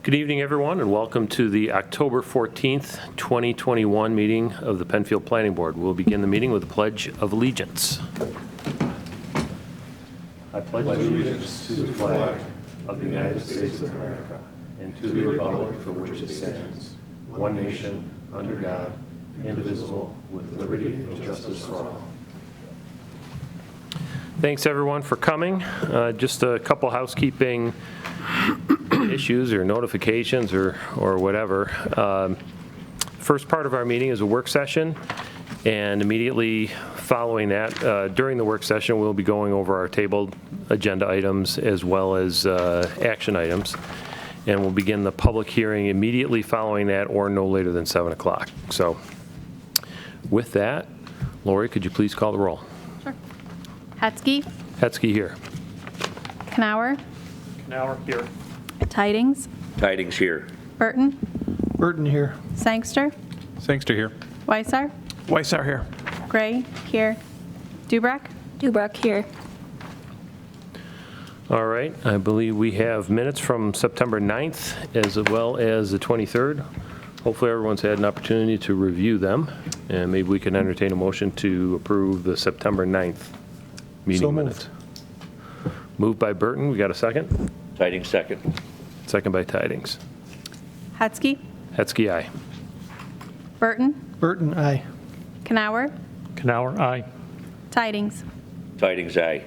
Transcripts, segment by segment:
Good evening, everyone, and welcome to the October 14th, 2021 meeting of the Penfield Planning Board. We'll begin the meeting with the Pledge of Allegiance. I pledge allegiance to the flag of the United States of America and to the republic for which it stands, one nation, under God, indivisible, with liberty and justice for all. Thanks, everyone, for coming. Just a couple housekeeping issues or notifications or whatever. First part of our meeting is a work session, and immediately following that, during the work session, we'll be going over our tabled agenda items as well as action items, and we'll begin the public hearing immediately following that or no later than 7 o'clock. So with that, Lori, could you please call the roll? Sure. Hetzke. Hetzke here. Knauer. Knauer here. Tidings. Tidings here. Burton. Burton here. Sangster. Sangster here. Weissar. Weissar here. Gray here. Dubrack. Dubrack here. All right, I believe we have minutes from September 9th as well as the 23rd. Hopefully everyone's had an opportunity to review them, and maybe we can entertain a motion to approve the September 9th meeting minutes. Moved by Burton. We got a second? Tidings second. Second by Tidings. Hetzke. Hetzke, aye. Burton. Burton, aye. Knauer. Knauer, aye. Tidings. Tidings aye.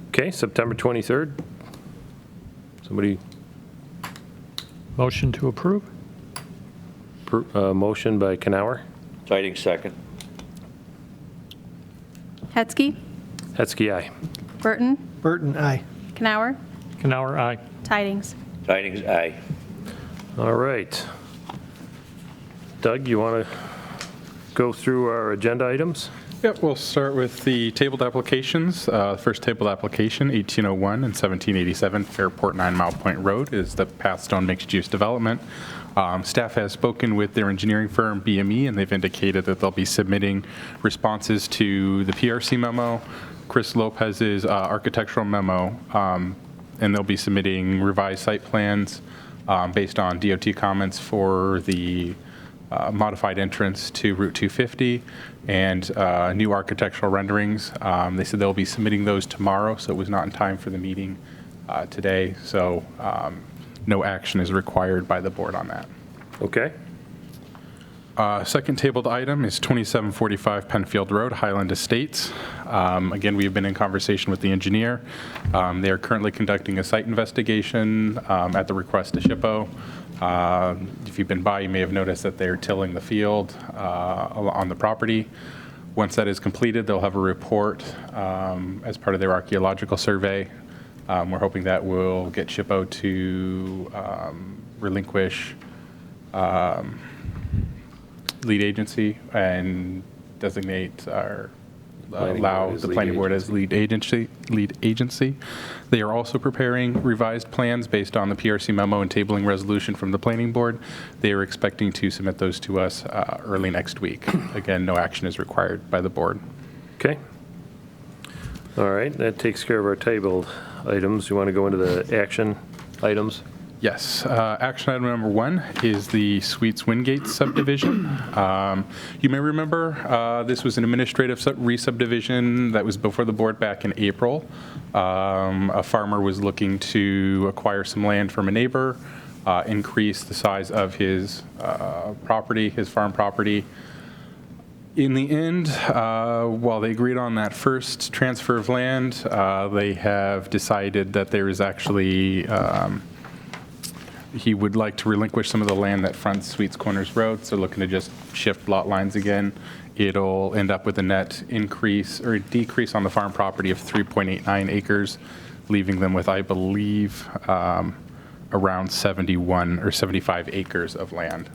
Okay, September 23rd. Somebody, Motion to approve? motion by Knauer. Tidings second. Hetzke. Hetzke, aye. Burton. Burton, aye. Knauer. Knauer, aye. Tidings. Tidings aye. All right. Doug, you want to go through our agenda items? Yep, we'll start with the tabled applications. First tabled application, 1801 and 1787 Fairport 9 Mile Point Road, is the Pathstone mixed-use development. Staff has spoken with their engineering firm, BME, and they've indicated that they'll be submitting responses to the PRC memo, Chris Lopez's architectural memo, and they'll be submitting revised site plans based on DOT comments for the modified entrance to Route 250 and new architectural renderings. They said they'll be submitting those tomorrow, so it was not in time for the meeting today. So no action is required by the board on that. Okay. Second tabled item is 2745 Penfield Road, Highland Estates. Again, we've been in conversation with the engineer. They are currently conducting a site investigation at the request of SHPO. If you've been by, you may have noticed that they're tilling the field on the property. Once that is completed, they'll have a report as part of their archaeological survey. We're hoping that will get SHPO to relinquish lead agency and designate or allow the planning board as lead agency. They are also preparing revised plans based on the PRC memo and tabling resolution from the planning board. They are expecting to submit those to us early next week. Again, no action is required by the board. Okay. All right, that takes care of our tabled items. You want to go into the action items? Yes. Action item number 1 is the Suites Wingate subdivision. You may remember this was an administrative re-subdivision that was before the board back in April. A farmer was looking to acquire some land from a neighbor, increase the size of his property, his farm property. In the end, while they agreed on that first transfer of land, they have decided that there is actually he would like to relinquish some of the land that fronts Sweets Corners Road, so looking to just shift lot lines again. It'll end up with a net increase or decrease on the farm property of 3.89 acres, leaving them with, I believe, around 71 or 75 acres of land.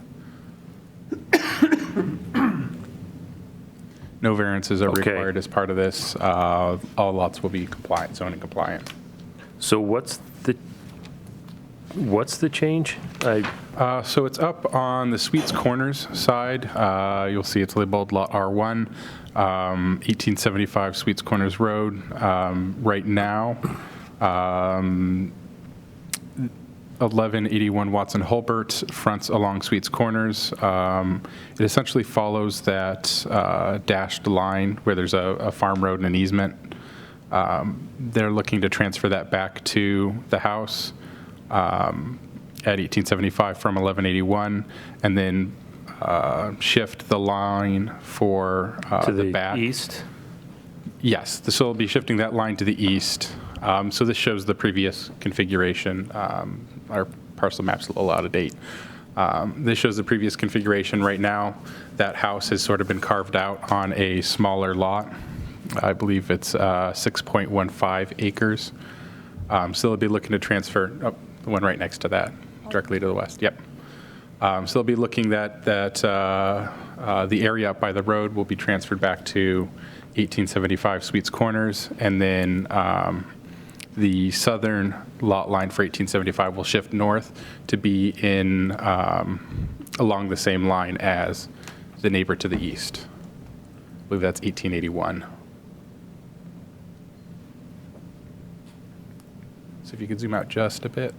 No variances are required as part of this. All lots will be compliant, zoning compliant. So what's the change? So it's up on the Sweets Corners side. You'll see it's labeled Lot R1, 1875 Sweets Corners Road. Right now, 1181 Watson Hulbert fronts along Sweets Corners. It essentially follows that dashed line where there's a farm road and an easement. They're looking to transfer that back to the house at 1875 from 1181, and then shift the line for To the the back. east? Yes, so we'll be shifting that line to the east. So this shows the previous configuration. Our parcel map's a little out of date. This shows the previous configuration. Right now, that house has sort of been carved out on a smaller lot. I believe it's 6.15 acres. So they'll be looking to transfer, the one right next to that, directly to the west. Yep. So they'll be looking that the area up by the road will be transferred back to 1875 Sweets Corners, and then the southern lot line for 1875 will shift north to be in along the same line as the neighbor to the east. I believe that's 1881. So if you could zoom out just a bit.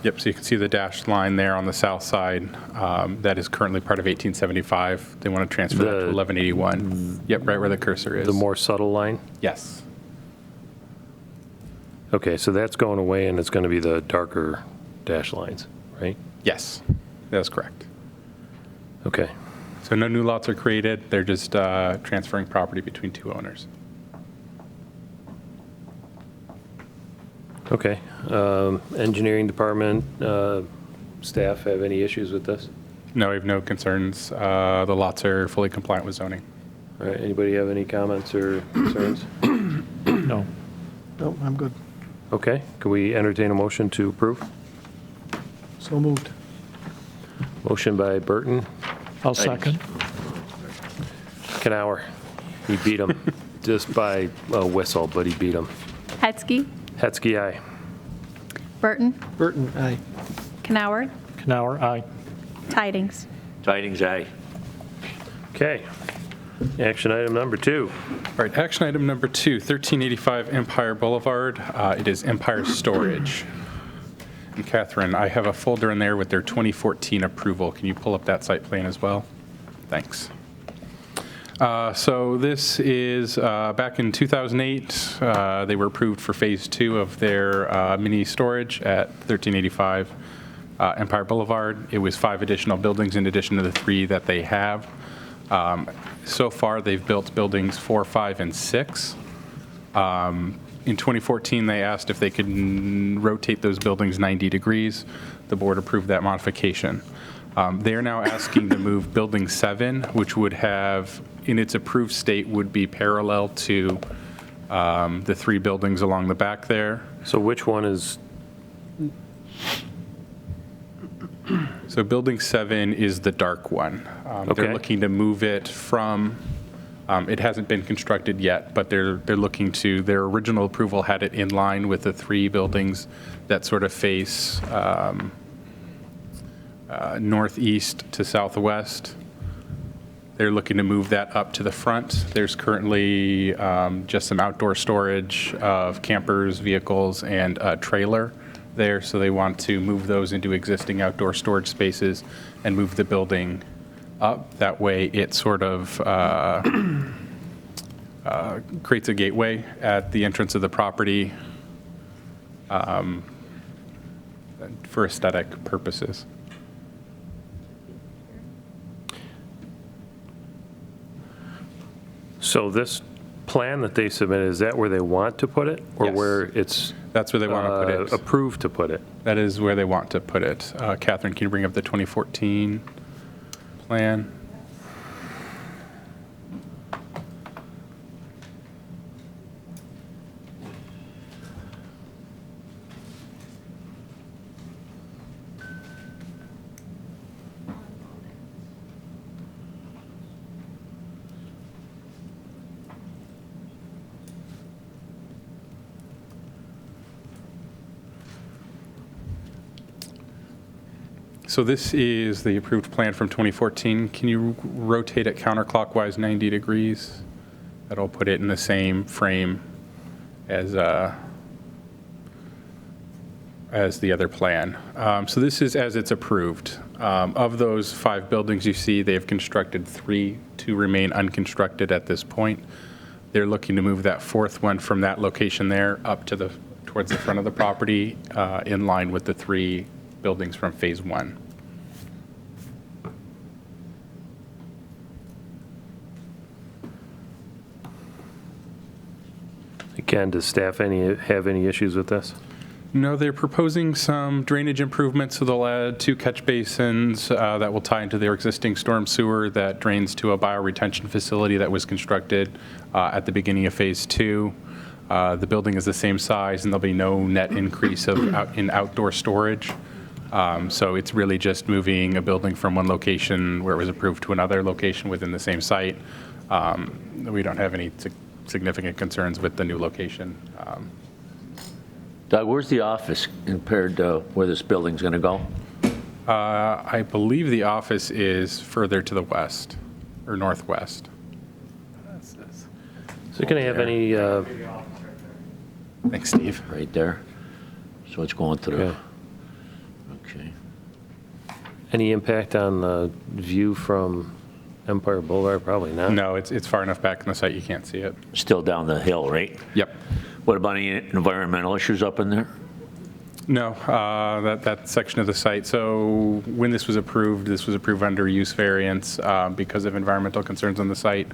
Yep, so you can see the dashed line there on the south side. That is currently part of 1875. They want to transfer that to 1181. Yep, right where the cursor is. The more subtle line? Yes. Okay, so that's going away, and it's going to be the darker dash lines, right? Yes, that's correct. Okay. So no new lots are created. They're just transferring property between two owners. Okay. Engineering department, staff have any issues with this? No, we have no concerns. The lots are fully compliant with zoning. All right, anybody have any comments or concerns? No. No, I'm good. Okay, can we entertain a motion to approve? So moved. Motion by Burton, I'll second. Canower. He beat him just by a whistle, but he beat him. Hetzke, Hetzke, aye. Burton, Burton, aye. Canower, Canower, aye. Tidings. Tidings, aye. Okay. Action item number 2. All right, action item number 2, 1385 Empire Boulevard. It is Empire Storage. And Catherine, I have a folder in there with their 2014 approval. Can you pull up that site plan as well? Thanks. So this is back in 2008. They were approved for phase 2 of their mini storage at 1385 Empire Boulevard. It was 5 additional buildings in addition to the 3 that they have. So far, they've built buildings 4, 5, and 6. In 2014, they asked if they could rotate those buildings 90 degrees. The board approved that modification. They are now asking to move Building 7, which would have, in its approved state, would be parallel to the 3 buildings along the back there. So which one is, So Building 7 is the dark one. Okay. They're looking to move it from, it hasn't been constructed yet, but they're looking to, their original approval had it in line with the 3 buildings that sort of face northeast to southwest. They're looking to move that up to the front. There's currently just some outdoor storage of campers, vehicles, and a trailer there, so they want to move those into existing outdoor storage spaces and move the building up. That way it sort of creates a gateway at the entrance of the property for aesthetic purposes. so this plan that they submitted, is that where they want to put it? Or Yes. where it's That's where they want to put it. approved to put it? That is where they want to put it. Catherine, can you bring up the 2014 plan? So this is the approved plan from 2014. Can you rotate it counterclockwise 90 degrees? That'll put it in the same frame as as the other plan. So this is as it's approved. Of those 5 buildings you see, they have constructed 3 to remain unconstructed at this point. They're looking to move that 4th one from that location there up to towards the front of the property, in line with the 3 buildings from Phase 1. Again, does staff have any issues with this? No, they're proposing some drainage improvements, so they'll add 2 catch basins that will tie into their existing storm sewer that drains to a bioretention facility that was constructed at the beginning of Phase 2. The building is the same size, and there'll be no net increase in outdoor storage. So it's really just moving a building from one location where it was approved to another location within the same site. We don't have any significant concerns with the new location. Doug, where's the office compared to where this building's going to go? I believe the office is further to the west or northwest. Is it going to have any, Thanks, Steve. Right there. So it's going through. Okay. Okay. any impact on the view from Empire Boulevard? Probably not. No, it's far enough back in the site you can't see it. Still down the hill, right? Yep. What about any environmental issues up in there? No, that section of the site. So when this was approved under use variance because of environmental concerns on the site.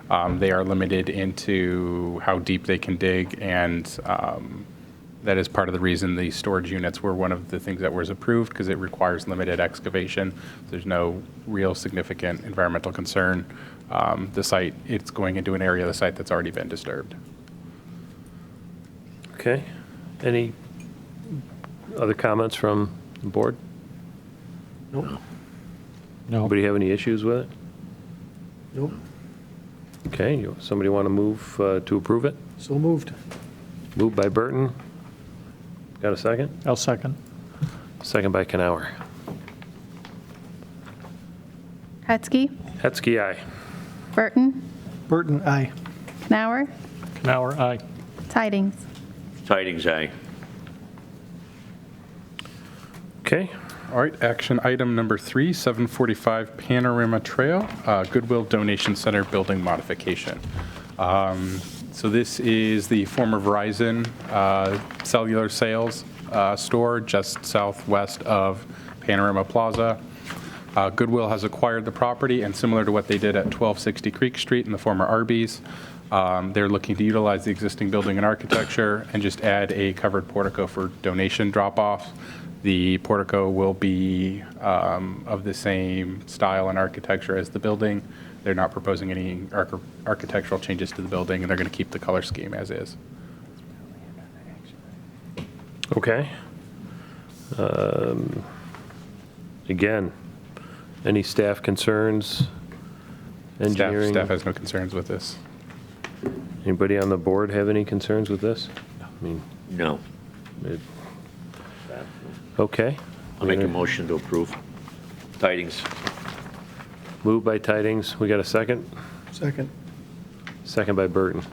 They are limited into how deep they can dig, and that is part of the reason the storage units were one of the things that was approved, because it requires limited excavation. There's no real significant environmental concern. The site, it's going into an area of the site that's already been disturbed. Okay. Any other comments from the board? Nope. No. Anybody have any issues with it? Nope. Okay, somebody want to move to approve it? So moved. Moved by Burton. Got a second? I'll second. Second by Knauer. Hetzke, Hetzke, aye. Burton, Burton, aye. Knauer, Knauer, aye. Tidings. Tidings, aye. Okay, All right, action item number 3, 745 Panorama Trail, Goodwill Donation Center building modification. So this is the former Verizon cellular sales store just southwest of Panorama Plaza. Goodwill has acquired the property, and similar to what they did at 1260 Creek Street in the former Arby's, they're looking to utilize the existing building and architecture and just add a covered portico for donation drop-off. The portico will be of the same style and architecture as the building. They're not proposing any architectural changes to the building, and they're going to keep the color scheme as is. okay. Again, any staff concerns? Engineering? Staff has no concerns with this. Anybody on the board have any concerns with this? I mean, No. okay. I'll make a motion to approve. Tidings. Moved by Tidings. We got a second? Second. Second by Burton.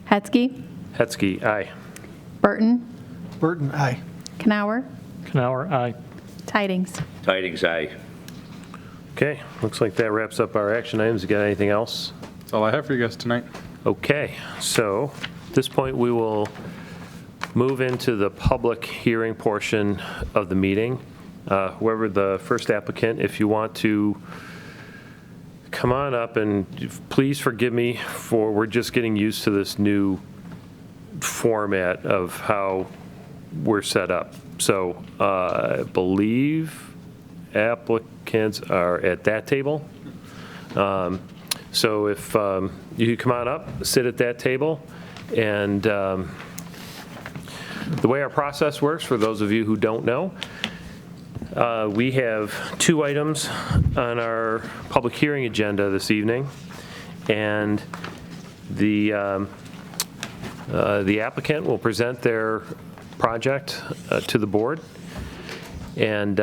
Hetzke, Hetzke, aye. Burton, Burton, aye. Knauer, Knauer, aye. Tidings. Tidings, aye. Okay, looks like that wraps up our action items. You got anything else? That's all I have for you guys tonight. Okay, so at this point, we will move into the public hearing portion of the meeting. Whoever the first applicant, if you want to come on up, and please forgive me for, we're just getting used to this new format of how we're set up. So I believe applicants are at that table. So if you could come on up, sit at that table, and the way our process works, for those of you who don't know, we have 2 items on our public hearing agenda this evening, and the applicant will present their project to the board and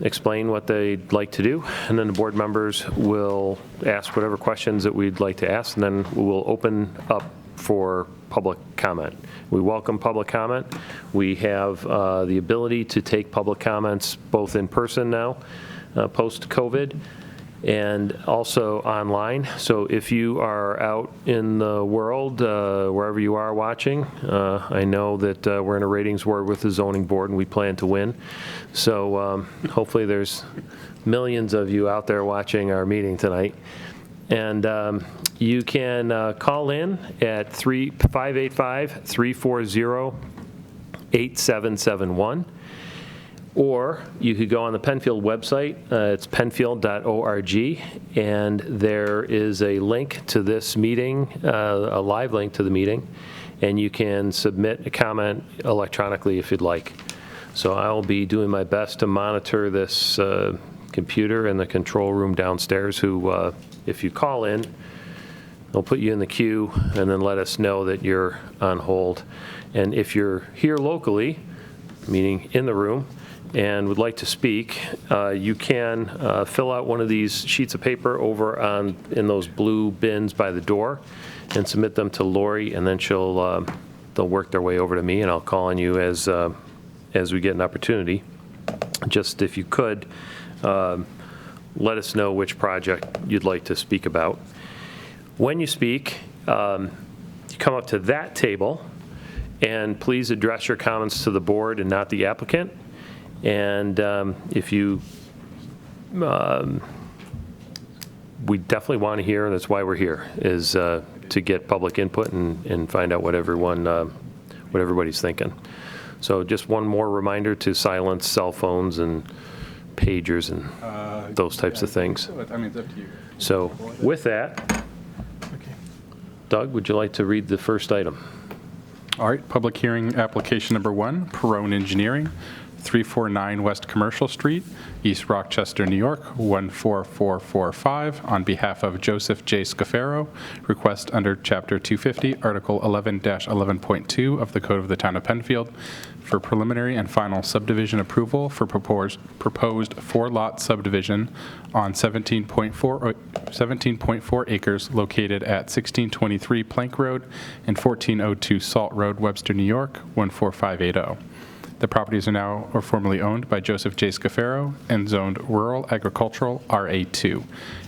explain what they'd like to do, and then the board members will ask whatever questions that we'd like to ask, and then we'll open up for public comment. We welcome public comment. We have the ability to take public comments both in person now, post-COVID, and also online. So if you are out in the world, wherever you are watching, I know that we're in a ratings war with the zoning board, and we plan to win. So hopefully there's millions of you out there watching our meeting tonight. And you can call in at 585-340-8771. Or you could go on the Penfield website. It's penfield.org, and there is a link to this meeting, a live link to the meeting, and you can submit a comment electronically if you'd like. So I'll be doing my best to monitor this computer in the control room downstairs, who, if you call in, they'll put you in the queue and then let us know that you're on hold. And if you're here locally, meaning in the room, and would like to speak, you can fill out one of these sheets of paper over in those blue bins by the door and submit them to Lori, and then they'll work their way over to me, and I'll call on you as we get an opportunity. Just if you could, let us know which project you'd like to speak about. When you speak, you come up to that table, and please address your comments to the board and not the applicant. And if you, we definitely want to hear, and that's why we're here, is to get public input and find out what everybody's thinking. So just one more reminder to silence cell phones and pagers and those types of things. I mean, it's up to you. So with that, Doug, would you like to read the first item? All right, public hearing application number 1, Perone Engineering, 349 West Commercial Street, East Rochester, New York, 14445, on behalf of Joseph J. Scafaro, request under Chapter 250, Article 11-11.2 of the Code of the Town of Penfield for preliminary and final subdivision approval for proposed 4-lot subdivision on 17.4 acres located at 1623 Plank Road and 1402 Salt Road, Webster, New York, 14580. The properties are now or formerly owned by Joseph J. Scafaro and zoned Rural Agricultural RA2.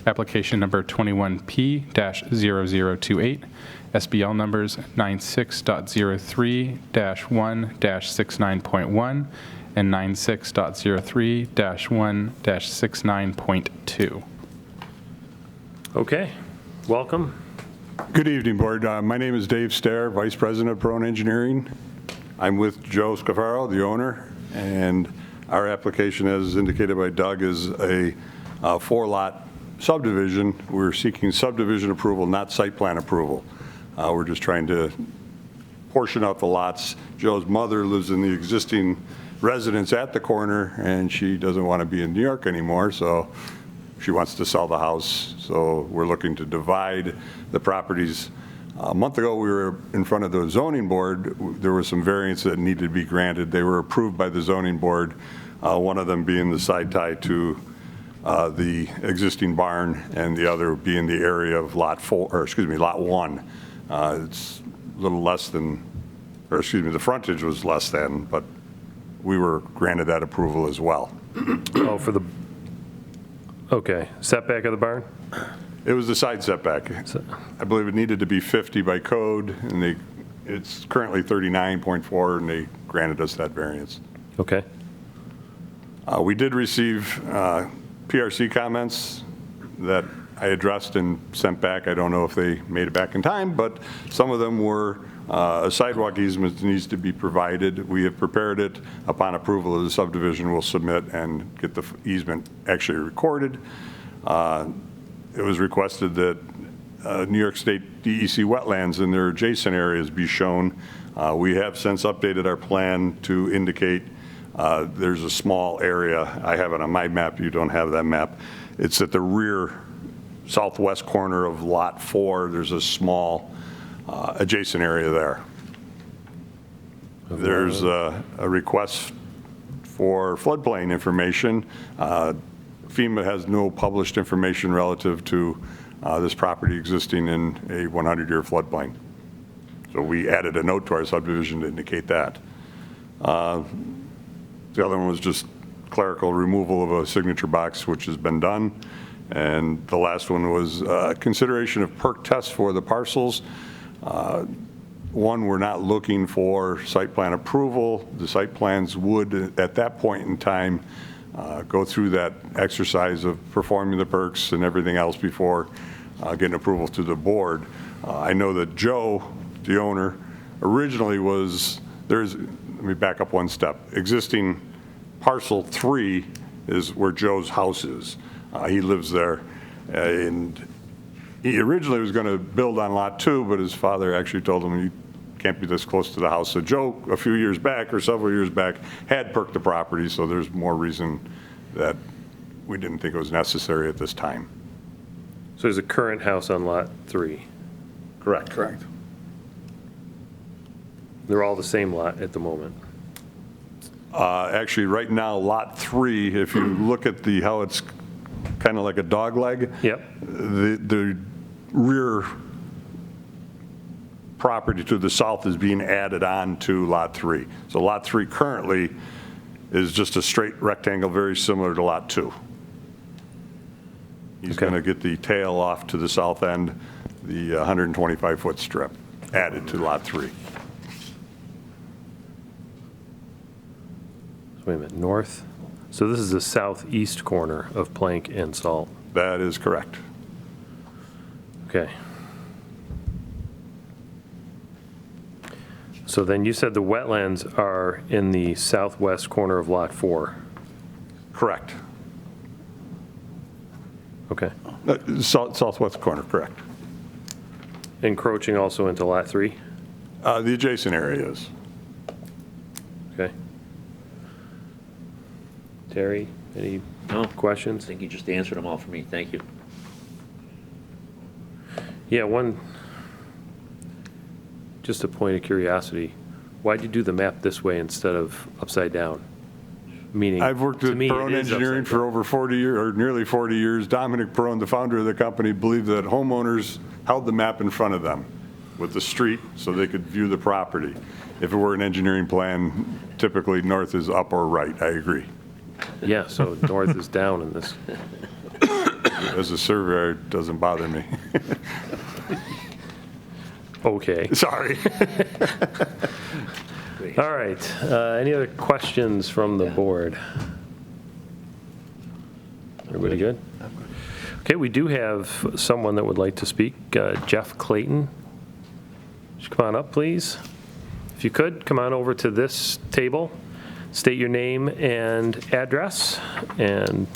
Application number 21P-0028, SBL numbers 96.03-1-69.1 and 96.03-1-69.2. Okay, welcome. Good evening, Board. My name is Dave Stair, Vice President of Perone Engineering. I'm with Joe Scafaro, the owner, and our application, as indicated by Doug, is a 4-lot subdivision. We're seeking subdivision approval, not site plan approval. We're just trying to portion out the lots. Joe's mother lives in the existing residence at the corner, and she doesn't want to be in New York anymore, so she wants to sell the house. So we're looking to divide the properties. A month ago, we were in front of the zoning board. There were some variants that needed to be granted. They were approved by the zoning board, one of them being the side tie to the existing barn, and the other being the area of lot 1. It's a little less than, the frontage was less than, but we were granted that approval as well. Oh, okay, setback of the barn? It was the side setback. I believe it needed to be 50 by code, and it's currently 39.4, and they granted us that variance. Okay. We did receive PRC comments that I addressed and sent back. I don't know if they made it back in time, but some of them were a sidewalk easement needs to be provided. We have prepared it. Upon approval of the subdivision, we'll submit and get the easement actually recorded. It was requested that New York State DEC wetlands in their adjacent areas be shown. We have since updated our plan to indicate there's a small area. I have it on my map. You don't have that map. It's at the rear southwest corner of Lot 4. There's a small adjacent area there. There's a request for floodplain information. FEMA has no published information relative to this property existing in a 100-year floodplain. So we added a note to our subdivision to indicate that. The other one was just clerical removal of a signature box, which has been done. And the last one was consideration of perk tests for the parcels. One, we're not looking for site plan approval. The site plans would, at that point in time, go through that exercise of performing the perks and everything else before getting approval to the board. I know that Joe, the owner, originally let me back up one step. Existing parcel 3 is where Joe's house is. He lives there, and he originally was going to build on lot 2, but his father actually told him you can't be this close to the house. So Joe, a few years back or several years back, had perked the property, so there's more reason that we didn't think it was necessary at this time. So there's a current house on lot 3. Correct. Correct. They're all the same lot at the moment. Actually, right now, lot 3, if you look at how it's kind of like a dog leg. Yep. The rear property to the south is being added on to lot 3. So lot 3 currently is just a straight rectangle, very similar to lot 2. He's Okay. going to get the tail off to the south end, the 125-foot strip added to lot 3. Wait a minute, north? So this is the southeast corner of Plank and Salt. That is correct. Okay. So then you said the wetlands are in the southwest corner of lot 4. Correct. Okay. Southwest corner, correct. Encroaching also into lot 3? The adjacent areas. Okay. Terry, any No, I questions? think you just answered them all for me. Thank you. Yeah, just a point of curiosity. Why'd you do the map this way instead of upside down? Meaning, I've worked to with me, it Perone is Engineering upside for down. over 40 years, or nearly 40 years. Dominic Perone, the founder of the company, believed that homeowners held the map in front of them with the street so they could view the property. If it were an engineering plan, typically north is up or right. I agree. Yeah, so north is down in this. As a surveyor, it doesn't bother me. Okay. Sorry. All right. Any other questions from the board? Everybody good? Okay, we do have someone that would like to speak. Jeff Clayton. Just come on up, please. If you could, come on over to this table. State your name and address, and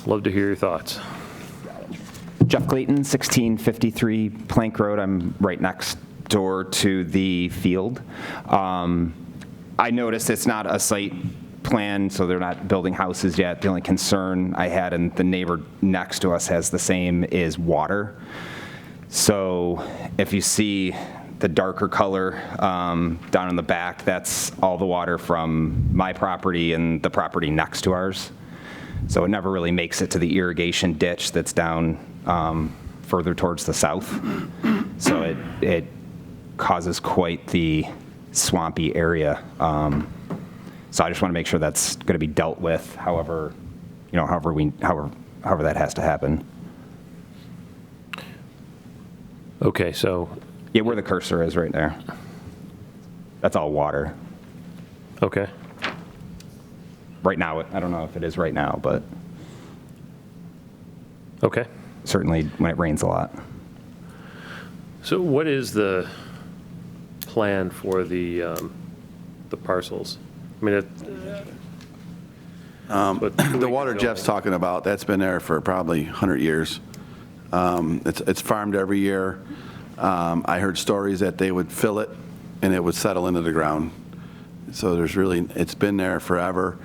love to hear your thoughts. Jeff Clayton, 1653 Plank Road. I'm right next door to the field. I noticed it's not a site plan, so they're not building houses yet. The only concern I had, and the neighbor next to us has the same, is water. So if you see the darker color down in the back, that's all the water from my property and the property next to ours. So it never really makes it to the irrigation ditch that's down further towards the south. So it causes quite the swampy area. So I just want to make sure that's going to be dealt with, however that has to happen. Okay, so, Yeah, where the cursor is right there. That's all water. okay. Right now, I don't know if it is right now, but Okay. certainly when it rains a lot. So what is the plan for the parcels? I mean, The water Jeff's talking about, that's been there for probably 100 years. It's farmed every year. I heard stories that they would fill it and it would settle into the ground. So it's been there forever.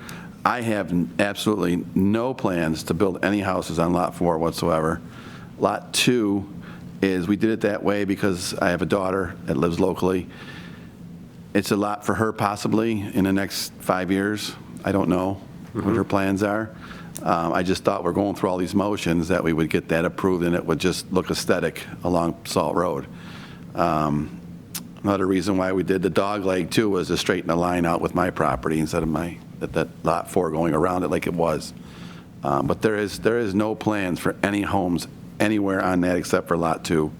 I have absolutely no plans to build any houses on Lot 4 whatsoever. Lot 2 we did it that way because I have a daughter that lives locally. It's a lot for her possibly in the next 5 years. I don't know what her plans are. I just thought we're going through all these motions that we would get that approved and it would just look aesthetic along Salt Road. Another reason why we did the dog leg too was to straighten the line out with my property instead of that lot 4 going around it like it was. But there is no plans for any homes anywhere on that except for lot 2,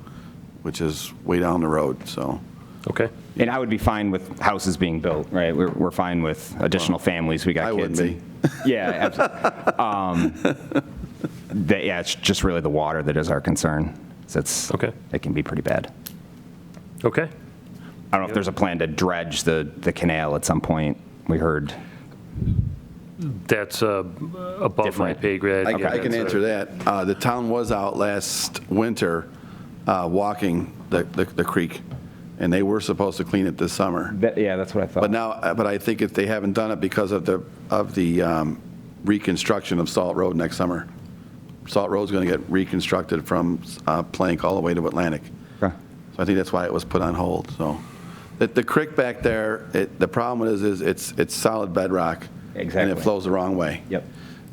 which is way down the road, so. Okay. And I would be fine with houses being built, right? We're fine with additional families. We got I kids. wouldn't Yeah, absolutely. Yeah, it's just really the water that is our concern. So Okay. It can be pretty bad. Okay. I don't know if there's a plan to dredge the canal at some point. We heard. That's above my Different. pay grade. I Yeah, can that's answer that. The town was out last winter walking the creek, and they were supposed to clean it this summer. Yeah, that's what I thought. But I think if they haven't done it because of the reconstruction of Salt Road next summer. Salt Road's going to get reconstructed from Plank all the way to Atlantic. Okay. So I think that's why it was put on hold, so. The creek back there, the problem is it's solid bedrock. And Exactly. it flows the wrong way. Yep.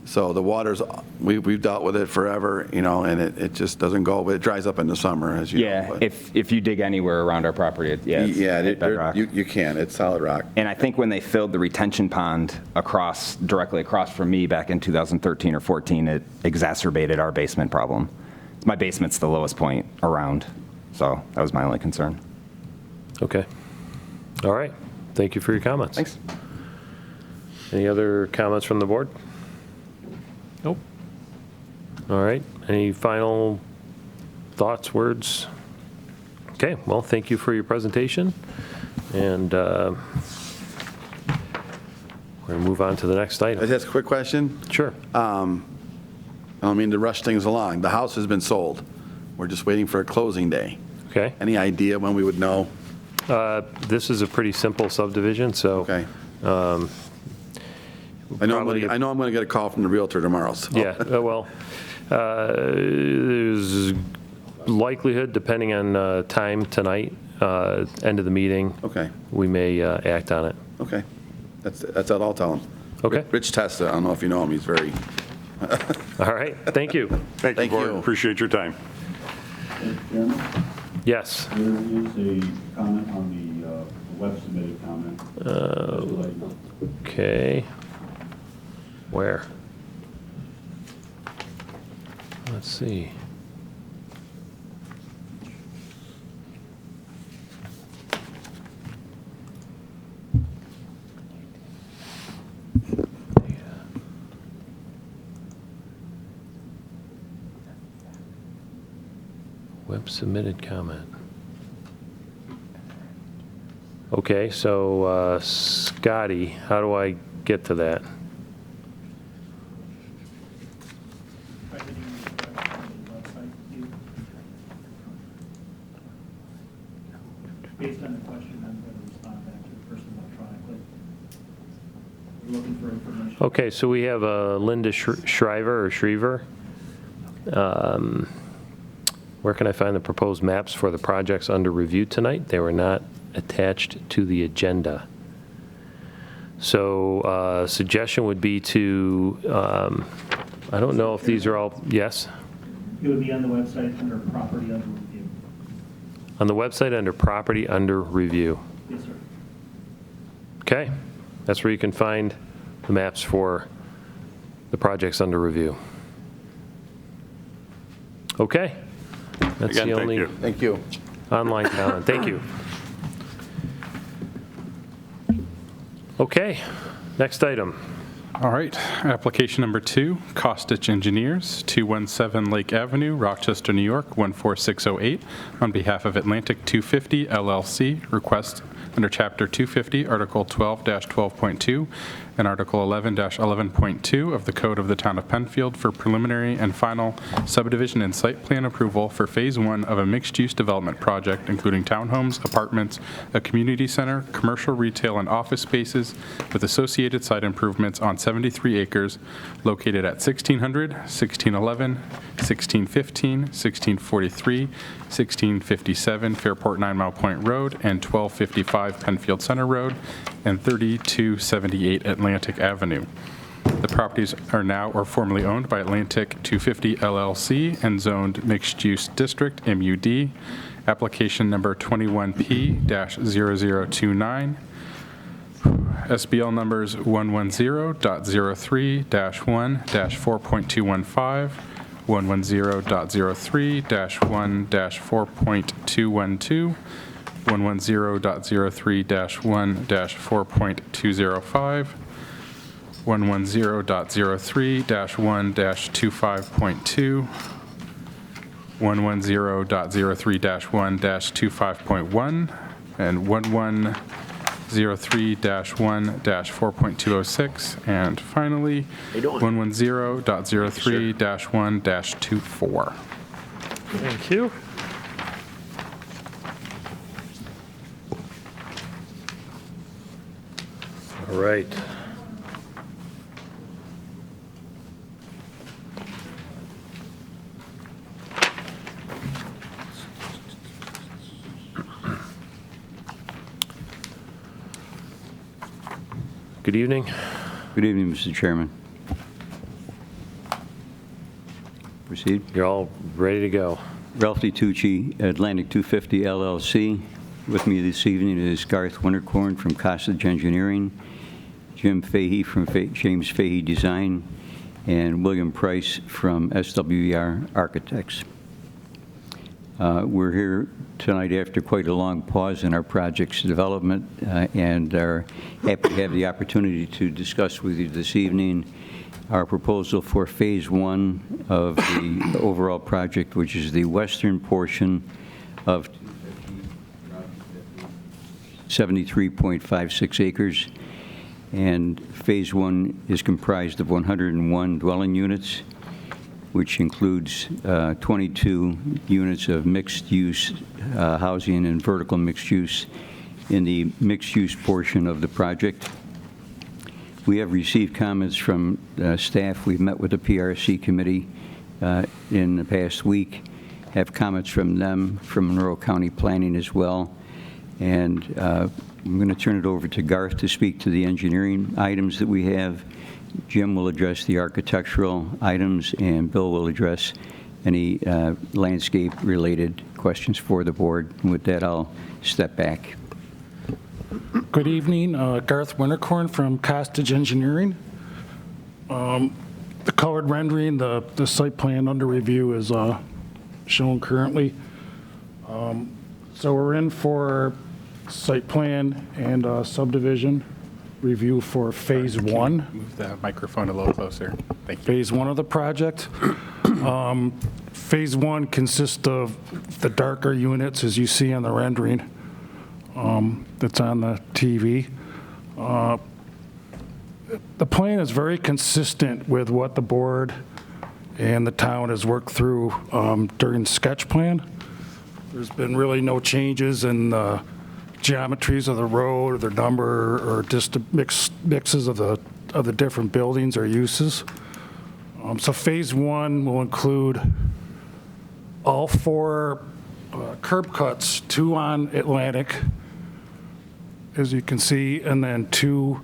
So the water's, we've dealt with it forever, and it just doesn't go, but it dries up in the summer, as you know. Yeah, but- if you dig anywhere around our property, it's bedrock. you can, it's solid rock. And I think when they filled the retention pond directly across from me back in 2013 or 14, it exacerbated our basement problem. My basement's the lowest point around, so that was my only concern. Okay. All right. Thank you for your comments. Thanks. Any other comments from the board? Nope. All right. Any final thoughts, words? Okay. Well, thank you for your presentation. And we're going to move on to the next I item. just ask a quick question. Sure. I don't mean to rush things along. The house has been sold. We're just waiting for a closing day. Okay. Any idea when we would know? This is a pretty simple subdivision, so. Okay. I know I'm probably- going to get a call from the Realtor tomorrow, so. Yeah, well, there's likelihood, depending on time tonight, end of the meeting. Okay. We may act on it. Okay. That's all I'll tell him. Okay. Rich Testa, I don't know if you know him, he's very, All right, thank you. Thank you, Thank board. you. Appreciate your time. Chairman, Yes. there is a comment on the web submitted comment. Just to let you know. Okay. Where? Let's see. Web submitted comment. Okay, so Scotty, how do I get to that? Based on the question, I'm going to respond back to the person electronically. We're looking for information. Okay, so we have Linda Shriver or Shriver. Where can I find the proposed maps for the projects under review tonight? They were not attached to the agenda. So suggestion would be to, I don't know if these are all, yes? It would be on the website under property under review. On the website under property under review. Yes, sir. Okay, that's where you can find the maps for the projects under review. Okay, that's Again, the thank only you. thank you. online comment. Thank you. Okay, next item. All right, application number 2, Costitch Engineers, 217 Lake Avenue, Rochester, New York, 14608. On behalf of Atlantic 250 LLC, request under Chapter 250, Article 12-12.2 and Article 11-11.2 of the Code of the Town of Penfield for preliminary and final subdivision and site plan approval for Phase 1 of a mixed-use development project, including townhomes, apartments, a community center, commercial, retail, and office spaces with associated site improvements on 73 acres located at 1600, 1611, 1615, 1643, 1657 Fairport 9 Mile Point Road, and 1255 Penfield Center Road, and 3278 Atlantic Avenue. The properties are now or formerly owned by Atlantic 250 LLC and zoned mixed-use district, MUD. application number 21P-0029, SBL numbers 110.03-1-4.215, 110.03-1-4.212, 110.03-1-4.205, 110.03-1-25.2, 110.03-1-25.1, and 1103-1-4.206, and finally, 110.03-1-24. Thank you. All right. Good evening. Good evening, Mr. Chairman. Proceed. You're all ready to go. Ralph Tucci, Atlantic 250 LLC. With me this evening is Garth Winterkorn from Costage Engineering, Jim Fahey from James Fahey Design, and William Price from SWR Architects. We're here tonight after quite a long pause in our project's development and are happy to have the opportunity to discuss with you this evening our proposal for Phase 1 of the overall project, which is the western portion of 73.56 acres. And Phase 1 is comprised of 101 dwelling units, which includes 22 units of mixed-use housing and vertical mixed use in the mixed-use portion of the project. We have received comments from staff. We've met with the PRC committee in the past week, have comments from them, from Monroe County Planning as well. And I'm going to turn it over to Garth to speak to the engineering items that we have. Jim will address the architectural items, and Bill will address any landscape-related questions for the board. And with that, I'll step back. Good evening, Garth Winterkorn from Costage Engineering. The colored rendering, the site plan under review is shown currently. So we're in for site plan and subdivision review for Phase 1. Move the microphone a little closer. Thank you. Phase 1 of the project. Phase 1 consists of the darker units, as you see on the rendering that's on the TV. The plan is very consistent with what the board and the town has worked through during sketch plan. There's been really no changes in the geometries of the road, or the number, or just the mixes of the different buildings or uses. So Phase 1 will include all 4 curb cuts, 2 on Atlantic, as you can see, and then 2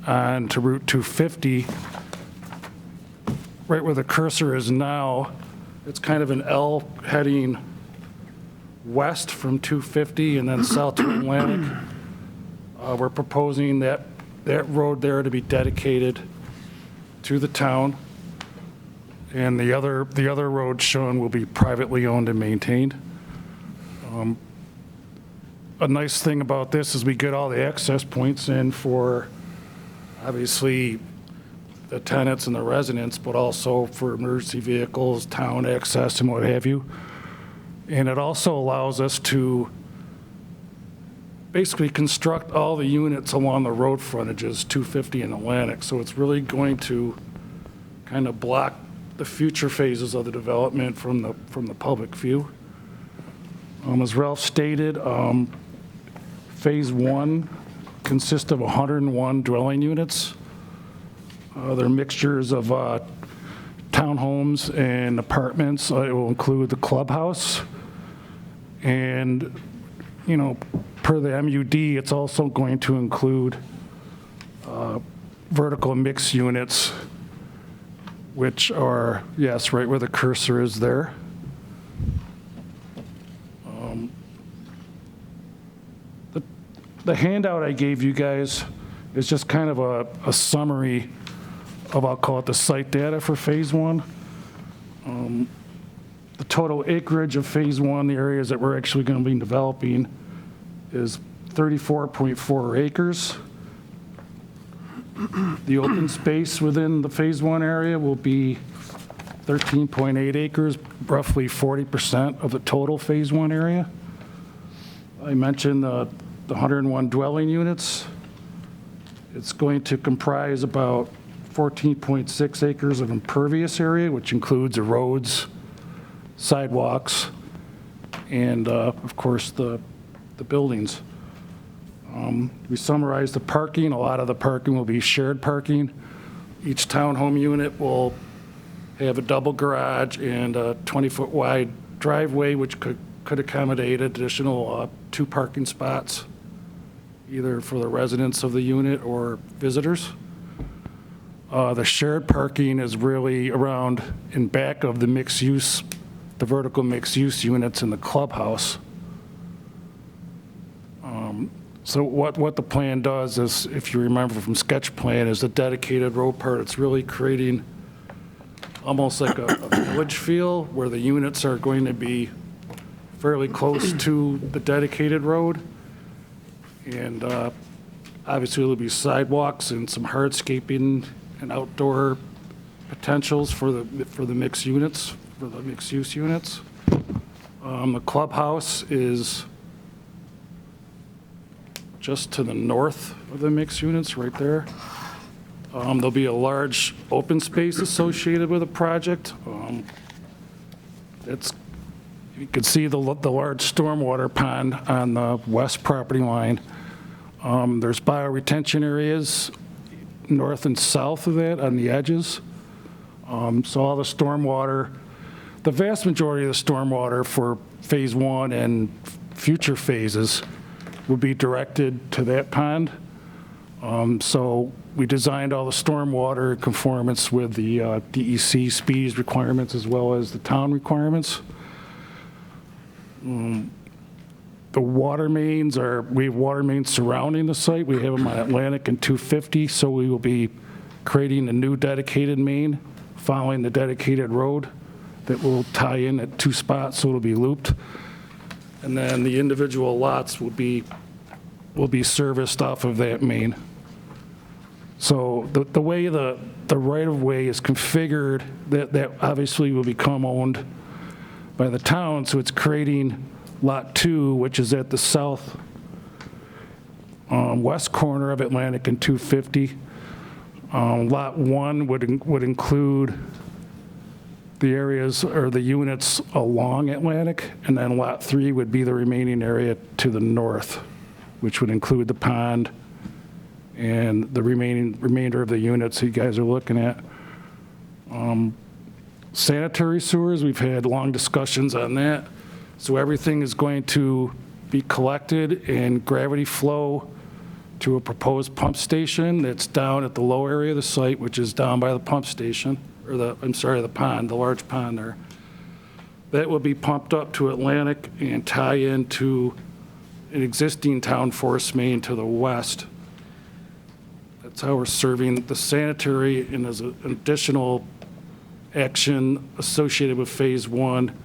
on to Route 250. Right where the cursor is now, it's kind of an L heading west from 250 and then south to Atlantic. We're proposing that road there to be dedicated to the town, and the other road shown will be privately owned and maintained. A nice thing about this is we get all the access points in for, obviously, the tenants and the residents, but also for emergency vehicles, town access, and what have you. And it also allows us to basically construct all the units along the road frontages, 250 and Atlantic. So it's really going to kind of block the future phases of the development from the public view. As Ralph stated, Phase 1 consists of 101 dwelling units. They're mixtures of townhomes and apartments. It will include the clubhouse. And, you know, per the MUD, it's also going to include vertical mix units, which are, yes, right where the cursor is there. The handout I gave you guys is just kind of a summary of, I'll call it the site data for Phase 1. The total acreage of Phase 1, the areas that we're actually going to be developing, is 34.4 acres. The open space within the Phase 1 area will be 13.8 acres, roughly 40% of the total Phase 1 area. I mentioned the 101 dwelling units. It's going to comprise about 14.6 acres of impervious area, which includes the roads, sidewalks, and of course the buildings. We summarized the parking. A lot of the parking will be shared parking. Each townhome unit will have a double garage and a 20-foot wide driveway, which could accommodate additional 2 parking spots, either for the residents of the unit or visitors. The shared parking is really around in back of the mixed use, the vertical mixed use units in the clubhouse. So what the plan does is, if you remember from sketch plan, is the dedicated road part. It's really creating almost like a village feel where the units are going to be fairly close to the dedicated road. And obviously there'll be sidewalks and some hardscaping and outdoor potentials for the mixed units, for the mixed use units. The clubhouse is just to the north of the mixed units, right there. There'll be a large open space associated with the project. You can see the large stormwater pond on the west property line. There's bioretention areas north and south of that on the edges. So all the stormwater, the vast majority of the stormwater for Phase 1 and future phases will be directed to that pond. So we designed all the stormwater in conformance with the DEC speeds requirements as well as the town requirements. The water mains we have water mains surrounding the site. We have them on Atlantic and 250, so we will be creating a new dedicated main following the dedicated road that will tie in at 2 spots, so it'll be looped. And then the individual lots will be serviced off of that main. So the way the right-of-way is configured, that obviously will become owned by the town, so it's creating Lot 2, which is at the south west corner of Atlantic and 250. Lot 1 would include the areas or the units along Atlantic, and then Lot 3 would be the remaining area to the north, which would include the pond and the remainder of the units you guys are looking at. Sanitary sewers, we've had long discussions on that. So everything is going to be collected and gravity flow to a proposed pump station that's down at the low area of the site, which is down by the pump station, or the pond, the large pond there. That will be pumped up to Atlantic and tie into an existing town force main to the west. That's how we're serving the sanitary, and as an additional action associated with Phase 1,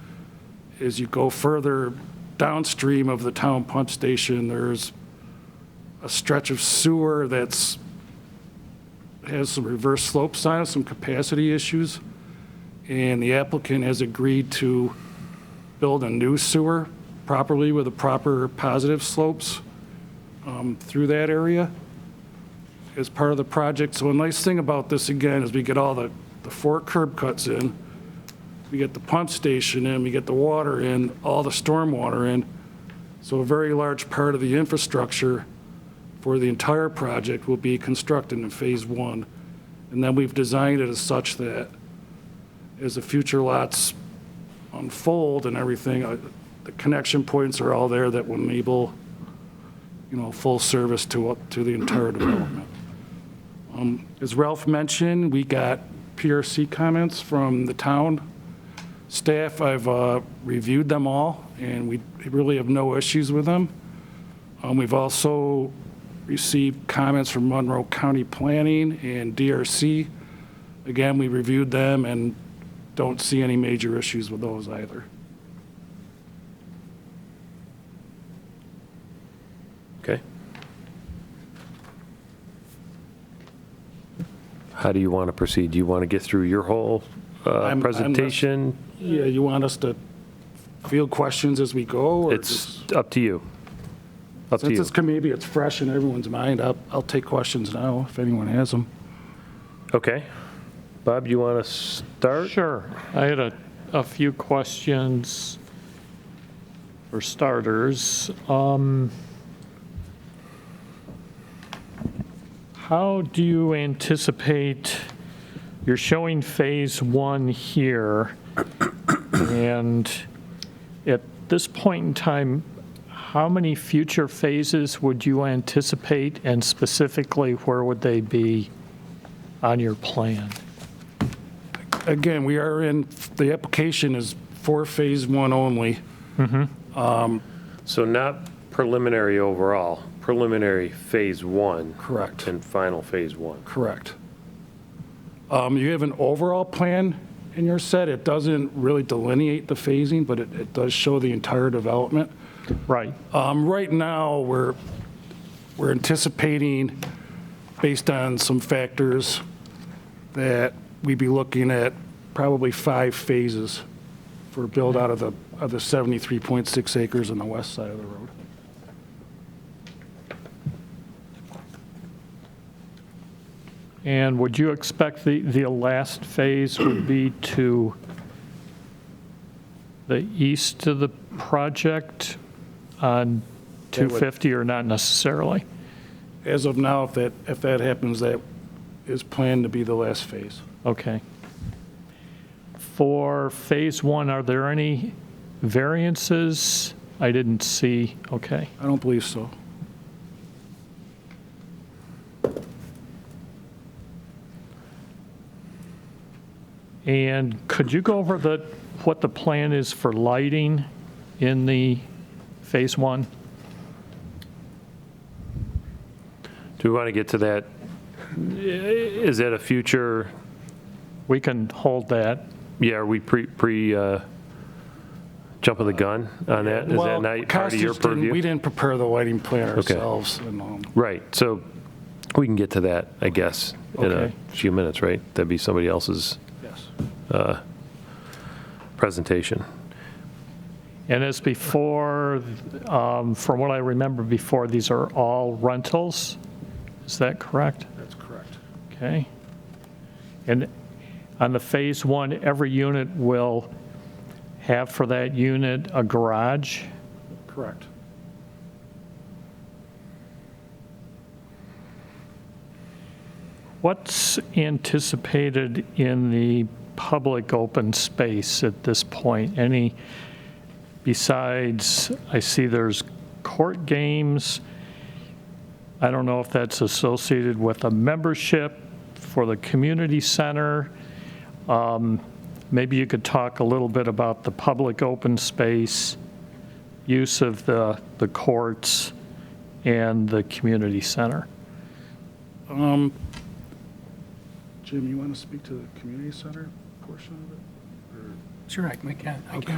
as you go further downstream of the town pump station, there's a stretch of sewer has some reverse slopes on it, some capacity issues, and the applicant has agreed to build a new sewer properly with the proper positive slopes through that area as part of the project. So a nice thing about this, again, is we get all the 4 curb cuts in, we get the pump station in, we get the water in, all the storm water in. So a very large part of the infrastructure for the entire project will be constructed in Phase 1. And then we've designed it as such that as the future lots unfold and everything, the connection points are all there that will enable, full service to the entire development. As Ralph mentioned, we got PRC comments from the town staff. I've reviewed them all, and we really have no issues with them. We've also received comments from Monroe County Planning and DRC. Again, we reviewed them and don't see any major issues with those either. Okay. How do you want to proceed? Do you want to get through your whole presentation? Yeah, you want us to field questions as we go? Or It's up to you. Up to since you. it's maybe it's fresh in everyone's mind, I'll take questions now if anyone has them. Okay. Bob, you want to start? Sure. I had a few questions for starters. How do you anticipate, you're showing phase one here, and at this point in time, how many future phases would you anticipate, and specifically, where would they be on your plan? Again, the application is for phase one only. So not preliminary overall, preliminary phase one. Correct. And final phase one. Correct. You have an overall plan in your set. It doesn't really delineate the phasing, but it does show the entire development. Right. Right now, we're anticipating, based on some factors, that we'd be looking at probably 5 phases for build out of the 73.6 acres on the west side of the road. And would you expect the last phase would be to the east of the project on 250 or not necessarily? As of now, if that happens, that is planned to be the last phase. Okay. For phase one, are there any variances? I didn't see. Okay. I don't believe so. And could you go over what the plan is for lighting in the phase one? Do we want to get to that? Is that a future? We can hold that. Yeah, are we jumping the gun on that? Is that not part of your purview? We didn't prepare the lighting plan ourselves. And, Right, so we can get to that, I guess, in a Okay. few minutes, right? That'd be somebody else's yes. presentation. And as before, from what I remember before, these are all rentals? Is that correct? That's correct. Okay. And on the phase one, every unit will have for that unit a garage? Correct. What's anticipated in the public open space at this point? Any, besides, I see there's court games. I don't know if that's associated with a membership for the community center. Maybe you could talk a little bit about the public open space, use of the courts, and the community center. Jim, you want to speak to the community center portion of it? Or? Sure, I can. Okay.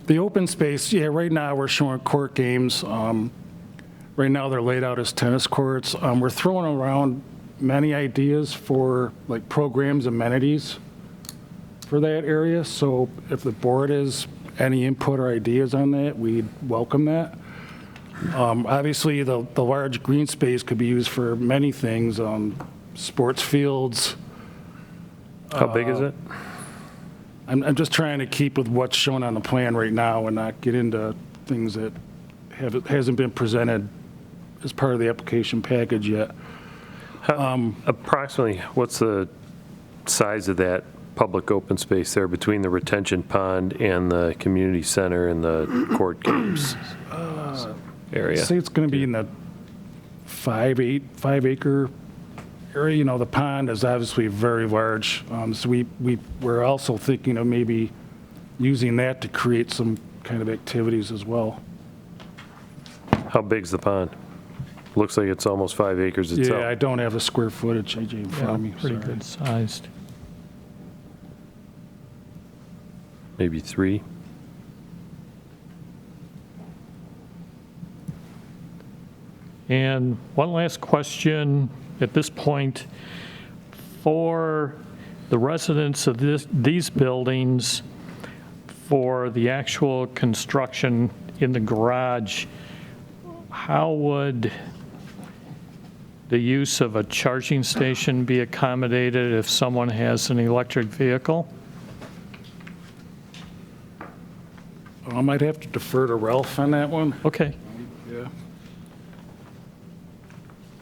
The open space, yeah, right now we're showing court games. Right now they're laid out as tennis courts. We're throwing around many ideas for like programs, amenities for that area. So if the board has any input or ideas on that, we'd welcome that. Obviously, the large green space could be used for many things, sports fields. How big is it? I'm just trying to keep with what's shown on the plan right now and not get into things that hasn't been presented as part of the application package yet. Approximately, what's the size of that public open space there between the retention pond and the community center and the court games area? Say it's going to be in the 5 acre area. You know, the pond is obviously very large. So we're also thinking of maybe using that to create some kind of activities as well. How big's the pond? Looks like it's almost 5 acres itself. Yeah, I don't have the square footage, AJ, in front of me. Pretty sorry. good sized. Maybe 3. And one last question at this point. For the residents of these buildings, for the actual construction in the garage, how would the use of a charging station be accommodated if someone has an electric vehicle? I might have to defer to Ralph on that one. Okay. Yeah.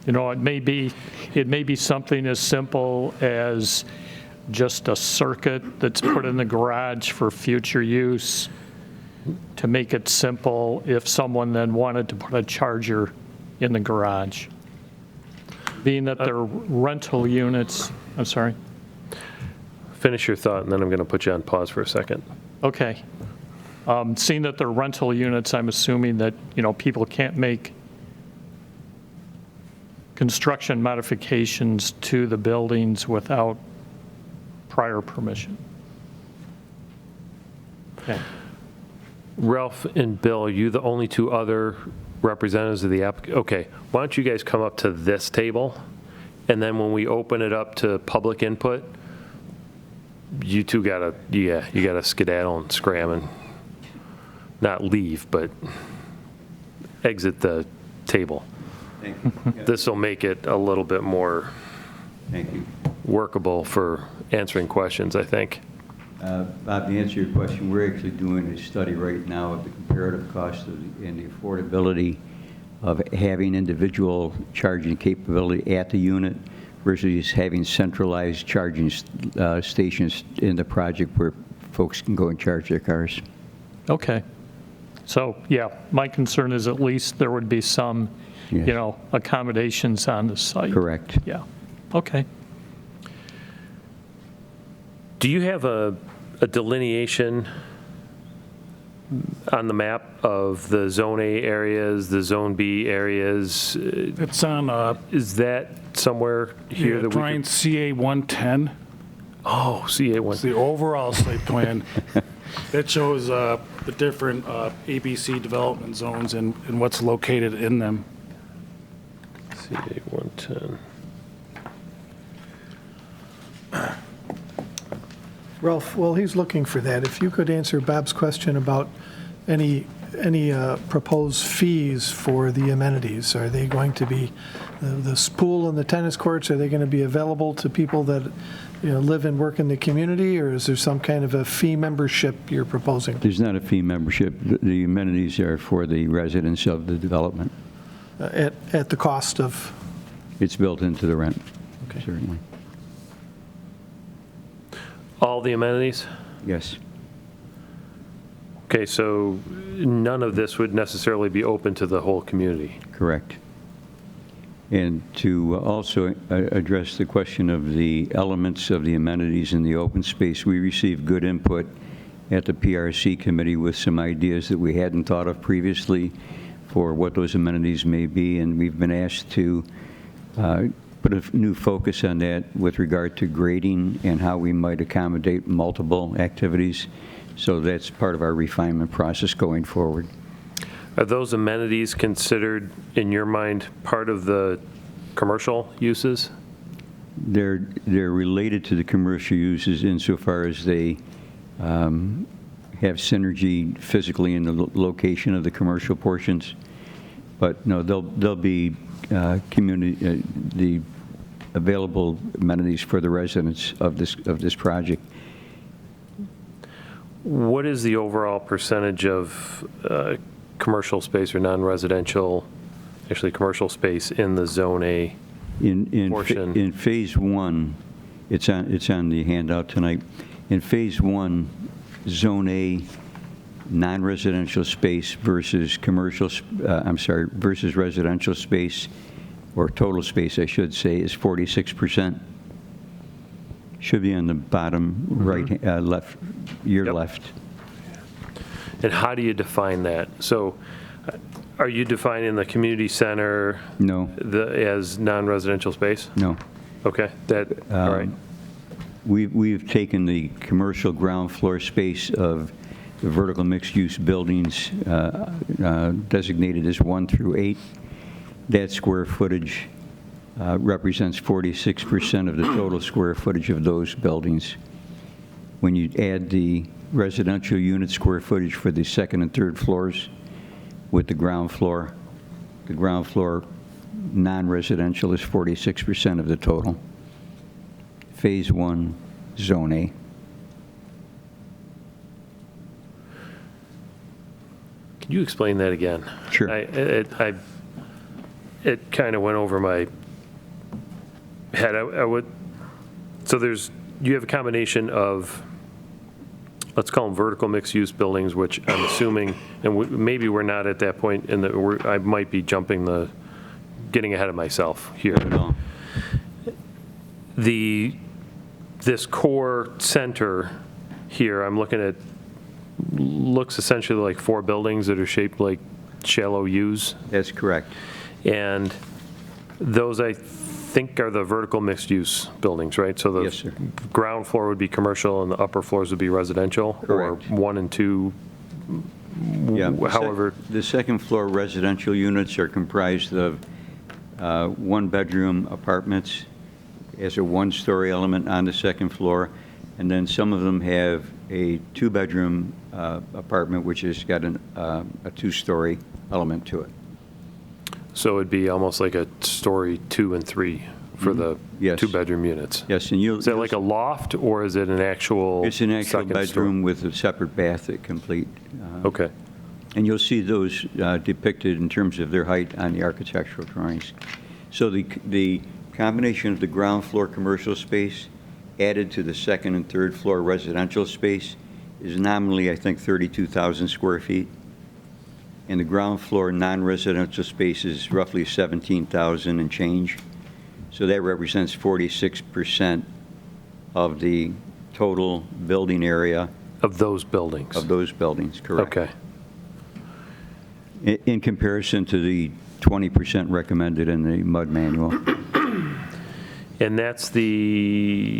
You know, it may be something as simple as just a circuit that's put in the garage for future use to make it simple if someone then wanted to put a charger in the garage. Being that they're rental units, I'm sorry. Finish your thought, and then I'm going to put you on pause for a second. Okay. Seeing that they're rental units, I'm assuming that, you know, people can't make construction modifications to the buildings without prior permission. Okay. Ralph and Bill, are you the only 2 other representatives of the applicant? Okay, why don't you guys come up to this table, and then when we open it up to public input, you two gotta, you gotta skedaddle and scram and not leave, but exit the table. Thank you. This will make it a little bit more Thank you. workable for answering questions, I think. Bob, to answer your question, we're actually doing a study right now of the comparative cost and the affordability of having individual charging capability at the unit versus having centralized charging stations in the project where folks can go and charge their cars. Okay. So, yeah, my concern is at least there would be some, Yes. you know, accommodations on the site. Correct. Yeah. Okay. Do you have a delineation on the map of the Zone A areas, the Zone B areas? It's on Is that somewhere here that we drawing could? CA 110. Oh, CA1. It's the overall site plan. It shows the different ABC development zones and what's located in them. CA110. Ralph, while he's looking for that, if you could answer Bob's question about any proposed fees for the amenities. Are they going to be, the pool and the tennis courts, are they going to be available to people that, you know, live and work in the community, or is there some kind of a fee membership you're proposing? There's not a fee membership. The amenities are for the residents of the development. At the cost of? It's built into the rent, certainly. All the amenities? Yes. Okay, so none of this would necessarily be open to the whole community? Correct. And to also address the question of the elements of the amenities in the open space, we received good input at the PRC committee with some ideas that we hadn't thought of previously for what those amenities may be, and we've been asked to put a new focus on that with regard to grading and how we might accommodate multiple activities. So that's part of our refinement process going forward. Are those amenities considered, in your mind, part of the commercial uses? They're related to the commercial uses insofar as they have synergy physically in the location of the commercial portions. But no, they'll be community, the available amenities for the residents of this project. What is the overall percentage of commercial space or non-residential, actually commercial space in the Zone A portion? In Phase 1, it's on the handout tonight. In Phase 1, Zone A non-residential space versus versus residential space, or total space, I should say, is 46%. Should be on the bottom right, left, your left. And how do you define that? So Are you defining the community center No, as non-residential space? no. Okay, all right. We've taken the commercial ground floor space of the vertical mixed-use buildings designated as 1 through 8. That square footage represents 46% of the total square footage of those buildings. When you add the residential unit square footage for the second and third floors with the ground floor non-residential is 46% of the total. Phase 1, Zone A. Can you explain that again? Sure. It kind of went over my head. So you have a combination of, let's call them vertical mixed-use buildings, which I'm assuming, and maybe we're not at that point, I might be getting ahead of myself here. No. This core center here, I'm looking at, looks essentially like 4 buildings that are shaped like shallow U's. That's correct. And those, I think, are the vertical mixed-use buildings, right? So the Yes, sir. ground floor would be commercial and the upper floors would be residential? Correct. Or 1 and 2, Yeah, however? The second floor residential units are comprised of 1-bedroom apartments as a 1-story element on the second floor, and then some of them have a 2-bedroom apartment which has got a 2-story element to it. So it'd be almost like a story 2 and 3 for the Yes. 2-bedroom units? Yes, and Is that like a loft, or is it an actual? It's an actual second story? bedroom with a separate bath that complete. Okay. And you'll see those depicted in terms of their height on the architectural drawings. So the combination of the ground floor commercial space added to the second and third floor residential space is nominally, I think, 32,000 square feet. And the ground floor non-residential space is roughly 17,000 and change. So that represents 46% of the total building area. Of those buildings? Of those buildings, correct. Okay. In comparison to the 20% recommended in the MUD manual. And that's the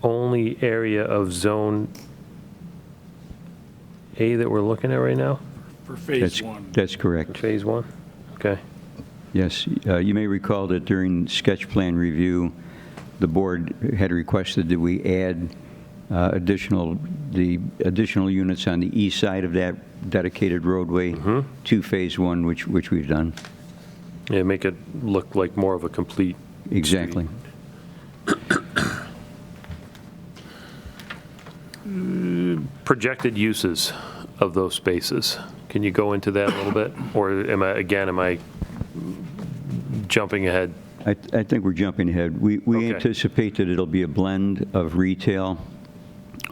only area of Zone A that we're looking at right now? For phase 1. That's correct. Phase 1? Okay. Yes, you may recall that during sketch plan review, the board had requested that we add additional units on the east side of that dedicated roadway to phase 1, which we've done. Yeah, make it look like more of a complete. Exactly. Projected uses of those spaces. Can you go into that a little bit? Or am I jumping ahead? I think we're jumping ahead. We Okay. anticipate that it'll be a blend of retail,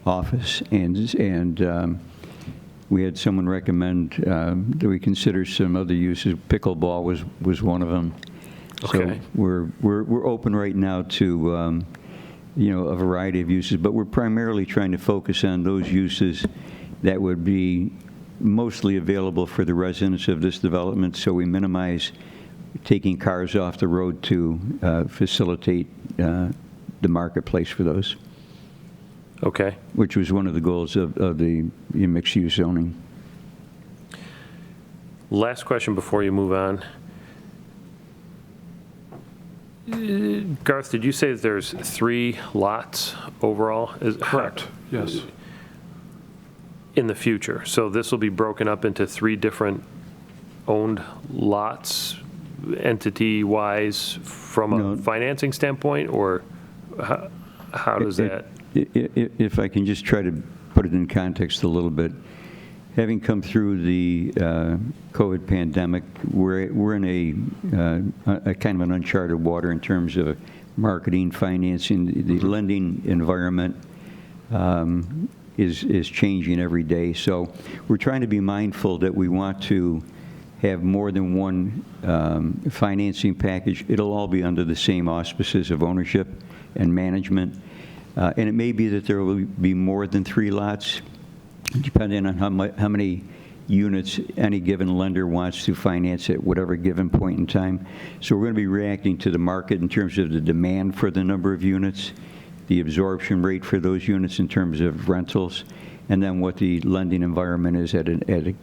office, and we had someone recommend that we consider some other uses. Pickleball was one of them. Okay. So we're open right now to a variety of uses, but we're primarily trying to focus on those uses that would be mostly available for the residents of this development, so we minimize taking cars off the road to facilitate the marketplace for those. Okay. Which was one of the goals of the mixed-use zoning. Last question before you move on. Garth, did you say that there's 3 lots overall? Correct, yes. In the future? So this will be broken up into 3 different owned lots, entity-wise, from a financing standpoint, or how does that? If I can just try to put it in context a little bit, having come through the COVID pandemic, we're in a kind of an uncharted water in terms of marketing, financing. The lending environment is changing every day. So we're trying to be mindful that we want to have more than one financing package. It'll all be under the same auspices of ownership and management. And it may be that there will be more than 3 lots, depending on how many units any given lender wants to finance at whatever given point in time. So we're going to be reacting to the market in terms of the demand for the number of units, the absorption rate for those units in terms of rentals, and then what the lending environment is at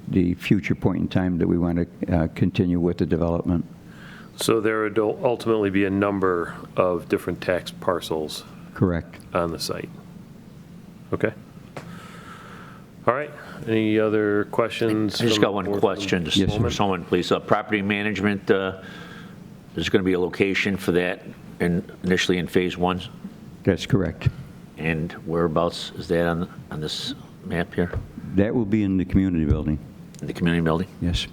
the future point in time that we want to continue with the development. So there would ultimately be a number of different tax parcels. Correct. On the site. Okay. All right. Any other questions? I just from got the one board question from just this for moment? someone, please. Property management, there's going to be a location for that initially in phase 1? That's correct. And whereabouts is that on this map here? That will be in the community building. In the community building? Yes.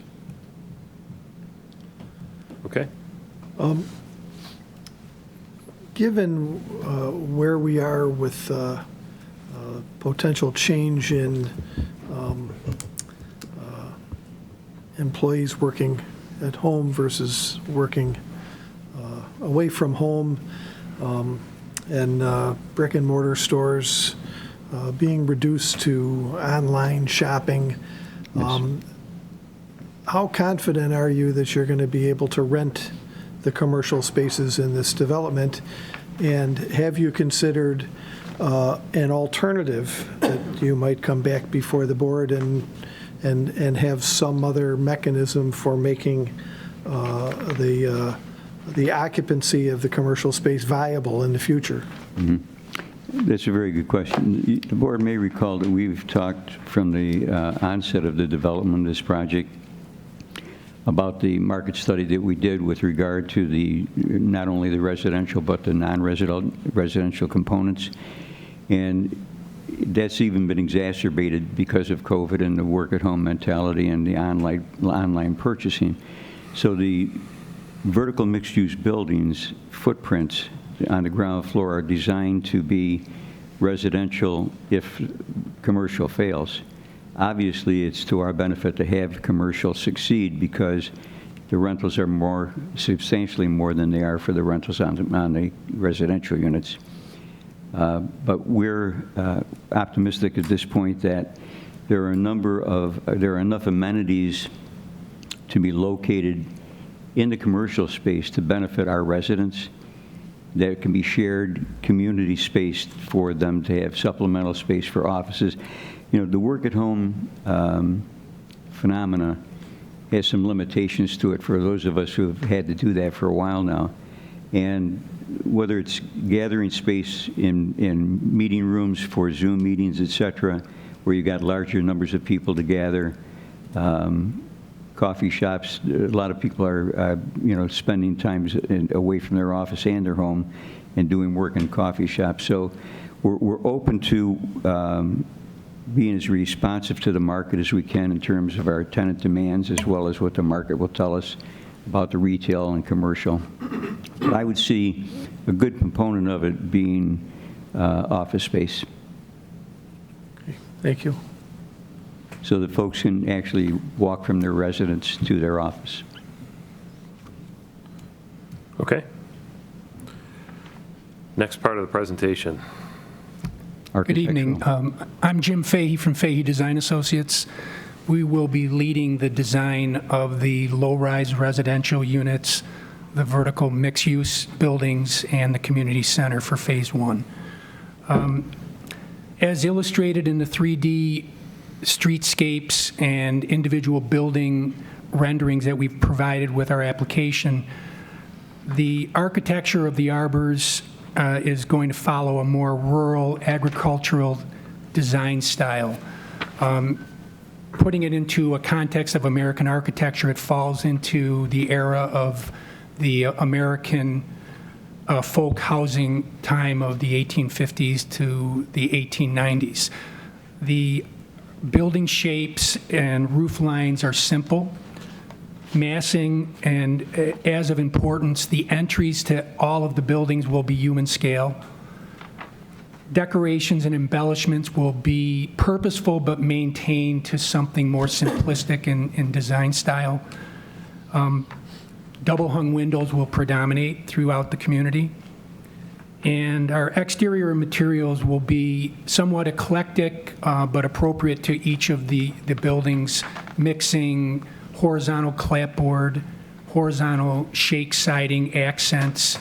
Okay. Given where we are with potential change in employees working at home versus working away from home, and brick and mortar stores being reduced to online shopping, how confident are you that you're going to be able to rent the commercial spaces in this development? And have you considered an alternative that you might come back before the board and have some other mechanism for making the occupancy of the commercial space viable in the future? Mm-hmm. That's a very good question. The board may recall that we've talked from the onset of the development of this project about the market study that we did with regard to the not only the residential but the non-residential components. And that's even been exacerbated because of COVID and the work-at-home mentality and the online purchasing. So the vertical mixed-use buildings footprints on the ground floor are designed to be residential if commercial fails. Obviously, it's to our benefit to have commercial succeed because the rentals are substantially more than they are for the rentals on the residential units. But we're optimistic at this point that there are enough amenities to be located in the commercial space to benefit our residents, that it can be shared community space for them to have supplemental space for offices. You know, the work-at-home phenomena has some limitations to it for those of us who have had to do that for a while now. And whether it's gathering space in meeting rooms for Zoom meetings, et cetera, where you got larger numbers of people to gather, coffee shops, a lot of people are, spending time away from their office and their home and doing work in coffee shops. So we're open to being as responsive to the market as we can in terms of our tenant demands, as well as what the market will tell us about the retail and commercial. But I would see a good component of it being office space. Okay, thank you. So that folks can actually walk from their residence to their office. Okay. Next part of the presentation. Good evening. I'm Jim Fahey from Fahey Design Associates. We will be leading the design of the low-rise residential units, the vertical mixed-use buildings, and the community center for Phase 1. As illustrated in the 3D streetscapes and individual building renderings that we've provided with our application, the architecture of the arbors is going to follow a more rural agricultural design style. Putting it into a context of American architecture, it falls into the era of the American folk housing time of the 1850s to the 1890s. The building shapes and roof lines are simple. Massing and, as of importance, the entries to all of the buildings will be human scale. Decorations and embellishments will be purposeful but maintained to something more simplistic in design style. Double hung windows will predominate throughout the community. And our exterior materials will be somewhat eclectic but appropriate to each of the buildings mixing horizontal clapboard, horizontal shake siding accents,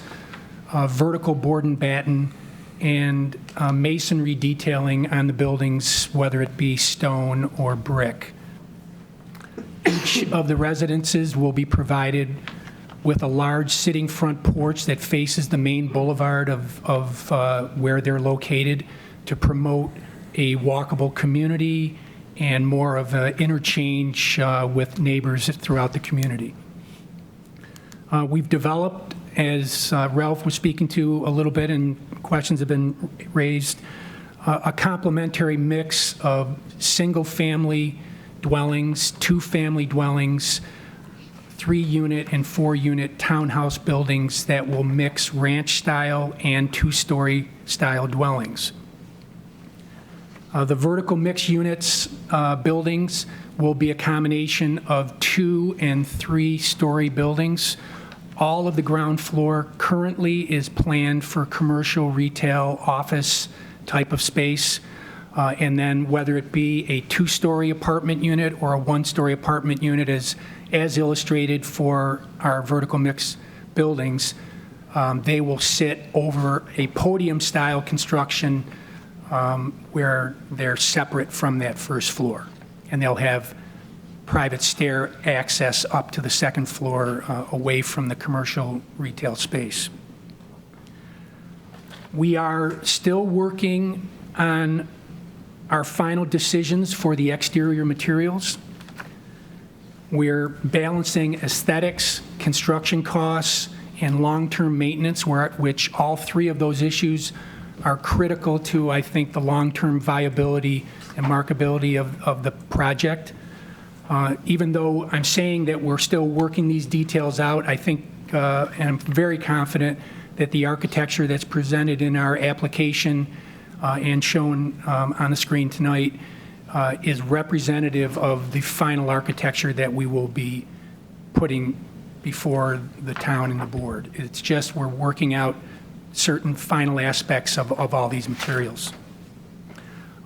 vertical board and batten, and masonry detailing on the buildings, whether it be stone or brick. Each of the residences will be provided with a large sitting front porch that faces the main boulevard of where they're located to promote a walkable community and more of an interchange with neighbors throughout the community. We've developed, as Ralph was speaking to a little bit and questions have been raised, a complementary mix of single-family dwellings, two-family dwellings, 3-unit and 4-unit townhouse buildings that will mix ranch-style and two-story style dwellings. The vertical mixed units buildings will be a combination of 2- and 3-story buildings. All of the ground floor currently is planned for commercial, retail, office type of space. And then whether it be a 2-story apartment unit or a 1-story apartment unit as illustrated for our vertical mix buildings, they will sit over a podium-style construction where they're separate from that first floor. And they'll have private stair access up to the second floor away from the commercial retail space. We are still working on our final decisions for the exterior materials. We're balancing aesthetics, construction costs, and long-term maintenance, which all three of those issues are critical to, I think, the long-term viability and marketability of the project. Even though I'm saying that we're still working these details out, I think, and I'm very confident that the architecture that's presented in our application and shown on the screen tonight is representative of the final architecture that we will be putting before the town and the board. It's just we're working out certain final aspects of all these materials.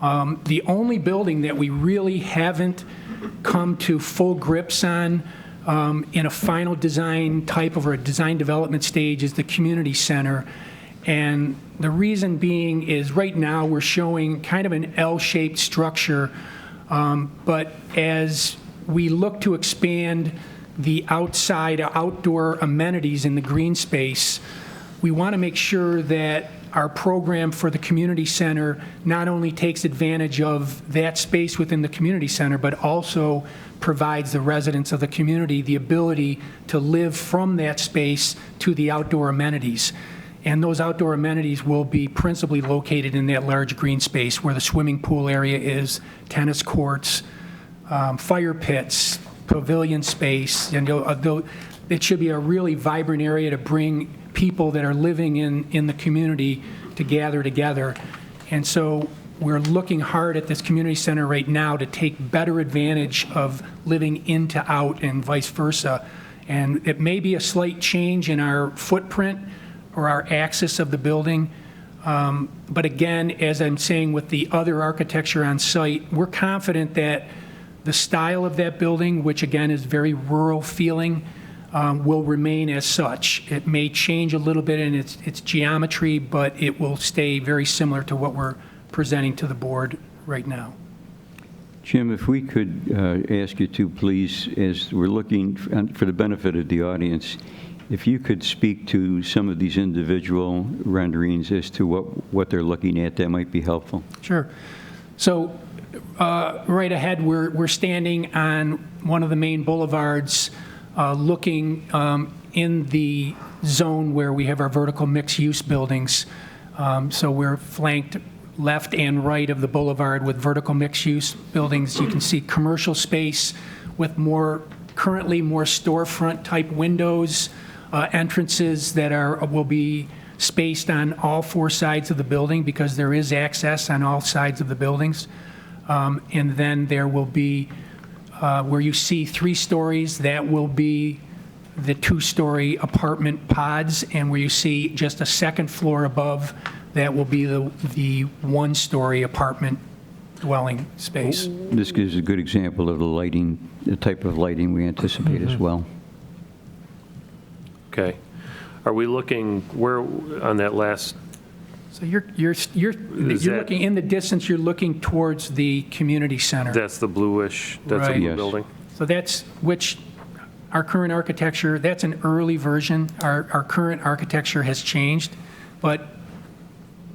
The only building that we really haven't come to full grips on in a final design type of or a design development stage is the community center. And the reason being is right now we're showing kind of an L-shaped structure, but as we look to expand the outside outdoor amenities in the green space, we want to make sure that our program for the community center not only takes advantage of that space within the community center, but also provides the residents of the community the ability to live from that space to the outdoor amenities. And those outdoor amenities will be principally located in that large green space where the swimming pool area is, tennis courts, fire pits, pavilion space, and it should be a really vibrant area to bring people that are living in the community to gather together. And so we're looking hard at this community center right now to take better advantage of living in to out and vice versa. And it may be a slight change in our footprint or our axis of the building. But again, as I'm saying with the other architecture on site, we're confident that the style of that building, which again is very rural feeling, will remain as such. It may change a little bit in its geometry, but it will stay very similar to what we're presenting to the board right now. Jim, if we could ask you to please, as we're looking for the benefit of the audience, if you could speak to some of these individual renderings as to what they're looking at, that might be helpful. Sure. So right ahead, we're standing on one of the main boulevards looking in the zone where we have our vertical mixed-use buildings. So we're flanked left and right of the boulevard with vertical mixed-use buildings. You can see commercial space with currently more storefront-type windows, entrances that will be spaced on all 4 sides of the building because there is access on all sides of the buildings. And then there will be, where you see 3 stories, that will be the 2-story apartment pods, and where you see just a second floor above, that will be the 1-story apartment dwelling space. This gives a good example of the lighting, the type of lighting we anticipate as well. Okay. Are we looking, where, on that last, So you're that- looking, in the distance, you're looking towards the community center. that's the bluish, that's a Right. blue Yes. building? So that's, which, our current architecture, that's an early version. Our current architecture has changed, but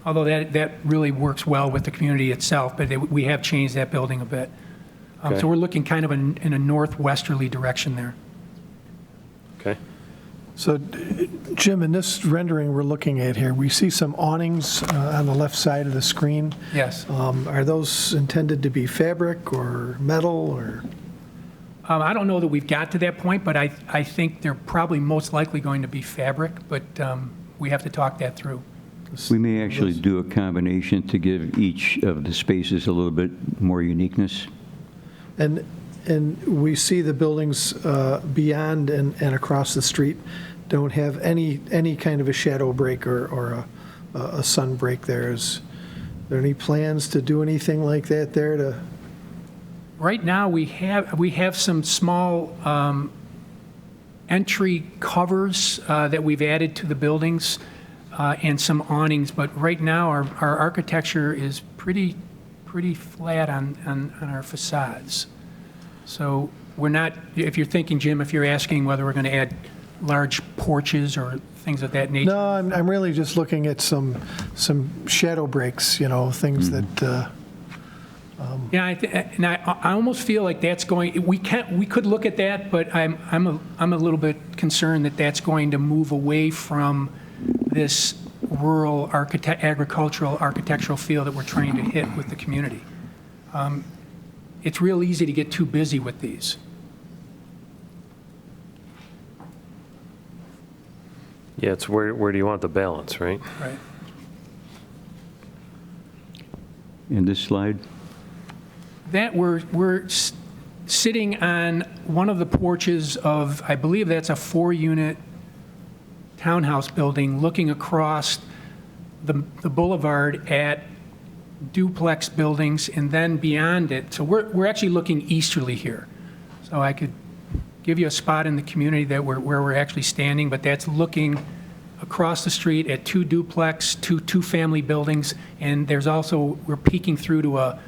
although that really works well with the community itself, but we have changed that building a bit. Okay. So we're looking kind of in a northwesterly direction there. Okay. So, Jim, in this rendering we're looking at here, we see some awnings on the left side of the screen. Yes. Are those intended to be fabric or metal or? I don't know that we've got to that point, but I think they're probably most likely going to be fabric, but we have to talk that through. We may actually do a combination to give each of the spaces a little bit more uniqueness. And we see the buildings beyond and across the street don't have any kind of a shadow break or a sun break there. Is there any plans to do anything like that there to? Right now, we have some small entry covers that we've added to the buildings and some awnings, but right now, our architecture is pretty flat on our facades. So we're not, if you're thinking, Jim, if you're asking whether we're going to add large porches or things of that nature. No, I'm really just looking at some shadow breaks, things that. Yeah, and I almost feel like that's going. We could look at that, but I'm a little bit concerned that that's going to move away from this rural agricultural architectural feel that we're trying to hit with the community. It's real easy to get too busy with these. Yeah, it's where do you want the balance, right? Right. In this slide? That we're sitting on one of the porches of, I believe that's a 4-unit townhouse building looking across the boulevard at duplex buildings and then beyond it. So we're actually looking easterly here. So I could give you a spot in the community that where we're actually standing, but that's looking across the street at 2 duplex, two family buildings, and there's also, we're peeking through to a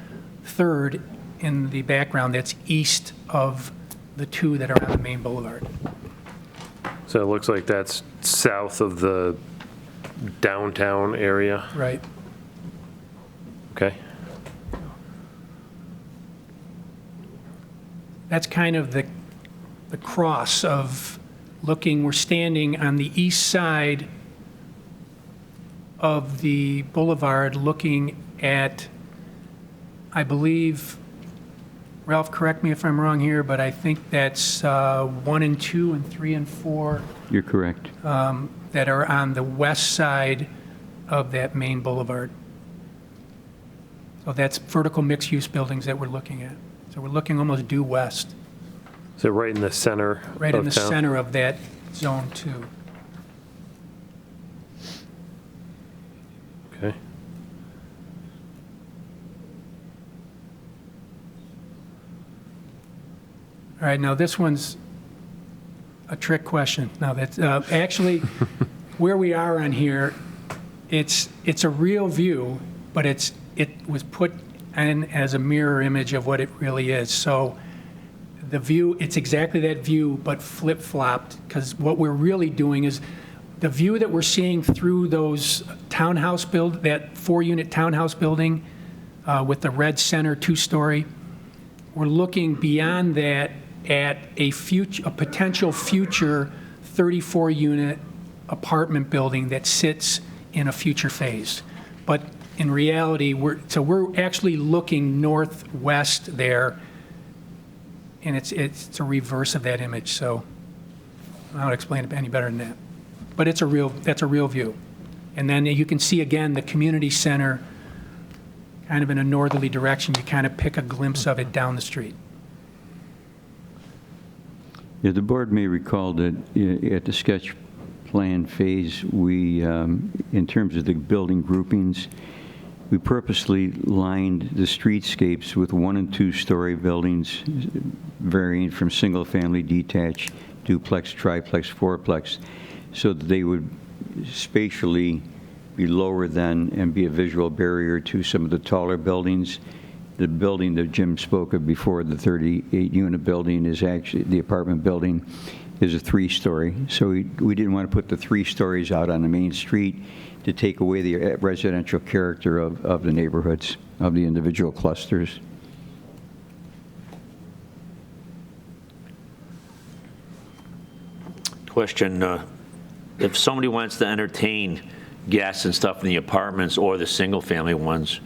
third in the background that's east of the 2 that are on the main boulevard. So it looks like that's south of the downtown area. Right. Okay. That's kind of the cross of looking, we're standing on the east side of the boulevard looking at, I believe, Ralph, correct me if I'm wrong here, but I think that's 1 and 2 and 3 and 4 You're correct. that are on the west side of that main boulevard. So that's vertical mixed-use buildings that we're looking at. So we're looking almost due west, So right in the center right in of the town? center of that zone 2. Okay. All right, now this one's a trick question. Now that's actually where we are on here. It's a real view, but it was put in as a mirror image of what it really is. So the view, it's exactly that view, but flip-flopped, because what we're really doing is the view that we're seeing through those townhouse that 4-unit townhouse building with the red center 2-story. We're looking beyond that at a potential future 34-unit apartment building that sits in a future phase. But in reality, we're actually looking northwest there, and it's a reverse of that image. So I don't know how to explain it any better than that. But that's a real view. And then you can see again the community center kind of in a northerly direction. You kind of pick a glimpse of it down the street. Yeah, the board may recall that at the sketch plan phase, we, in terms of the building groupings, we purposely lined the streetscapes with 1- and 2-story buildings, varying from single-family detached, duplex, triplex, fourplex, so that they would spatially be lower than and be a visual barrier to some of the taller buildings. The building that Jim spoke of before, the 38-unit building, is actually, the apartment building is a 3-story. So we didn't want to put the 3 stories out on the main street to take away the residential character of the neighborhoods, of the individual clusters. Question, if somebody wants to entertain guests and stuff in the apartments or the single-family ones,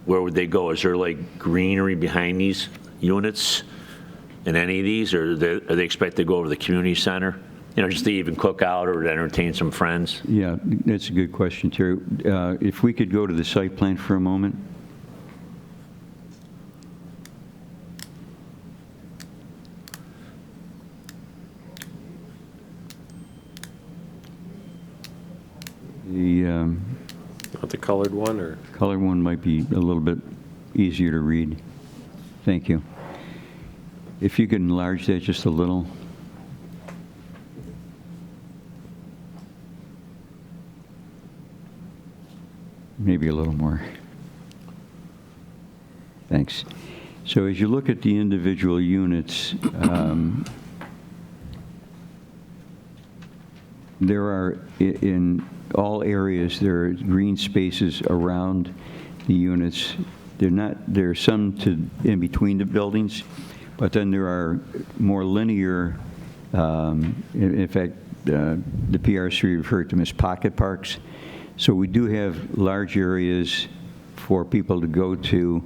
where would they go? Is there like greenery behind these units in any of these, or are they expected to go over to the community center? You know, just to even cook out or to entertain some friends? Yeah, that's a good question, Terry. If we could go to the site plan for a moment. The colored one, or? Colored one might be a little bit easier to read. Thank you. If you could enlarge that just a little. Maybe a little more. Thanks. So as you look at the individual units, there are, in all areas, there are green spaces around the units. There are some in between the buildings, but then there are more linear, in fact, the PRC referred to them as pocket parks. So we do have large areas for people to go to,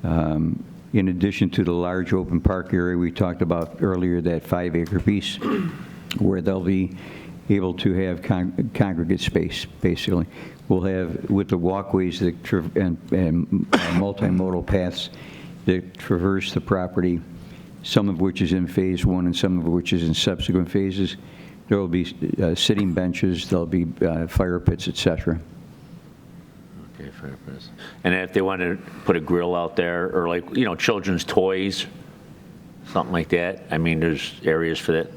in addition to the large open park area we talked about earlier, that 5-acre piece, where they'll be able to have congregate space, basically. We'll have, with the walkways that and multimodal paths that traverse the property, some of which is in phase 1 and some of which is in subsequent phases, there will be sitting benches, there'll be fire pits, etc. Okay, fire pits. And if they want to put a grill out there, or like, you know, children's toys, something like that, I mean, there's areas for that?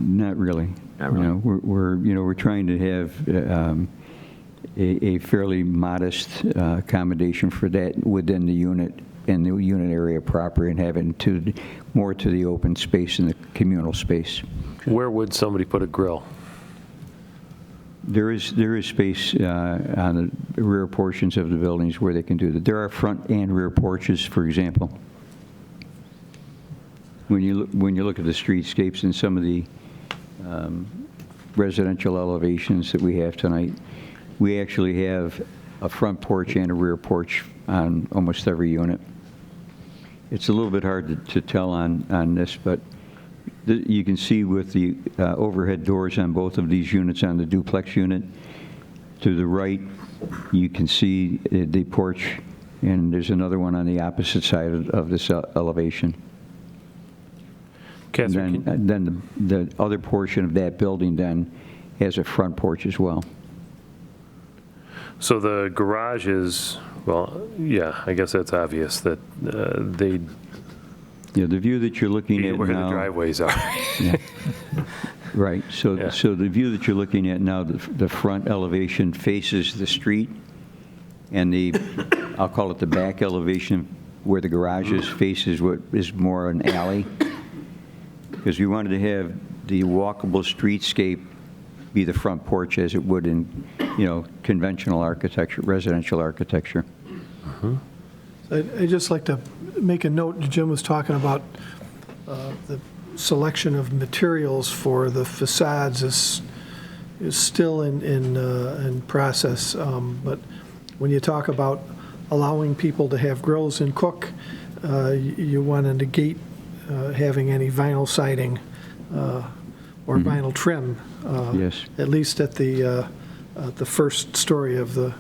Not really. Not really. We're trying to have a fairly modest accommodation for that within the unit and the unit area proper, and have it more to the open space and the communal space. Where would somebody put a grill? There is space on the rear portions of the buildings where they can do that. There are front and rear porches, for example. When you look at the streetscapes and some of the residential elevations that we have tonight, we actually have a front porch and a rear porch on almost every unit. It's a little bit hard to tell on this, but you can see with the overhead doors on both of these units, on the duplex unit, to the right, you can see the porch, and there's another one on the opposite side of this elevation. Catherine, And then the other portion of that building then has a front porch as well. so the garage is, well, yeah, I guess that's obvious that they Yeah, the view that you're looking at where now. the driveways are. Yeah. Right, so Yeah. so the view that you're looking at now, the front elevation faces the street, and I'll call it the back elevation, where the garage is, faces what is more an alley, because we wanted to have the walkable streetscape be the front porch as it would in, conventional architecture, residential architecture. I'd just like to make a note, Jim was talking about the selection of materials for the facades is still in process, but when you talk about allowing people to have grills and cook, you want to negate having any vinyl siding or vinyl trim, Yes. at least at the first story of the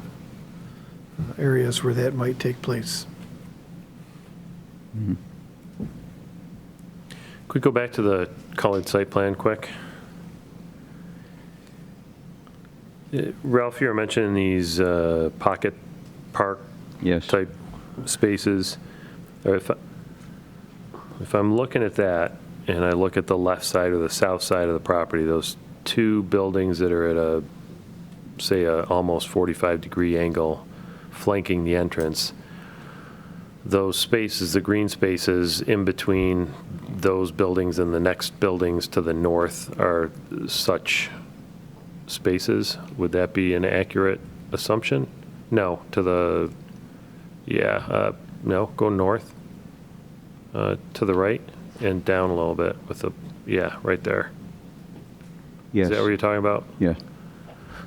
areas where that might take place. Could we go back to the colored site plan quick? Ralph, you were mentioning these pocket park Yes. type spaces. Or if I'm looking at that and I look at the left side or the south side of the property, those two buildings that are at a, say, a almost 45-degree angle flanking the entrance, those spaces, the green spaces in between those buildings and the next buildings to the north are such spaces. Would that be an accurate assumption? No, to the, no, go north, to the right and down a little bit with the, right there. Yes. Is that what you're talking about? Yeah.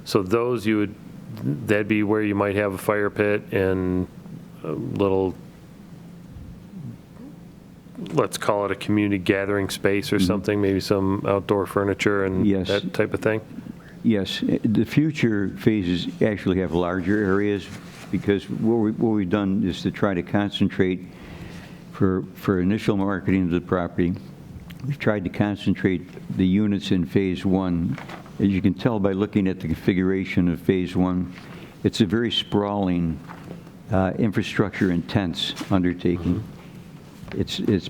So those that'd be where you might have a fire pit and a little, let's call it a community gathering space or something, maybe some outdoor furniture and Yes. that type of thing? Yes, the future phases actually have larger areas because what we've done is to try to concentrate for initial marketing of the property. We've tried to concentrate the units in phase one. As you can tell by looking at the configuration of phase one, it's a very sprawling, infrastructure intense undertaking. It's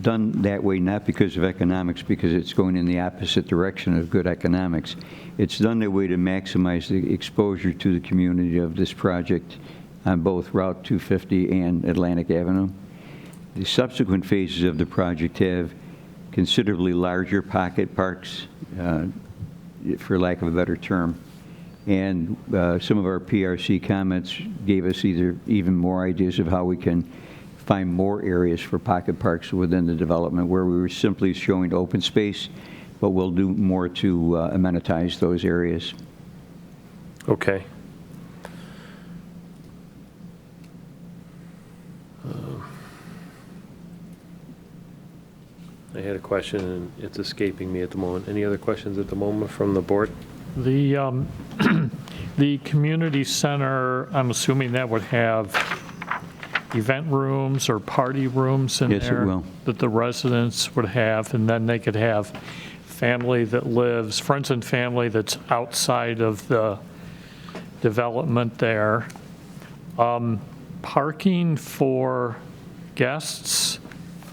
done that way not because of economics, because it's going in the opposite direction of good economics. It's done that way to maximize the exposure to the community of this project on both Route 250 and Atlantic Avenue. The subsequent phases of the project have considerably larger pocket parks, for lack of a better term. And some of our PRC comments gave us even more ideas of how we can find more areas for pocket parks within the development where we were simply showing open space, but we'll do more to amenitize those areas. Okay. I had a question and it's escaping me at the moment. Any other questions at the moment from the board? The, the community center, I'm assuming that would have event rooms or party rooms in there? Yes, it will. That the residents would have, and then they could have family that lives, friends and family that's outside of the development there. Parking for guests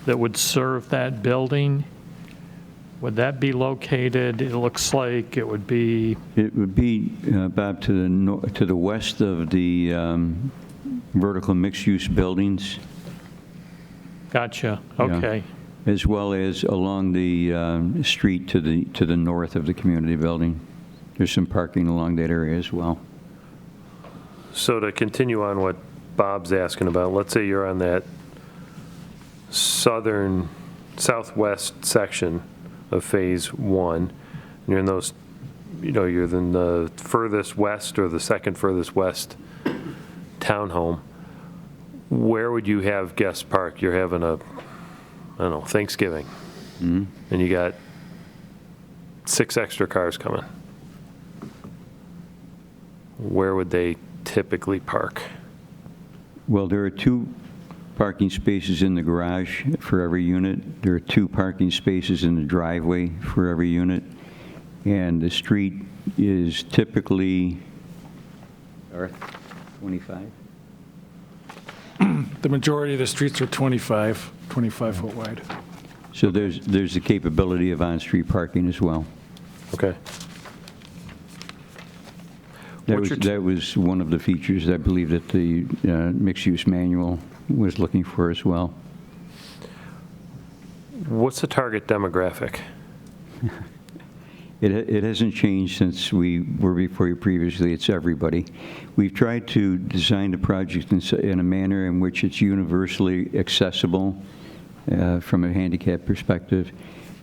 that would serve that building, would that be located? It looks like it would be. It would be, Bob, to the west of the vertical mixed-use buildings. Gotcha, okay. Yeah. As well as along the street to the north of the community building. There's some parking along that area as well. So to continue on what Bob's asking about, let's say you're on that southwest section of phase one, and you're in those, you're in the furthest west or the second furthest west townhome. Where would you have guests park? You're having I don't know, Thanksgiving, and you got 6 extra cars coming. Where would they typically park? Well, there are 2 parking spaces in the garage for every unit. There are 2 parking spaces in the driveway for every unit. And the street is typically 25? The majority of the streets are 25 foot wide. So there's the capability of on-street parking as well. Okay. That was one of the features I believe that the mixed-use manual was looking for as well. What's the target demographic? It hasn't changed since we were before you previously. It's everybody. We've tried to design the project in a manner in which it's universally accessible from a handicap perspective,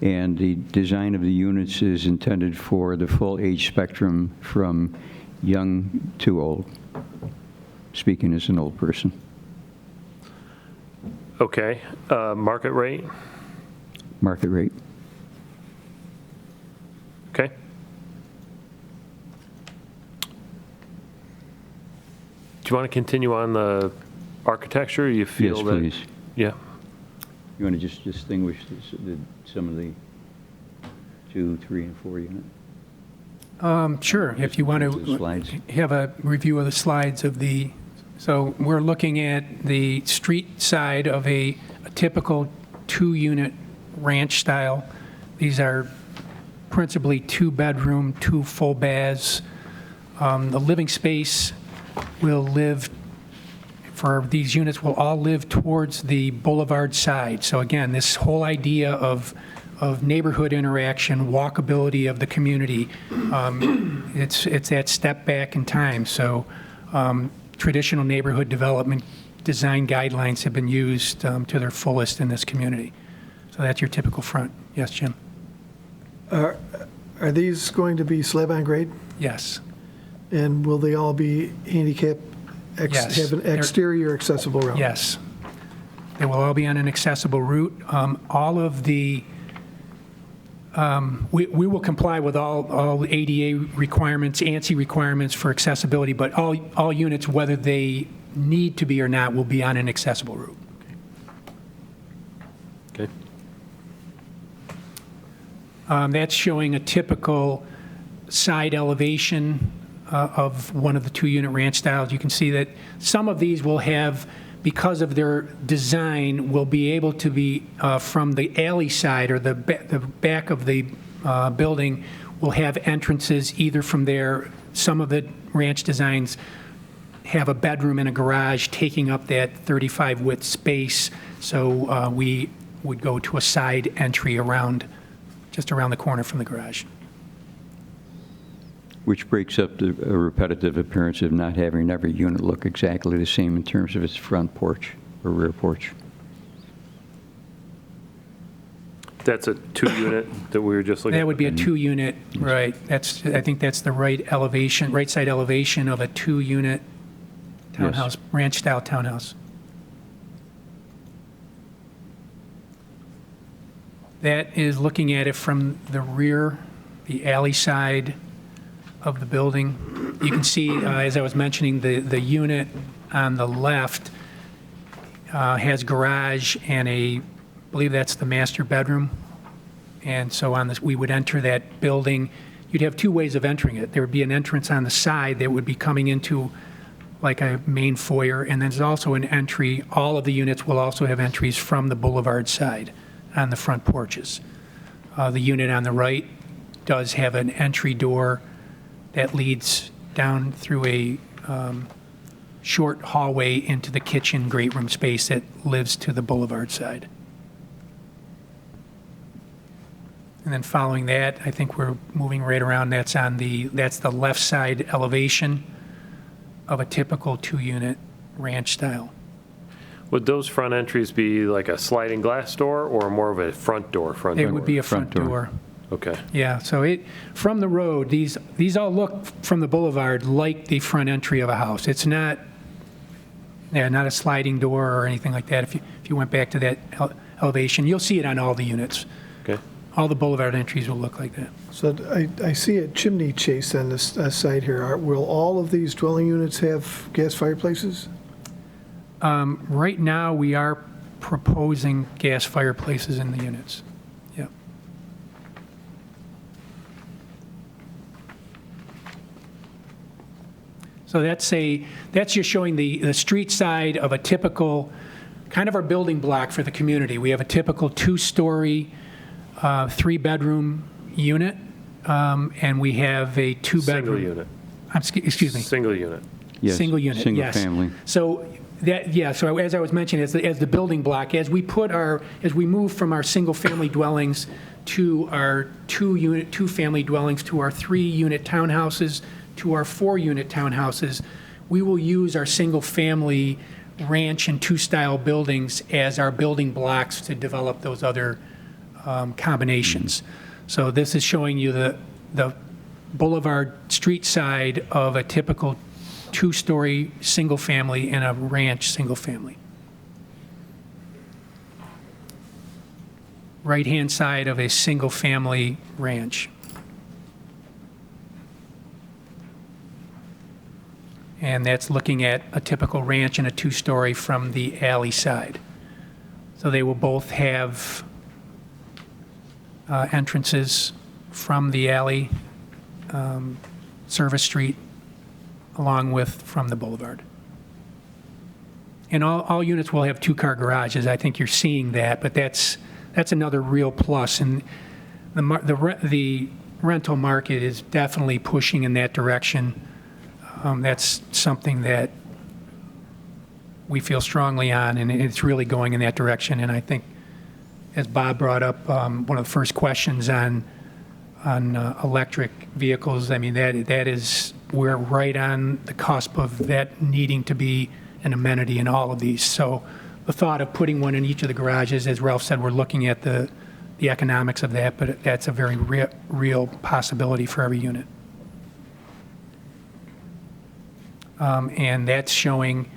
and the design of the units is intended for the full age spectrum from young to old, speaking as an old person. Okay. Market rate? Market rate. Okay. Do you want to continue on the architecture? You feel Yes, that? please. Yeah. You want to just distinguish some of the 2, 3, and 4 unit? Sure, if you want The slides. to have a review of the slides of the So we're looking at the street side of a typical 2-unit ranch style. These are principally 2-bedroom, 2 full baths. The living space will live, for these units, will all live towards the boulevard side. So again, this whole idea of neighborhood interaction, walkability of the community, it's that step back in time. So traditional neighborhood development design guidelines have been used to their fullest in this community. So that's your typical front. Yes, Jim? Are these going to be slab on grade? Yes. And will they all be handicap, Yes. have an exterior accessible route? Yes. They will all be on an accessible route. All of the, we will comply with all ADA requirements, ANSI requirements for accessibility, but all units, whether they need to be or not, will be on an accessible route. Okay. That's showing a typical side elevation of one of the 2-unit ranch styles. You can see that some of these will have, because of their design, will be able to be from the alley side or the back of the building will have entrances either from there. Some of the ranch designs have a bedroom and a garage taking up that 35 width space. So we would go to a side entry just around the corner from the garage. Which breaks up the repetitive appearance of not having every unit look exactly the same in terms of its front porch or rear porch. That's a 2-unit that we were just looking at? That would be a 2-unit, right. I think that's the right side elevation of a 2-unit townhouse, ranch-style townhouse. That is looking at it from the rear, the alley side of the building. You can see, as I was mentioning, the unit on the left has garage and I believe that's the master bedroom. And so on this, we would enter that building. You'd have 2 ways of entering it. There would be an entrance on the side that would be coming into like a main foyer, and there's also an entry. All of the units will also have entries from the boulevard side on the front porches. The unit on the right does have an entry door that leads down through a short hallway into the kitchen great room space that lives to the boulevard side. And then following that, I think we're moving right around. That's the left side elevation of a typical 2-unit ranch style. Would those front entries be like a sliding glass door or more of a front door? It would be a front door. Okay. Yeah, so from the road, these all look from the boulevard like the front entry of a house. It's not a sliding door or anything like that. If you went back to that elevation, you'll see it on all the units. Okay. All the boulevard entries will look like that. So I see a chimney chase on this side here. Will all of these dwelling units have gas fireplaces? Right now, we are proposing gas fireplaces in the units. Yeah. So that's just showing the street side of a typical, kind of our building block for the community. We have a typical 2-story, 3-bedroom unit, and we have a 2-bedroom. Single unit. Excuse me. Single unit. Yes, Single unit, single yes. family. So so as I was mentioning, as the building block, as we move from our single-family dwellings to our 2-family dwellings, to our 3-unit townhouses, to our 4-unit townhouses, we will use our single-family ranch and 2-style buildings as our building blocks to develop those other combinations. So this is showing you the boulevard street side of a typical 2-story single-family and a ranch single-family. Right-hand side of a single-family ranch. And that's looking at a typical ranch and a 2-story from the alley side. So they will both have entrances from the alley, Service Street, along with from the boulevard. And all units will have two-car garages. I think you're seeing that, but that's another real plus. And the rental market is definitely pushing in that direction. That's something that we feel strongly on, and it's really going in that direction. And I think, as Bob brought up, one of the first questions on electric vehicles, I mean, that is, we're right on the cusp of that needing to be an amenity in all of these. So the thought of putting one in each of the garages, as Ralph said, we're looking at the economics of that, but that's a very real possibility for every unit. And that's showing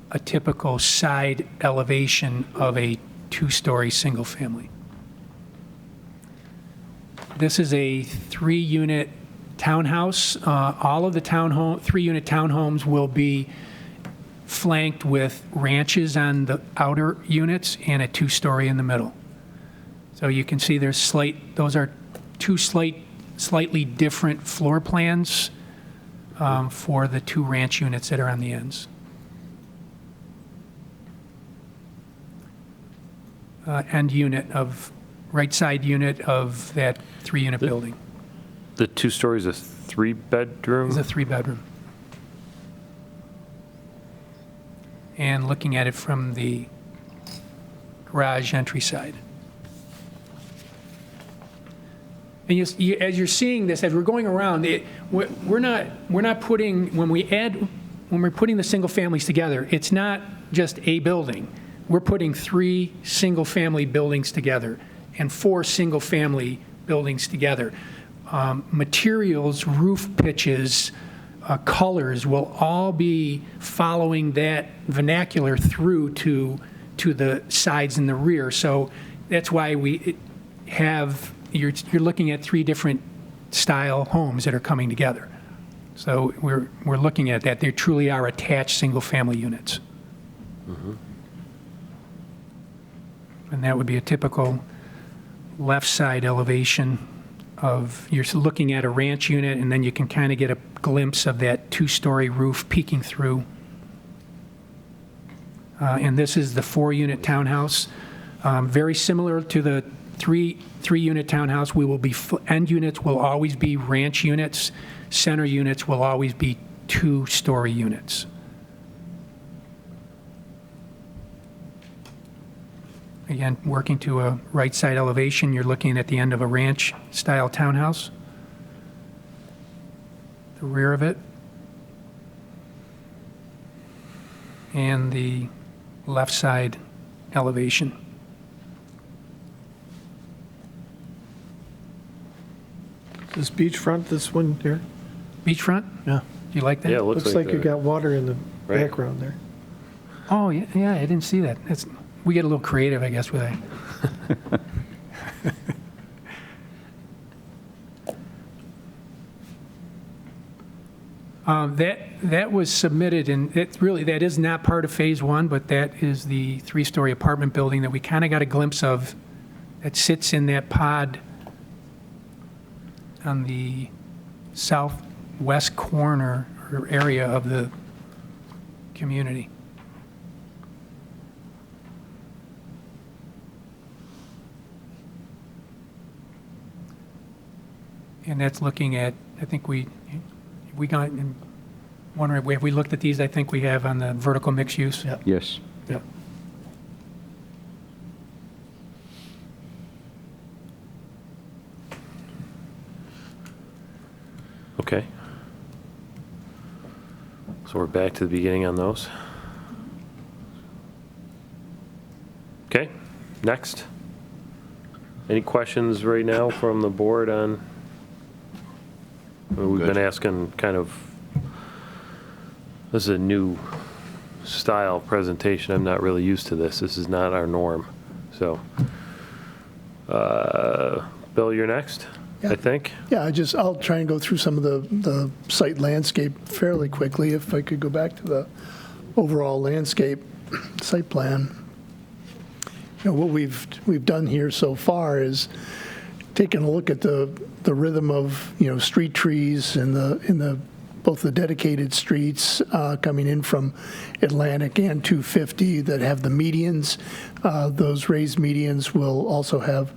a typical side elevation of a two-story single-family. This is a 3-unit townhouse. All of the 3-unit townhomes will be flanked with ranches on the outer units and a 2-story in the middle. So you can see those are two slightly different floor plans for the 2 ranch units that are on the ends. Right side unit of that 3-unit building. The 2 stories, a 3-bedroom? It's a 3-bedroom. And looking at it from the garage entry side. And as you're seeing this, as we're going around, we're not putting, when we're putting the single families together, it's not just a building. We're putting 3 single-family buildings together and 4 single-family buildings together. Materials, roof pitches, colors will all be following that vernacular through to the sides and the rear. So that's why you're looking at 3 different style homes that are coming together. So we're looking at that. They truly are attached single-family units. Mm-hmm. And that would be a typical left side elevation of, you're looking at a ranch unit, and then you can kind of get a glimpse of that 2-story roof peeking through. And this is the 4-unit townhouse. Very similar to the 3-unit townhouse. End units will always be ranch units. Center units will always be 2-story units. Again, working to a right side elevation, you're looking at the end of a ranch style townhouse. The rear of it. And the left side elevation. This beachfront, this one here? Beachfront? Yeah. Do you like that? Yeah, it Looks like you got water in the Right. background there. Oh, yeah, I didn't see that. We get a little creative, I guess, with that. That was submitted, and that is not part of Phase 1, but that is the 3-story apartment building that we kind of got a glimpse of that sits in that pod on the southwest corner or area of the community. And that's looking at, I think we got, wondering, have we looked at these? I think we have on the vertical mixed use. Yeah. Yes. Yeah. Okay. So we're back to the beginning on those. Okay, next. Any questions right now from the board on? We've been asking kind of, this is a new style presentation. I'm not really used to this. This is not our norm. So, Bill, you're next, I think. Yeah, I'll try and go through some of the site landscape fairly quickly. If I could go back to the overall landscape site plan. You know, what we've done here so far is taken a look at the rhythm of, you know, street trees in the both the dedicated streets coming in from Atlantic and 250 that have the medians. Those raised medians will also have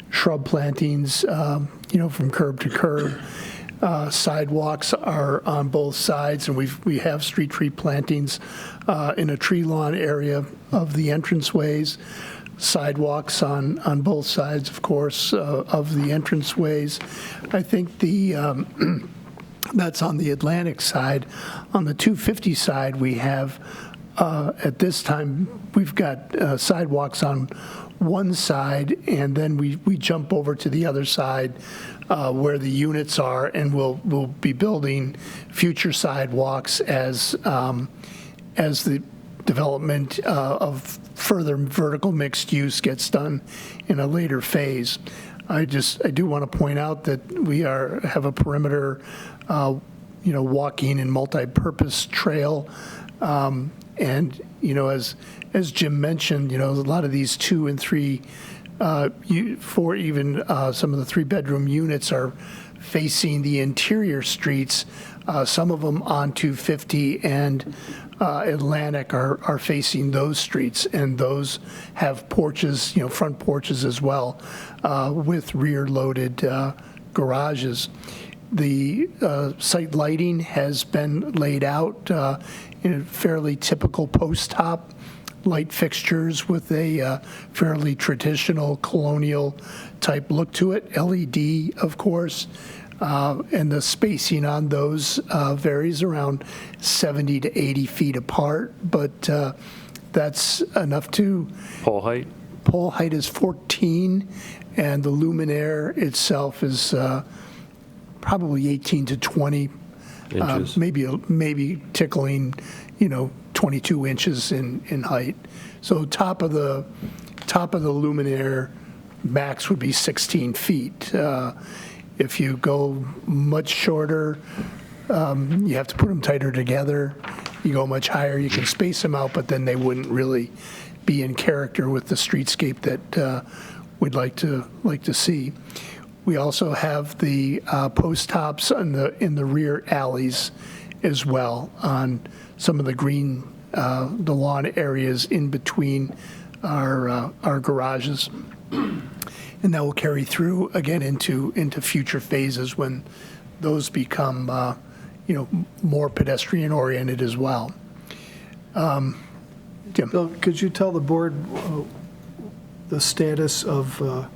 shrub plantings, from curb to curb. Sidewalks are on both sides, and we have street tree plantings in a tree lawn area of the entranceways. Sidewalks on both sides, of course, of the entranceways. I think that's on the Atlantic side. On the 250 side, we have, at this time, we've got sidewalks on one side, and then we jump over to the other side where the units are, and we'll be building future sidewalks as the development of further vertical mixed use gets done in a later phase. I do want to point out that we have a perimeter, walking and multi-purpose trail, and as Jim mentioned, a lot of these 2 and 3, 4, even some of the 3-bedroom units are facing the interior streets. Some of them on 250 and Atlantic are facing those streets, and those have porches, front porches as well, with rear-loaded garages. The site lighting has been laid out in a fairly typical post-top light fixtures with a fairly traditional colonial type look to it. LED, of course. And the spacing on those varies around 70 to 80 feet apart, but that's enough to... Pole height? Pole height is 14, and the luminaire itself is probably 18 to 20 inches. Maybe tickling, 22 inches in height. So top of the luminaire max would be 16 feet. If you go much shorter, you have to put them tighter together. You go much higher, you can space them out, but then they wouldn't really be in character with the streetscape that we'd like to see. We also have the post tops in the rear alleys as well on some of the green, the lawn areas in between our garages. And that will carry through again into future phases when those become, more pedestrian oriented as well. Jim. Bill, could you tell the board the status of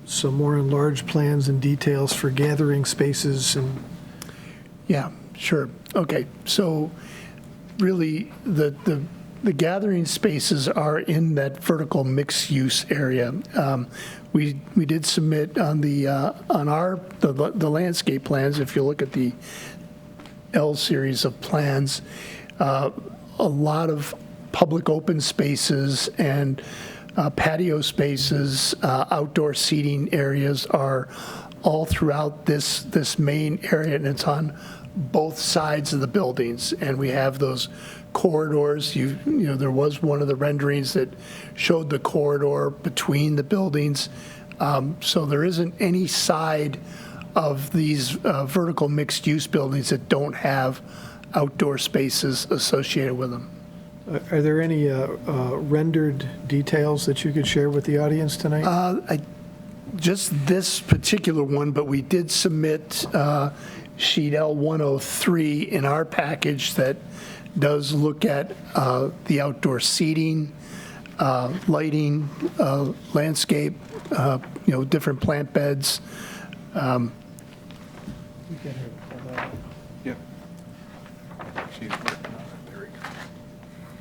some more enlarged plans and details for gathering spaces and? Yeah, sure. Okay, so really the gathering spaces are in that vertical mixed use area. We did submit on the landscape plans. If you look at the L series of plans, a lot of public open spaces and patio spaces, outdoor seating areas are all throughout this main area, and it's on both sides of the buildings. And we have those corridors. There was one of the renderings that showed the corridor between the buildings. So there isn't any side of these vertical mixed-use buildings that don't have outdoor spaces associated with them. Are there any rendered details that you could share with the audience tonight? Just this particular one, but we did submit sheet L103 in our package that does look at the outdoor seating, lighting, landscape, different plant beds.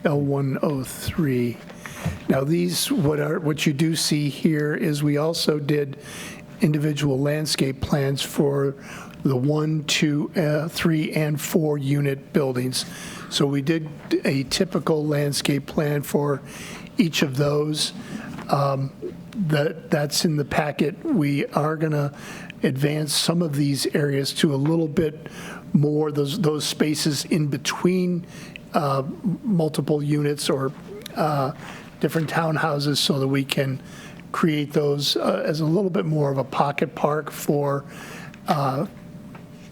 L103. Now these, what you do see here is we also did individual landscape plans for the 1, 2, 3, and 4 unit buildings. So we did a typical landscape plan for each of those. That's in the packet. We are going to advance some of these areas to a little bit more, those spaces in between multiple units or different townhouses, so that we can create those as a little bit more of a pocket park for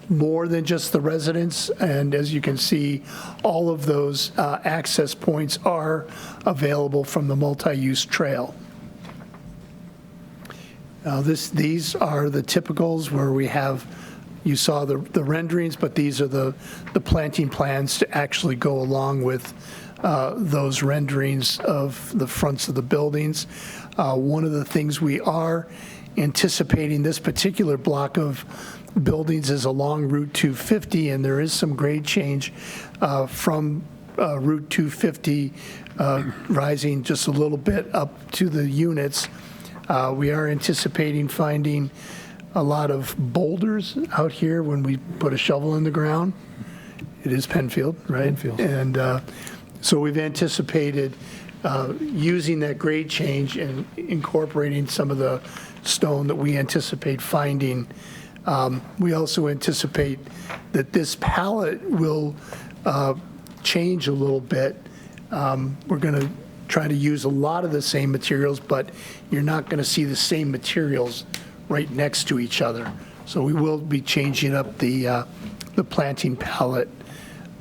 more than just the residents, and as you can see, all of those access points are available from the multi-use trail. These are the typicals where we have, you saw the renderings, but these are the planting plans to actually go along with those renderings of the fronts of the buildings. One of the things we are anticipating, this particular block of buildings is along Route 250, and there is some grade change from Route 250 rising just a little bit up to the units. We are anticipating finding a lot of boulders out here when we put a shovel in the ground. It is Penfield, right? Penfield. And so we've anticipated using that grade change and incorporating some of the stone that we anticipate finding. We also anticipate that this palette will change a little bit. We're going to try to use a lot of the same materials, but you're not going to see the same materials right next to each other. So we will be changing up the planting palette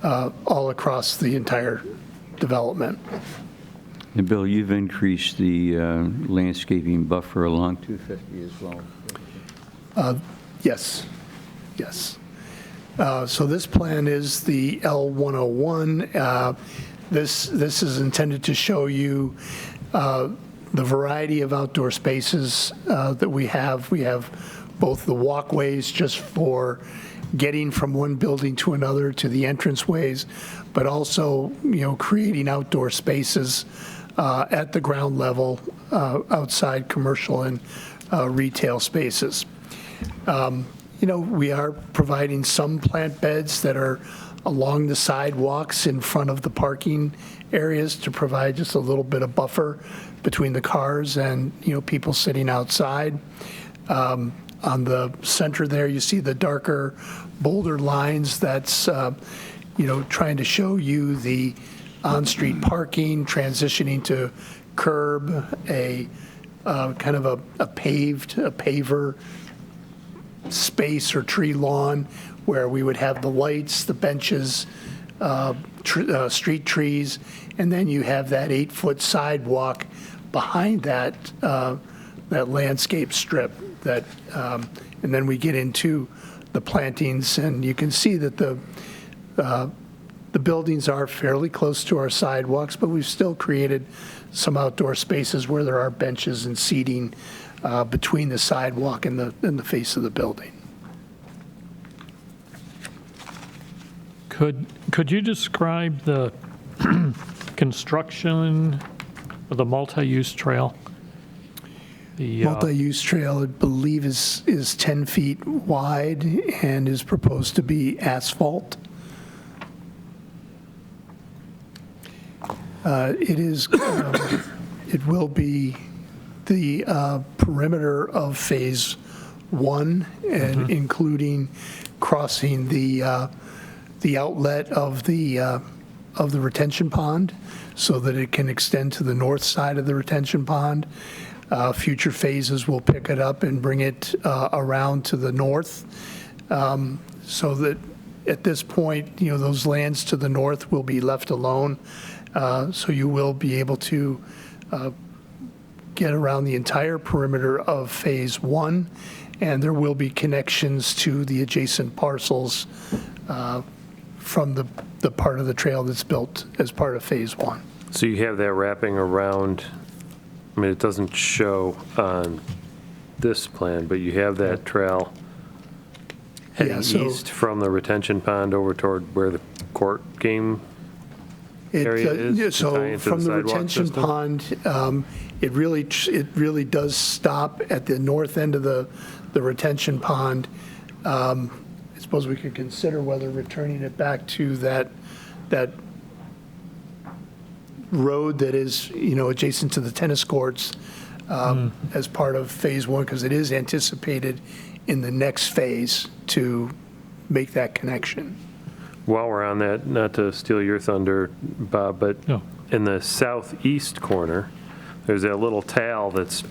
all across the entire development. And Bill, you've increased the landscaping buffer along 250 as well. Yes, yes. So this plan is the L101. This is intended to show you the variety of outdoor spaces that we have. We have both the walkways just for getting from one building to another to the entranceways, but also, creating outdoor spaces at the ground level, outside commercial and retail spaces. We are providing some plant beds that are along the sidewalks in front of the parking areas to provide just a little bit of buffer between the cars and, people sitting outside. On the center there, you see the darker boulder lines. That's, trying to show you the on-street parking, transitioning to curb, a kind of a paver space or tree lawn where we would have the lights, the benches, street trees, and then you have that 8-foot sidewalk behind that landscape strip. And then we get into the plantings, and you can see that the buildings are fairly close to our sidewalks, but we've still created some outdoor spaces where there are benches and seating between the sidewalk and the face of the building. Could you describe the construction of the multi-use trail? The multi-use trail, I believe, is 10 feet wide and is proposed to be asphalt. It will be the perimeter of phase 1, and including crossing the outlet of the retention pond, so that it can extend to the north side of the retention pond. Future phases will pick it up and bring it around to the north, so that at this point, those lands to the north will be left alone. So you will be able to get around the entire perimeter of phase 1, and there will be connections to the adjacent parcels from the part of the trail that's built as part of phase 1. So you have that wrapping around, it doesn't show on this plan, but you have that trail heading east from the retention pond over toward where the court game area is? So from the retention pond, it really does stop at the north end of the retention pond. I suppose we could consider whether returning it back to that road that is, adjacent to the tennis courts as part of phase 1, because it is anticipated in the next phase to make that connection. While we're on that, not to steal your thunder, Bob, but in the southeast corner, there's that little tail that's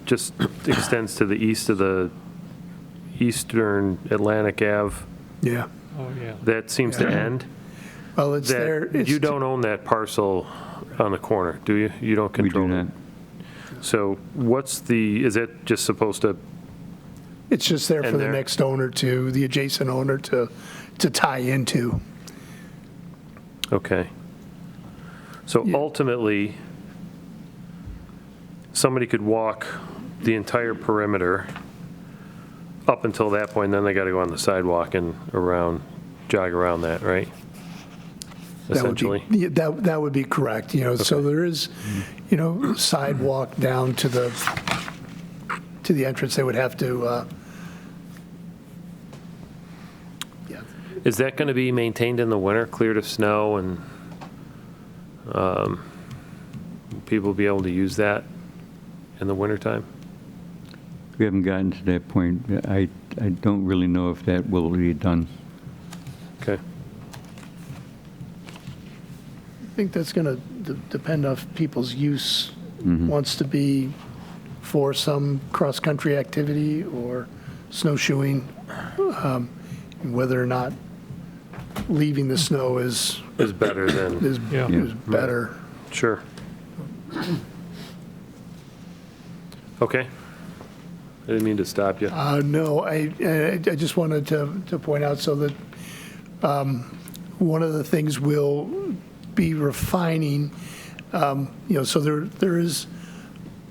just extends to the east of the eastern Atlantic Ave Yeah. Oh, yeah. that seems to end. Well, it's there. That you don't own that parcel on the corner, do you? You don't We do control it? not. So is it just supposed to, It's just there for And the there- next owner to, the adjacent owner to tie into. okay. So ultimately, somebody could walk the entire perimeter up until that point, then they got to go on the sidewalk and jog around that, right? Essentially. Yeah, that would be correct, so there is, sidewalk down to the entrance. They would have to, yeah. Is that going to be maintained in the winter, cleared of snow, and people be able to use that in the wintertime? We haven't gotten to that point. I don't really know if that will be done. Okay. I think that's going to depend on people's use wants to be for some cross-country activity or snowshoeing, whether or not leaving the snow is better than. is better. Sure. Okay. I didn't mean to stop you. No, I just wanted to point out so that one of the things we'll be refining, so there is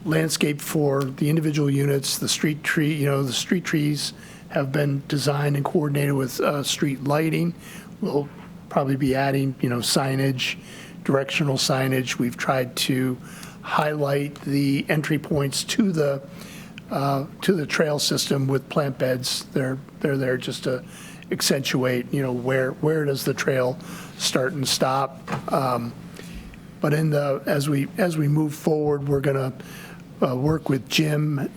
landscape for the individual units, the street tree, the street trees have been designed and coordinated with street lighting. We'll probably be adding, signage, directional signage. We've tried to highlight the entry points to the trail system with plant beds. They're there just to accentuate, where does the trail start and stop. But as we move forward, we're going to work with Jim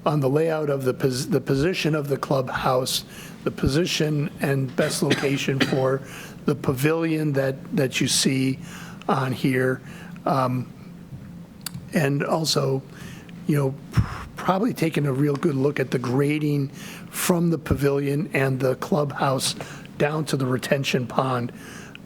on the layout of the position of the clubhouse, the position and best location for the pavilion that you see on here, and also, probably taking a real good look at the grading from the pavilion and the clubhouse down to the retention pond,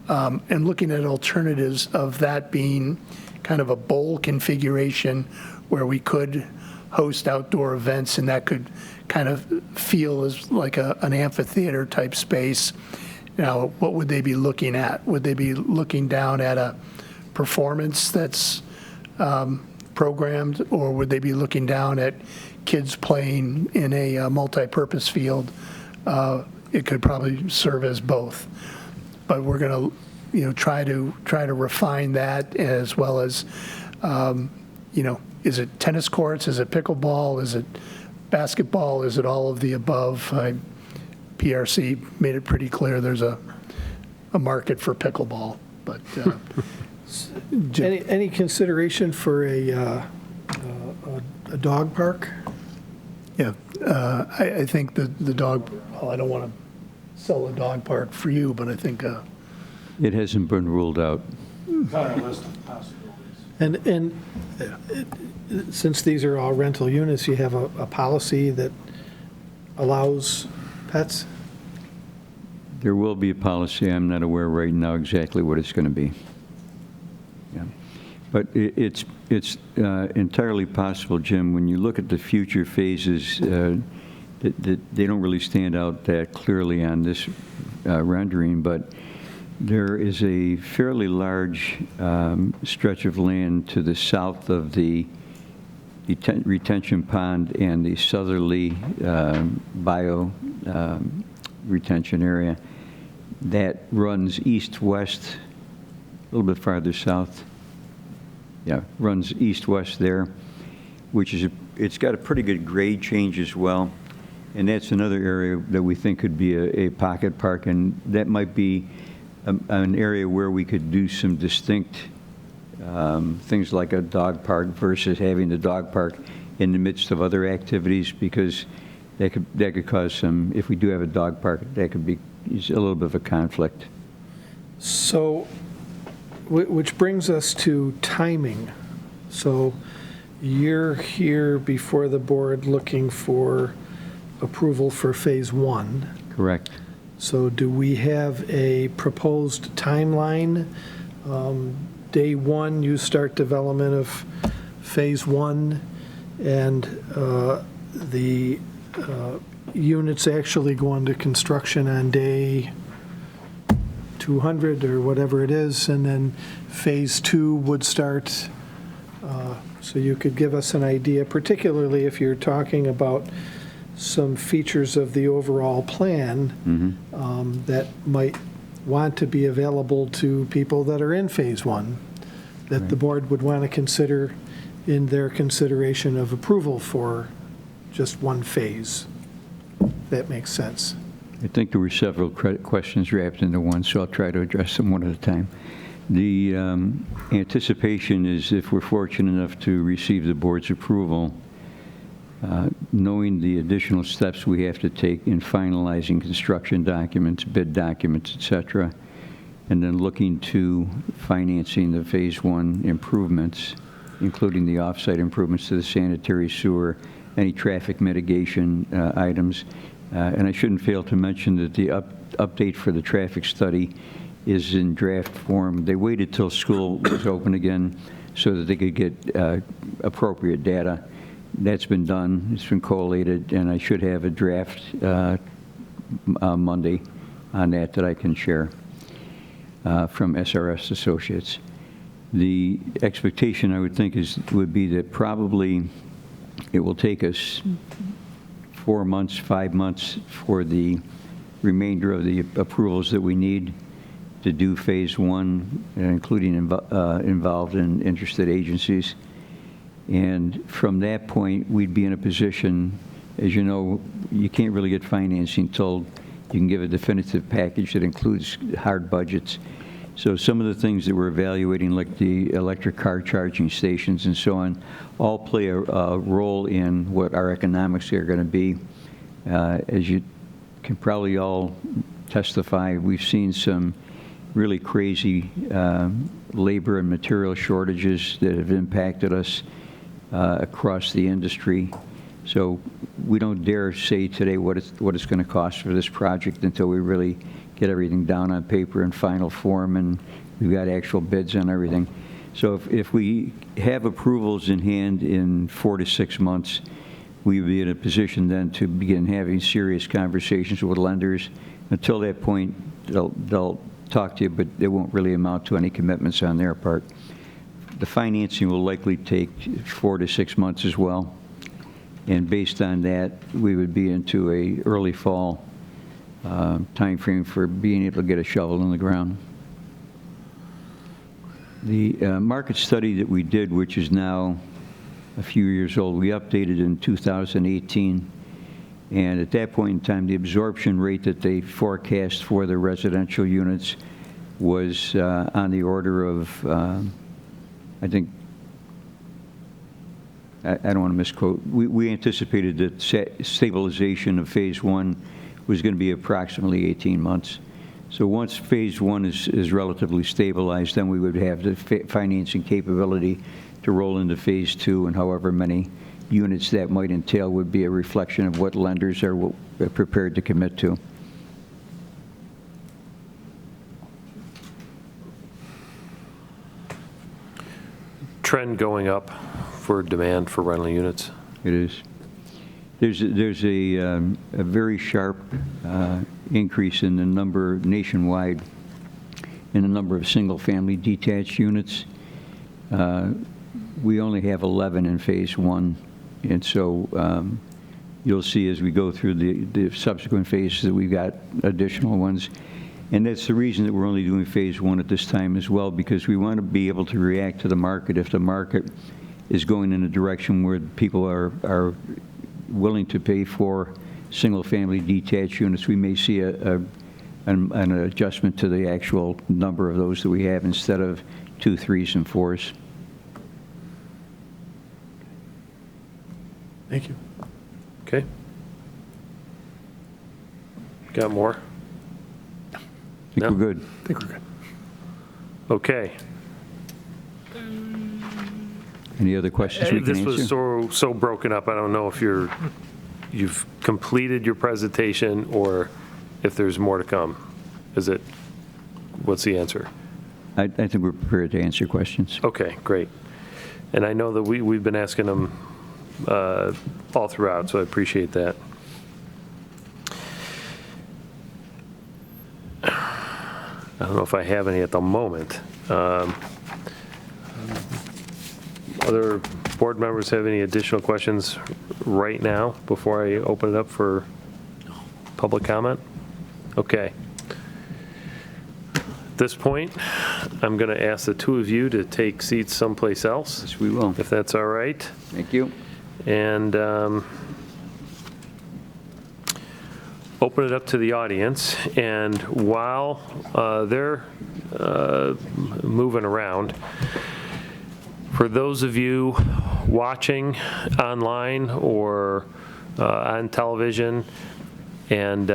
and looking at alternatives of that being kind of a bowl configuration where we could host outdoor events, and that could kind of feel as like an amphitheater type space. Now, what would they be looking at? Would they be looking down at a performance that's programmed, or would they be looking down at kids playing in a multi-purpose field? It could probably serve as both, but we're going to, try to refine that, as well as, is it tennis courts? Is it pickleball? Is it basketball? Is it all of the above? PRC made it pretty clear there's a market for pickleball, but. Any consideration for a dog park? Yeah, I think the dog, well, I don't want to sell a dog park for you, but I think. It hasn't been ruled out. Got a list of possibilities. And since these are all rental units, you have a policy that allows pets? There will be a policy. I'm not aware right now exactly what it's going to be. Yeah. But it's entirely possible, Jim, when you look at the future phases, that they don't really stand out that clearly on this rendering, but there is a fairly large stretch of land to the south of the retention pond and the southerly bio retention area that runs east-west, a little bit farther south. Yeah, runs east-west there, which is, it's got a pretty good grade change as well. And that's another area that we think could be a pocket park, and that might be an area where we could do some distinct things like a dog park versus having the dog park in the midst of other activities, because that could cause some, if we do have a dog park, that could be a little bit of a conflict. So, which brings us to timing. So you're here before the board looking for approval for phase one. Correct. So do we have a proposed timeline? Day one, you start development of phase one, and the units actually go into construction on day 200 or whatever it is, and then phase two would start. So you could give us an idea, particularly if you're talking about some features of the overall plan that might want to be available to people that are in phase one, that the board would want to consider in their consideration of approval for just one phase. That makes sense. I think there were several questions wrapped into one, so I'll try to address them one at a time. The anticipation is, if we're fortunate enough to receive the board's approval, knowing the additional steps we have to take in finalizing construction documents, bid documents, et cetera, and then looking to financing the phase one improvements, including the off-site improvements to the sanitary sewer, any traffic mitigation items. And I shouldn't fail to mention that the update for the traffic study is in draft form. They waited till school was open again so that they could get appropriate data. That's been done, it's been collated, and I should have a draft Monday on that I can share from SRS Associates. The expectation, I would think, would be that probably it will take us 4 months, 5 months for the remainder of the approvals that we need to do phase one, including involved and interested agencies. And from that point, we'd be in a position, as you know, you can't really get financing until you can give a definitive package that includes hard budgets. So some of the things that we're evaluating, like the electric car charging stations and so on, all play a role in what our economics are going to be. As you can probably all testify, we've seen some really crazy labor and material shortages that have impacted us across the industry. So we don't dare say today what it's going to cost for this project until we really get everything down on paper in final form and we've got actual bids on everything. So if we have approvals in hand in 4 to 6 months, we would be in a position then to begin having serious conversations with lenders. Until that point, they'll talk to you, but it won't really amount to any commitments on their part. The financing will likely take 4 to 6 months as well. And based on that, we would be into a early fall time frame for being able to get a shovel in the ground. The market study that we did, which is now a few years old, we updated in 2018. And at that point in time, the absorption rate that they forecast for the residential units was on the order of, I think, I don't want to misquote, we anticipated that stabilization of phase one was going to be approximately 18 months. So once phase one is relatively stabilized, then we would have the financing capability to roll into phase two, and however many units that might entail would be a reflection of what lenders are prepared to commit to. Trend going up for demand for rental units? It is. There's a very sharp increase in the number nationwide in the number of single-family detached units. We only have 11 in phase one, and so you'll see as we go through the subsequent phases that we've got additional ones. And that's the reason that we're only doing phase one at this time as well, because we want to be able to react to the market. If the market is going in a direction where people are willing to pay for single-family detached units, we may see an adjustment to the actual number of those that we have instead of 2, 3s, and 4s. Thank you. Okay. Got more? I think we're good. I think we're good. Okay. Any other questions we can answer? This was so broken up, I don't know if you've completed your presentation or if there's more to come? What's the answer? I think we're prepared to answer questions. Okay, great. And I know that we've been asking them all throughout, so I appreciate that. I don't know if I have any at the moment. Other board members have any additional questions right now before I open it up for public comment? Okay. At this point, I'm going to ask the two of you to take seats someplace else. Yes, we will. If that's all right. Thank you. And open it up to the audience. And while they're moving around, for those of you watching online or on television and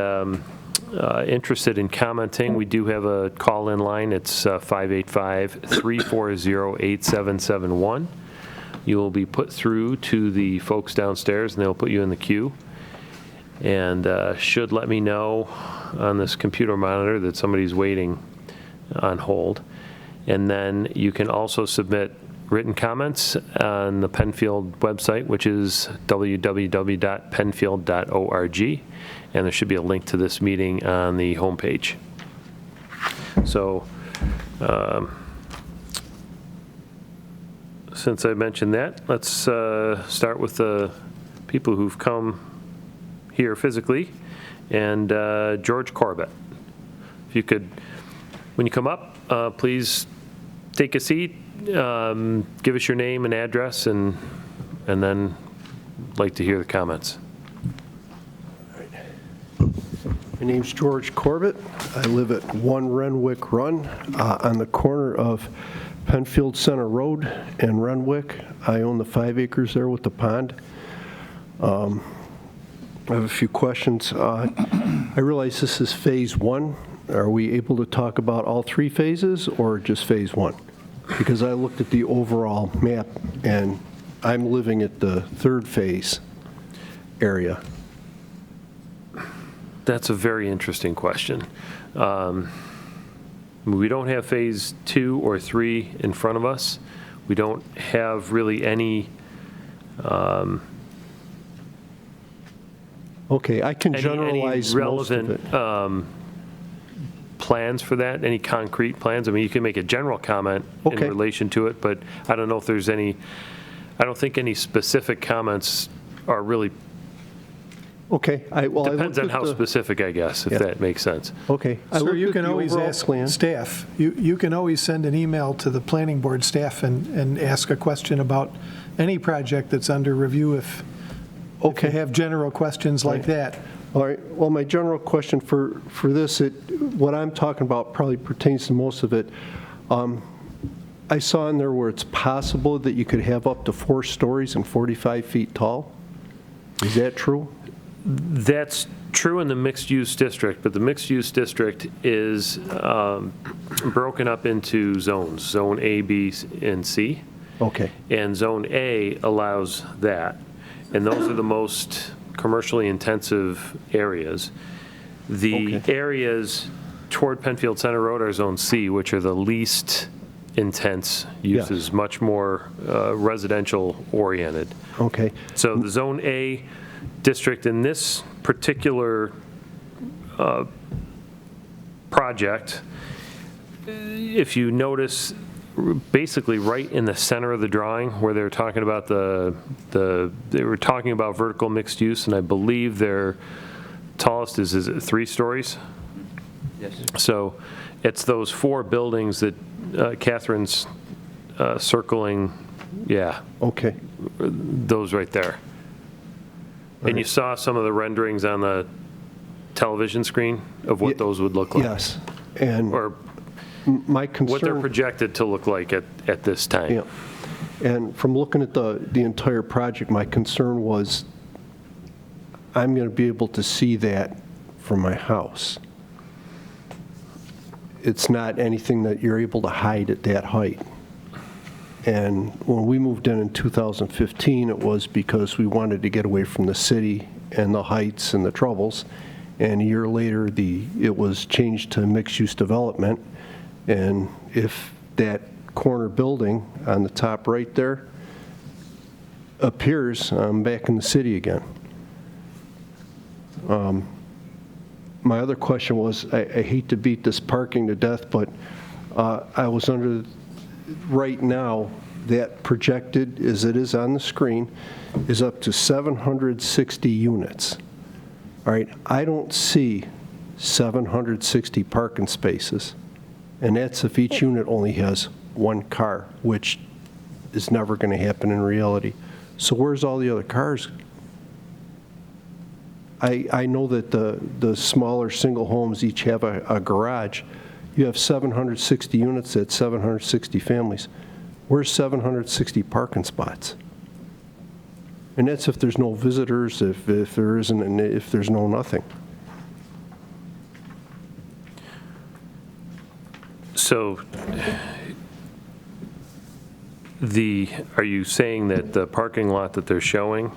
interested in commenting, we do have a call-in line. It's 585-340-8771. You will be put through to the folks downstairs, and they'll put you in the queue. And should let me know on this computer monitor that somebody's waiting on hold. And then you can also submit written comments on the Penfield website, which is www.penfield.org. And there should be a link to this meeting on the homepage. So since I mentioned that, let's start with the people who've come here physically. And George Corbett, if you could, when you come up, please take a seat, give us your name and address, and then like to hear the comments. My name's George Corbett. I live at 1 Renwick Run on the corner of Penfield Center Road and Renwick. I own the 5 acres there with the pond. I have a few questions. I realize this is phase 1. Are we able to talk about all 3 phases or just phase 1? Because I looked at the overall map and I'm living at the 3rd phase area. That's a very interesting question. We don't have phase 2 or 3 in front of us. We don't have really any okay, I can generalize any relevant most of it. Plans for that, any concrete plans? I mean, you can make a general comment in relation to it, but I don't know if there's any, I don't think any specific comments are really. Okay. Depends on how specific, I guess, if that makes sense. Okay. Sir, you can always ask staff. You can always send an email to the planning board staff and ask a question about any project that's under review if you have general questions like that. All right. Well, my general question for this, what I'm talking about probably pertains to most of it. I saw in there where it's possible that you could have up to 4 stories and 45 feet tall. Is that true? That's true in the mixed-use district, but the mixed-use district is broken up into zones, Zone A, B, and C. Okay. And Zone A allows that. And those are the most commercially intensive areas. The areas toward Penfield Center Road are Zone C, which are the least intense uses, much more residential oriented. Okay. So the Zone A district in this particular project, if you notice, basically right in the center of the drawing where they're talking about they were talking about vertical mixed use, and I believe their tallest is it 3 stories? Yes. So it's those 4 buildings that Catherine's circling, Okay. those right there. And you saw some of the renderings on the television screen of what those would look like? Yes. And or my concern, what they're projected to look like at this time. Yeah. And from looking at the entire project, my concern was I'm going to be able to see that from my house. It's not anything that you're able to hide at that height. And when we moved in 2015, it was because we wanted to get away from the city and the heights and the troubles. and a year later, it was changed to mixed-use development. And if that corner building on the top right there appears, I'm back in the city again. My other question was, I hate to beat this parking to death, but I was under, right now, that projected, as it is on the screen, is up to 760 units. All right, I don't see 760 parking spaces, and that's if each unit only has one car, which is never going to happen in reality. So where's all the other cars? I know that the smaller single homes each have a garage. You have 760 units at 760 families. Where's 760 parking spots? And that's if there's no visitors, if there isn't, and if there's no nothing. So are you saying that the parking lot that they're showing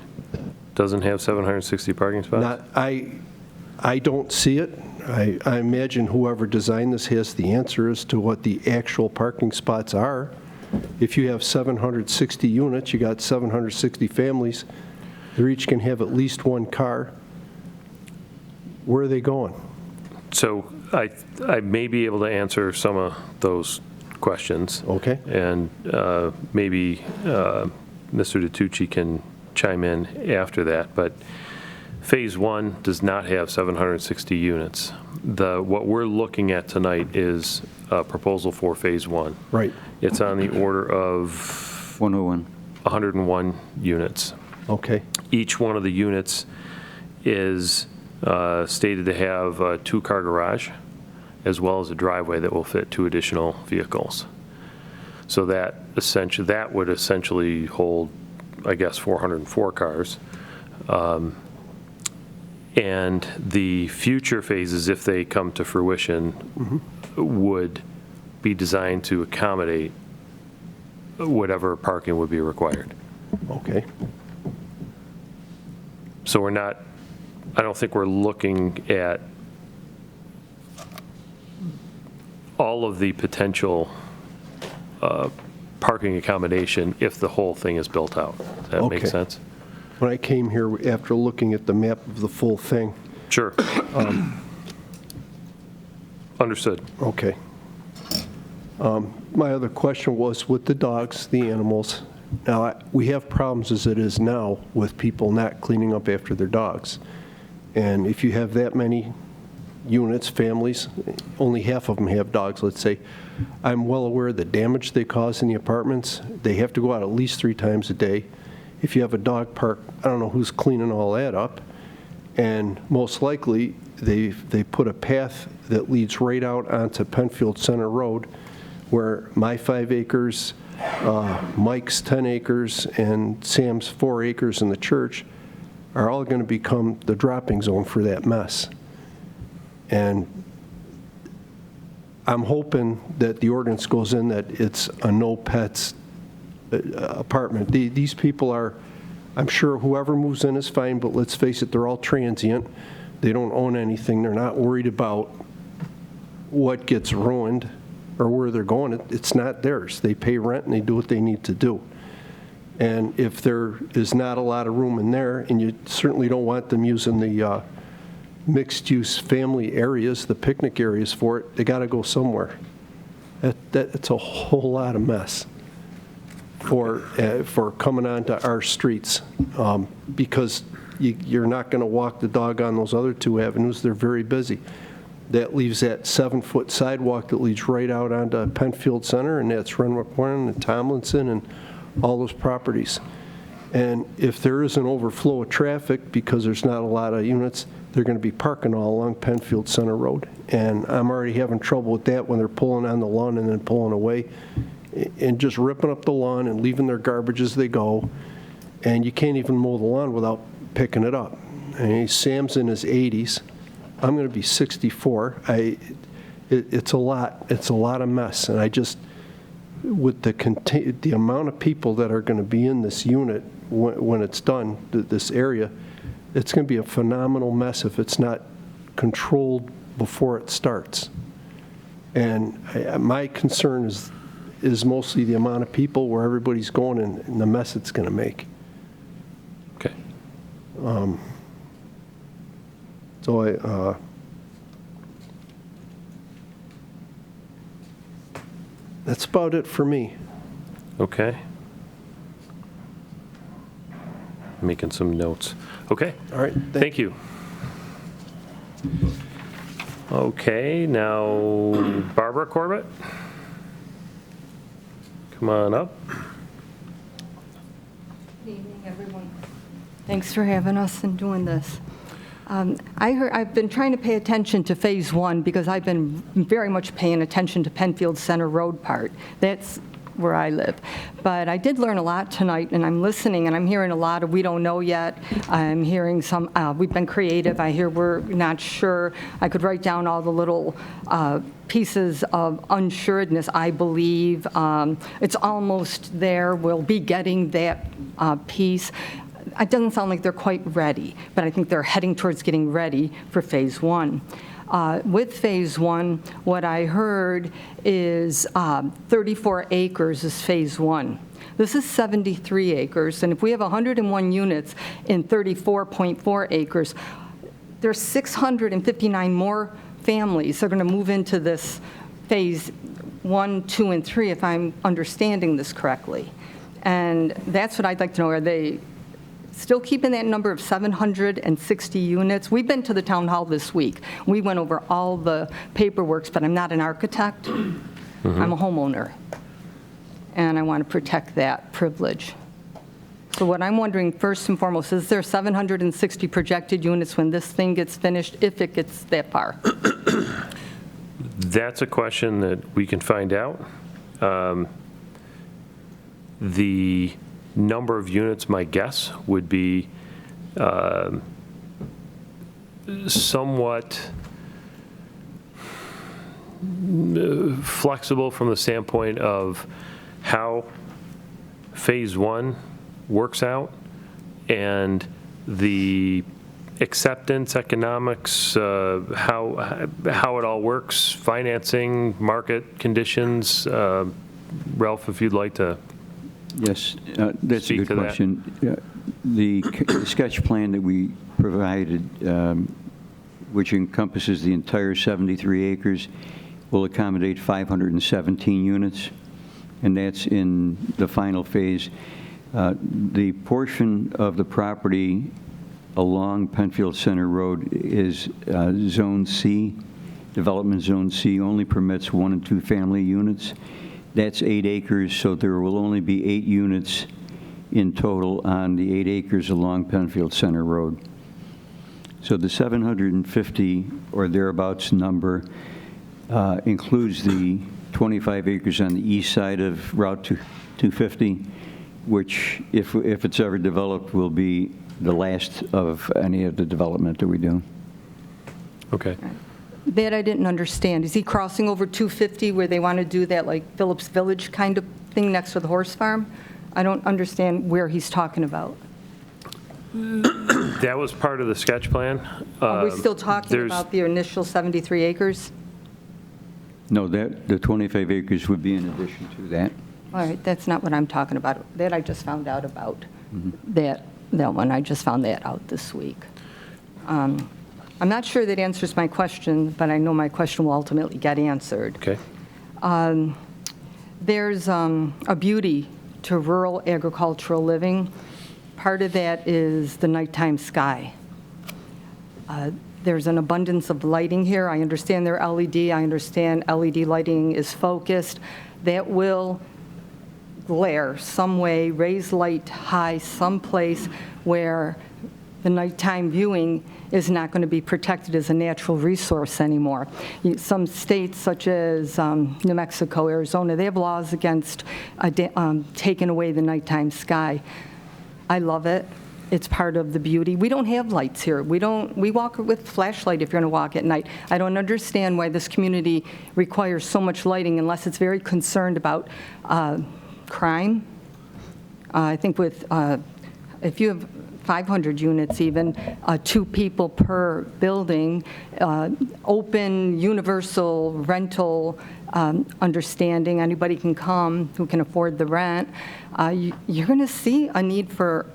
doesn't have 760 parking spots? I don't see it. I imagine whoever designed this has the answer as to what the actual parking spots are. If you have 760 units, you got 760 families, they each can have at least one car. Where are they going? So I may be able to answer some of those questions. Okay. And maybe Mr. DiTucci can chime in after that. But Phase 1 does not have 760 units. What we're looking at tonight is a proposal for Phase 1. Right. It's on the order of 101 units. Okay. Each one of the units is stated to have a two-car garage, as well as a driveway that will fit 2 additional vehicles. So that would essentially hold, I guess, 404 cars. And the future phases, if they come to fruition, would be designed to accommodate whatever parking would be required. Okay. So I don't think we're looking at all of the potential parking accommodation if the whole thing is built out. Does that make sense? When I came here after looking at the map of the full thing. Sure. Understood. Okay. My other question was with the dogs, the animals. Now, we have problems as it is now with people not cleaning up after their dogs. And if you have that many units, families, only half of them have dogs, let's say, I'm well aware of the damage they cause in the apartments. They have to go out at least 3 times a day. If you have a dog park, I don't know who's cleaning all that up. And most likely, they put a path that leads right out onto Penfield Center Road, where my 5 acres, Mike's 10 acres, and Sam's 4 acres in the church are all going to become the dropping zone for that mess. And I'm hoping that the ordinance goes in that it's a no pets apartment. These people are, I'm sure whoever moves in is fine, but let's face it, they're all transient. They don't own anything. They're not worried about what gets ruined or where they're going. It's not theirs. They pay rent and they do what they need to do. And if there is not a lot of room in there, and you certainly don't want them using the mixed-use family areas, the picnic areas for it, they got to go somewhere. That's a whole lot of mess for coming onto our streets, because you're not going to walk the dog on those other 2 avenues. They're very busy. That leaves that 7-foot sidewalk that leads right out onto Penfield Center, and that's Renwick Warren and Tomlinson and all those properties. And if there is an overflow of traffic because there's not a lot of units, they're going to be parking all along Penfield Center Road. And I'm already having trouble with that when they're pulling on the lawn and then pulling away and just ripping up the lawn and leaving their garbage as they go. And you can't even mow the lawn without picking it up. And Sam's in his 80s. I'm going to be 64. It's a lot. It's a lot of mess. And I just, with the amount of people that are going to be in this unit when it's done, this area, it's going to be a phenomenal mess if it's not controlled before it starts. And my concern is mostly the amount of people, where everybody's going, and the mess it's going to make. Okay. So that's about it for me. Okay. Making some notes. Okay. All right. Thank you. Okay, now Barbara Corbett. Come on up. Good evening, everyone. Thanks for having us and doing this. I've been trying to pay attention to Phase 1 because I've been very much paying attention to Penfield Center Road part. That's where I live. But I did learn a lot tonight, and I'm listening, and I'm hearing a lot of we don't know yet. I'm hearing some, we've been creative. I hear we're not sure. I could write down all the little pieces of unsuredness, I believe. It's almost there. We'll be getting that piece. It doesn't sound like they're quite ready, but I think they're heading towards getting ready for Phase 1. With Phase 1, what I heard is 34 acres is Phase 1. This is 73 acres, and if we have 101 units in 34.4 acres, there's 659 more families that are going to move into this Phase 1, 2, and 3, if I'm understanding this correctly. And that's what I'd like to know. Are they still keeping that number of 760 units? We've been to the town hall this week. We went over all the paperwork, but I'm not an architect. I'm a homeowner, and I want to protect that privilege. So what I'm wondering, first and foremost, is there 760 projected units when this thing gets finished, if it gets that far? That's a question that we can find out. The number of units, my guess, would be somewhat flexible from the standpoint of how Phase 1 works out and the acceptance, economics, how it all works, financing, market conditions. Ralph, if you'd like to. Yes, that's a Speak good to that. question. The sketch plan that we provided, which encompasses the entire 73 acres, will accommodate 517 units, and that's in the final phase. The portion of the property along Penfield Center Road is Zone C. Development Zone C only permits 1 and 2 family units. That's 8 acres, so there will only be 8 units in total on the 8 acres along Penfield Center Road. So the 750 or thereabouts number includes the 25 acres on the east side of Route 250, which, if it's ever developed, will be the last of any of the development that we do. Okay. That I didn't understand. Is he crossing over 250 where they want to do that like Phillips Village kind of thing next to the horse farm? I don't understand where he's talking about. That was part of the sketch plan. Are we still talking about the initial 73 acres? No, the 25 acres would be in addition to that. All right, that's not what I'm talking about. That I just found out about. That one, I just found that out this week. I'm not sure that answers my question, but I know my question will ultimately get answered. Okay. There's a beauty to rural agricultural living. Part of that is the nighttime sky. There's an abundance of lighting here. I understand they're LED. I understand LED lighting is focused. That will glare some way, raise light high someplace where the nighttime viewing is not going to be protected as a natural resource anymore. Some states, such as New Mexico, Arizona, they have laws against taking away the nighttime sky. I love it. It's part of the beauty. We don't have lights here. We walk with flashlight if you're going to walk at night. I don't understand why this community requires so much lighting unless it's very concerned about crime. I think if you have 500 units even, 2 people per building, open, universal rental understanding. Anybody can come who can afford the rent. You're going to see a need for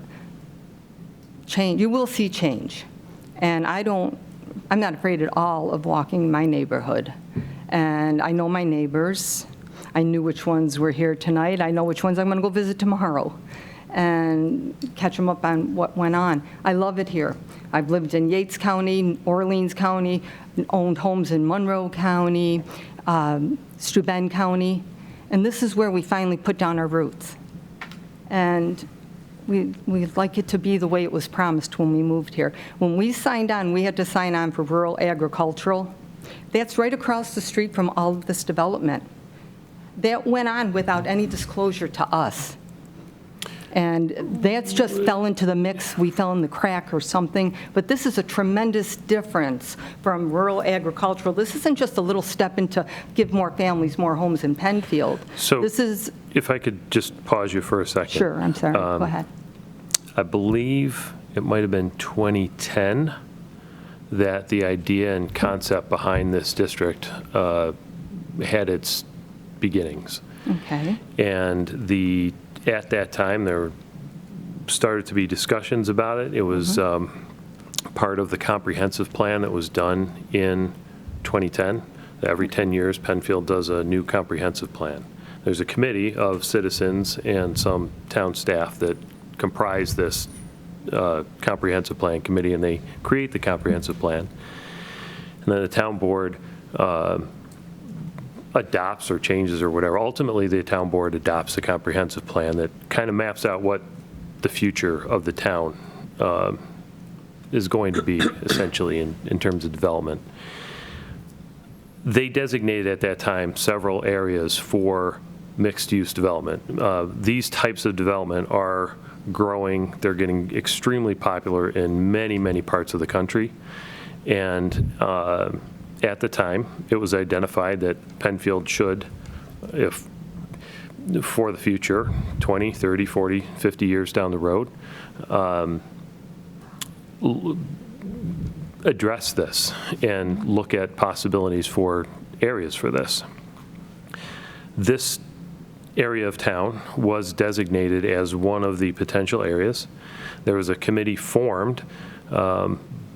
change. You will see change. And I'm not afraid at all of walking my neighborhood. And I know my neighbors. I knew which ones were here tonight. I know which ones I'm going to go visit tomorrow and catch them up on what went on. I love it here. I've lived in Yates County, Orleans County, owned homes in Monroe County, Steuben County, and this is where we finally put down our roots. And we'd like it to be the way it was promised when we moved here. When we signed on, we had to sign on for rural agricultural. That's right across the street from all of this development. That went on without any disclosure to us. And that's just fell into the mix. We fell in the crack or something. But this is a tremendous difference from rural agricultural. This isn't just a little step into give more families more homes in Penfield. So this is, if I could just pause you for a second. Sure, I'm sorry. Go ahead. I believe it might have been 2010 that the idea and concept behind this district had its beginnings. Okay. And at that time, there started to be discussions about it. It was part of the comprehensive plan that was done in 2010. Every 10 years, Penfield does a new comprehensive plan. There's a committee of citizens and some town staff that comprise this comprehensive plan committee, and they create the comprehensive plan. And then the town board adopts or changes or whatever. Ultimately, the town board adopts a comprehensive plan that kind of maps out what the future of the town is going to be, essentially, in terms of development. They designated at that time several areas for mixed-use development. These types of development are growing. They're getting extremely popular in many, many parts of the country. And at the time, it was identified that Penfield should, if for the future, 20, 30, 40, 50 years down the road, address this and look at possibilities for areas for this. This area of town was designated as one of the potential areas. There was a committee formed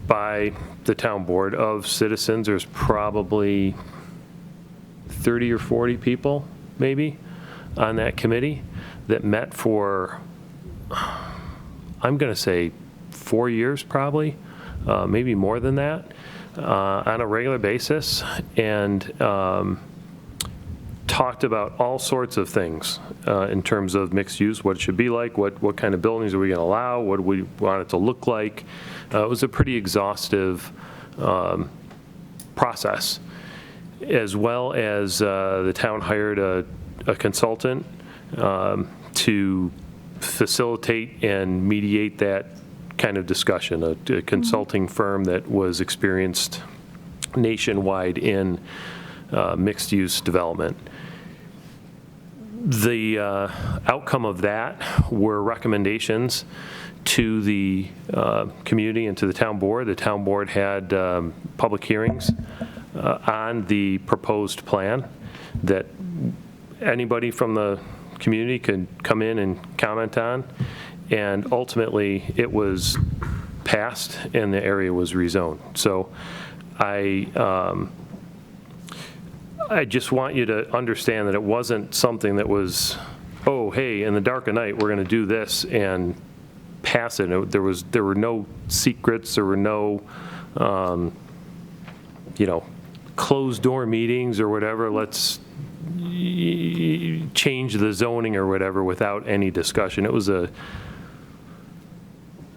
by the town board of citizens. There's probably 30 or 40 people, maybe, on that committee that met for, I'm going to say, 4 years probably, maybe more than that, on a regular basis, and talked about all sorts of things in terms of mixed use, what it should be like, what kind of buildings are we going to allow, what do we want it to look like. It was a pretty exhaustive process, as well as the town hired a consultant to facilitate and mediate that kind of discussion, a consulting firm that was experienced nationwide in mixed-use development. The outcome of that were recommendations to the community and to the town board. The town board had public hearings on the proposed plan that anybody from the community could come in and comment on, and ultimately it was passed and the area was rezoned. So I just want you to understand that it wasn't something that was, oh, hey, in the dark of night, we're going to do this and pass it. There were no secrets. There were no, closed door meetings or whatever. Let's change the zoning or whatever without any discussion. It was I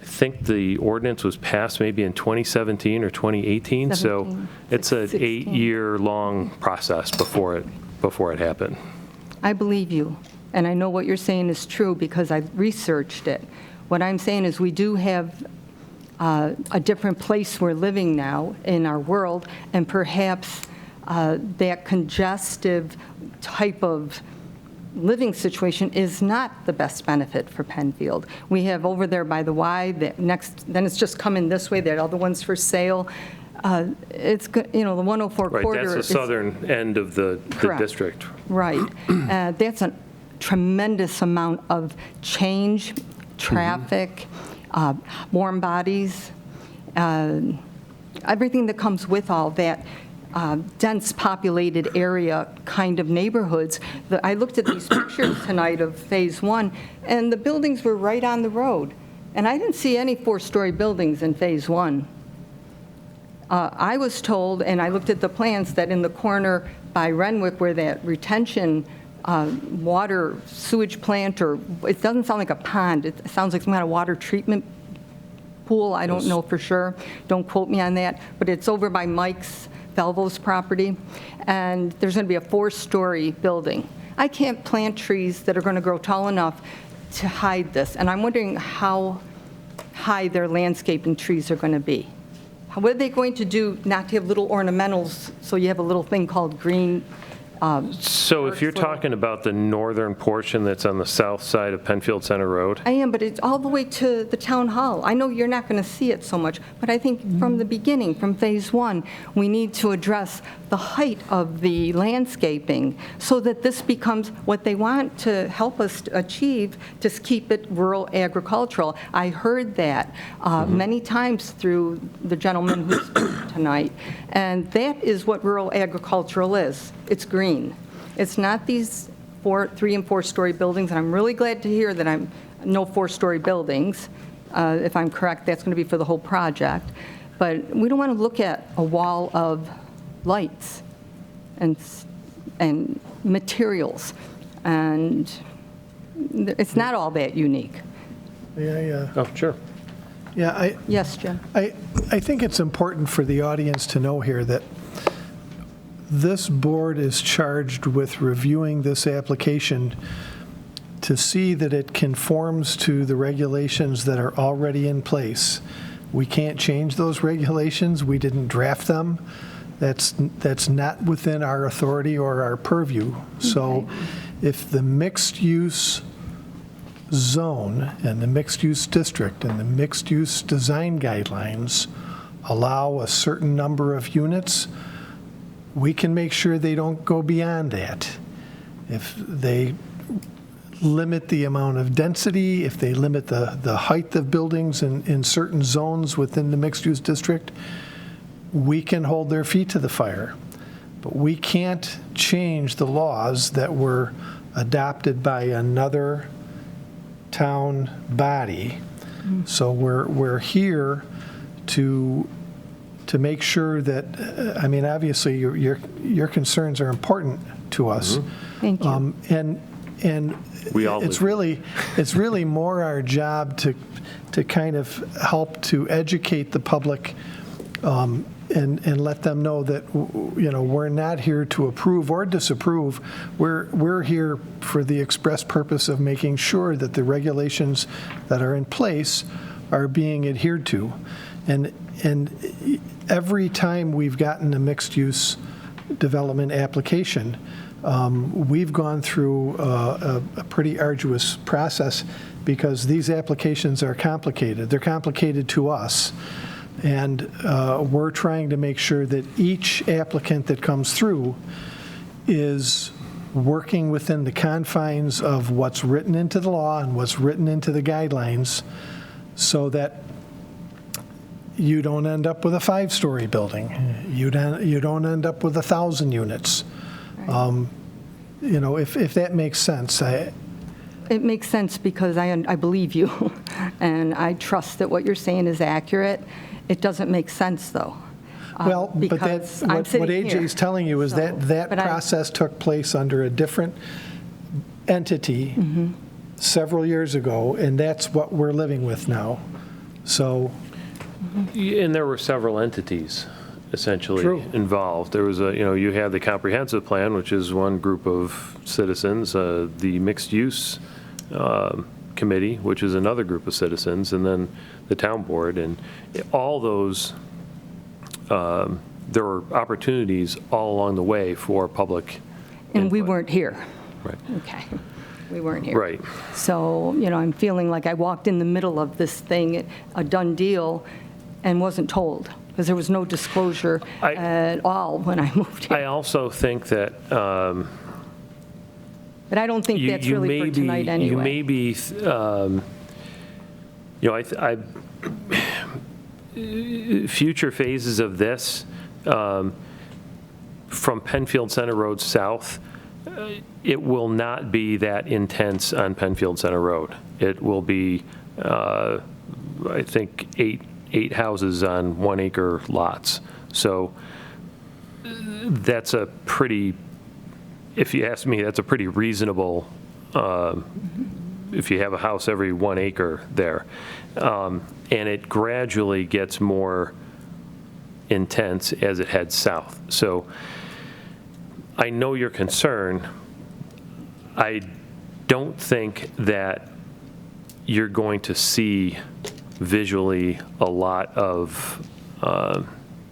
think the ordinance was passed maybe in 2017 or 2018. So it's an 8-year-long process before it happened. I believe you, and I know what you're saying is true because I've researched it. What I'm saying is we do have a different place we're living now in our world, and perhaps that congestive type of living situation is not the best benefit for Penfield. We have over there by the Y, then it's just coming this way, that other one's for sale. It's, the 104 Right, corridor. that's the southern end of the Correct. district. Right. That's a tremendous amount of change, traffic, warm bodies, everything that comes with all that. Dense populated area kind of neighborhoods. I looked at these pictures tonight of Phase 1, and the buildings were right on the road. And I didn't see any 4-story buildings in Phase 1. I was told, and I looked at the plans, that in the corner by Renwick where that retention water sewage plant, or it doesn't sound like a pond, it sounds like some kind of water treatment pool, I don't know for sure, don't quote me on that, but it's over by Mike's Valvo's property, and there's going to be a 4-story building. I can't plant trees that are going to grow tall enough to hide this, and I'm wondering how high their landscaping trees are going to be. What are they going to do not to have little ornamentals, so you have a little thing called green? So if you're talking about the northern portion that's on the south side of Penfield Center Road? I am, but it's all the way to the town hall. I know you're not going to see it so much, but I think from the beginning, from Phase 1, we need to address the height of the landscaping so that this becomes what they want to help us achieve, to keep it rural agricultural. I heard that many times through the gentleman who spoke tonight, and that is what rural agricultural is. It's green. It's not these 3- and 4-story buildings, and I'm really glad to hear that I'm no 4-story buildings. If I'm correct, that's going to be for the whole project. But we don't want to look at a wall of lights and materials, and it's not all that unique. Oh, sure. Yeah, Yes, Jim. I think it's important for the audience to know here that this board is charged with reviewing this application to see that it conforms to the regulations that are already in place. We can't change those regulations. We didn't draft them. That's not within our authority or our purview. So if the mixed-use zone and the mixed-use district and the mixed-use design guidelines allow a certain number of units, we can make sure they don't go beyond that. If they limit the amount of density, if they limit the height of buildings in certain zones within the mixed-use district, we can hold their feet to the fire. But we can't change the laws that were adopted by another town body. So we're here to make sure that, I mean, obviously your concerns are important to us. Thank you. And We all it's live really more our job to kind of help to educate the public and let them know that, we're not here to approve or disapprove. We're here for the express purpose of making sure that the regulations that are in place are being adhered to. And every time we've gotten a mixed-use development application, we've gone through a pretty arduous process because these applications are complicated. They're complicated to us. And we're trying to make sure that each applicant that comes through is working within the confines of what's written into the law and what's written into the guidelines so that you don't end up with a 5-story building. You don't end up with 1,000 units. Right. If that makes sense. It makes sense because I believe you, and I trust that what you're saying is accurate. It doesn't make sense, though. Well, but because what AJ is telling you is that process took place under a different entity several years ago, and that's what we're living with now. So. And there were several entities essentially involved. There was you had the comprehensive plan, which is one group of citizens, the mixed use committee, which is another group of citizens, and then the town board, and all those, there were opportunities all along the way for public And we input. weren't here. Right. Okay, we weren't here. Right. So, I'm feeling like I walked in the middle of this thing, a done deal, and wasn't told, because there was no disclosure at all when I moved here. I also think that But I don't think that's really for tonight anyway. You may be, future phases of this, from Penfield Center Road south, it will not be that intense on Penfield Center Road. It will be, I think, eight houses on 1 acre lots. So that's a pretty, if you ask me, that's a pretty reasonable, if you have a house every 1 acre there. And it gradually gets more intense as it heads south. So I know your concern. I don't think that you're going to see visually a lot of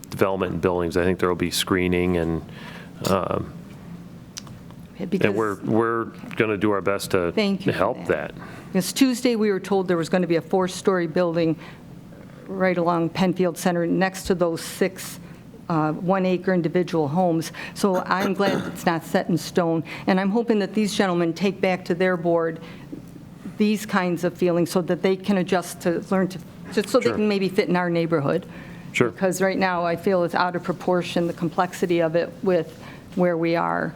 development in buildings. I think there will be screening and we're going to do our best to help that. Because Tuesday we were told there was going to be a 4-story building right along Penfield Center next to those 6 1-acre individual homes. So I'm glad it's not set in stone. And I'm hoping that these gentlemen take back to their board these kinds of feelings so that they can adjust to learn to, just so they can maybe fit in our neighborhood. Sure. Because right now I feel it's out of proportion, the complexity of it with where we are.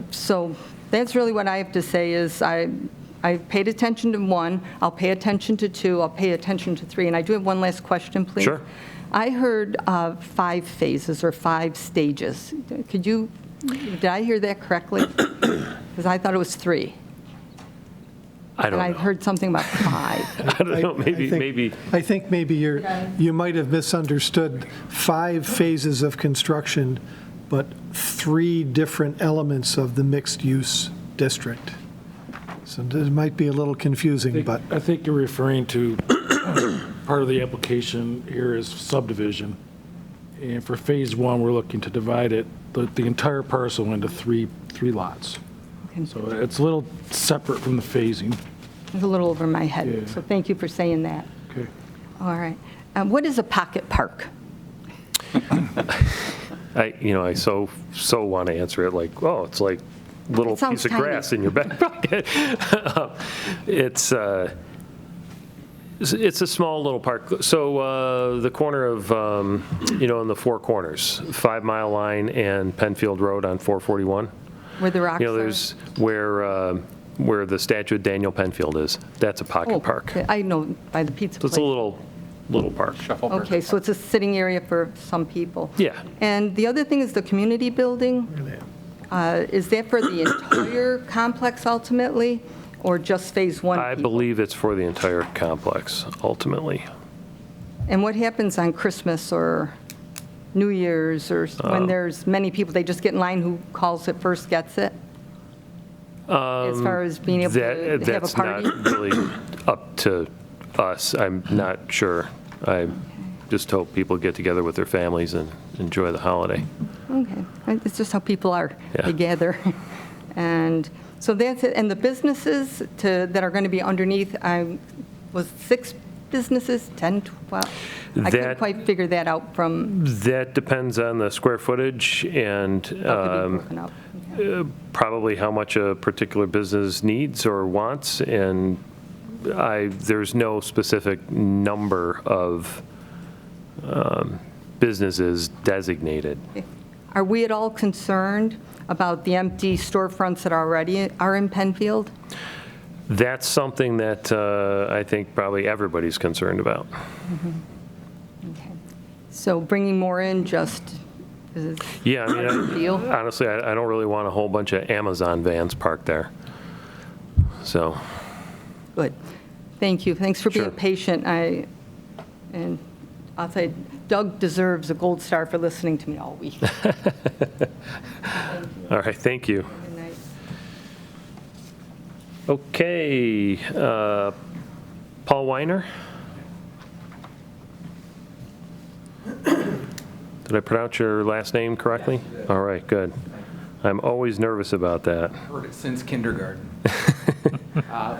So that's really what I have to say is I paid attention to 1, I'll pay attention to 2, I'll pay attention to 3. And I do have one last question, please. Sure. I heard 5 phases or 5 stages. Did I hear that correctly? Because I thought it was 3. I don't know. And I heard something about 5. I don't know, maybe. I think maybe you might have misunderstood 5 phases of construction, but 3 different elements of the mixed-use district. So it might be a little confusing, but I think you're referring to part of the application here is subdivision. And for phase 1, we're looking to divide it, the entire parcel into 3 lots. Okay. So it's a little separate from the phasing. It's a little over my head, Yeah. so thank you for saying that. Okay. All right. What is a pocket park? I so want to answer it like, oh, it's like little It sounds piece of tiny. grass in your back pocket. It's a small little park. So the corner of, in the 4 corners, 5 Mile Line and Penfield Road on 441. Where the rocks are? There's where the statue of Daniel Penfield is. That's a pocket park. Okay. I know by the pizza So it's place. a little park. Okay, so it's a sitting area for some people. Yeah. And the other thing is the community building. Is that for the entire complex ultimately, or just phase 1? I believe it's for the entire complex, ultimately. And what happens on Christmas or New Year's or when there's many people, they just get in line, who calls it first gets it? As far as being able to have a That's party? not really up to us. I'm not sure. I just hope people get together with their families and enjoy the holiday. Okay, it's just how people are. Yeah. They gather. And so that's it. And the businesses that are going to be underneath, was 6 businesses, 10, 12? I couldn't quite figure that out from. That depends on the square footage and broken up. probably how much a particular business needs or wants. And there's no specific number of businesses designated. Are we at all concerned about the empty storefronts that already are in Penfield? That's something that I think probably everybody's concerned about. Okay. So bringing more in just is Yeah, I mean, deal? honestly, I don't really want a whole bunch of Amazon vans parked there. So, Good. Thank you. Thanks for being Sure. patient. And I'll say Doug deserves a gold star for listening to me all week. all right, thank you. Good night. Okay, Paul Weiner? Did I pronounce your last name correctly? All right, good. I'm always nervous about that. Heard it since kindergarten.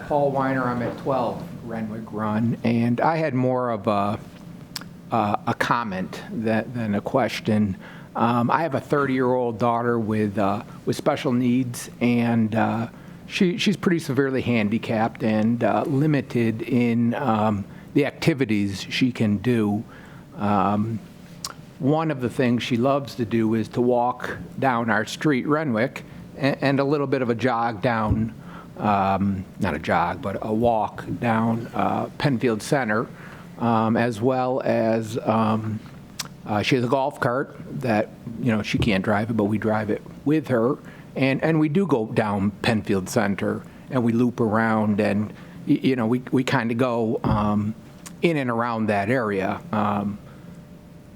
Paul Weiner, I'm at 12 Renwick Run, and I had more of a comment than a question. I have a 30-year-old daughter with special needs, and she's pretty severely handicapped and limited in the activities she can do. One of the things she loves to do is to walk down our street, Renwick, and a little bit of a jog down, not a jog, but a walk down Penfield Center, as well as she has a golf cart that, she can't drive it, but we drive it with her. And we do go down Penfield Center, and we loop around, and, we kind of go in and around that area.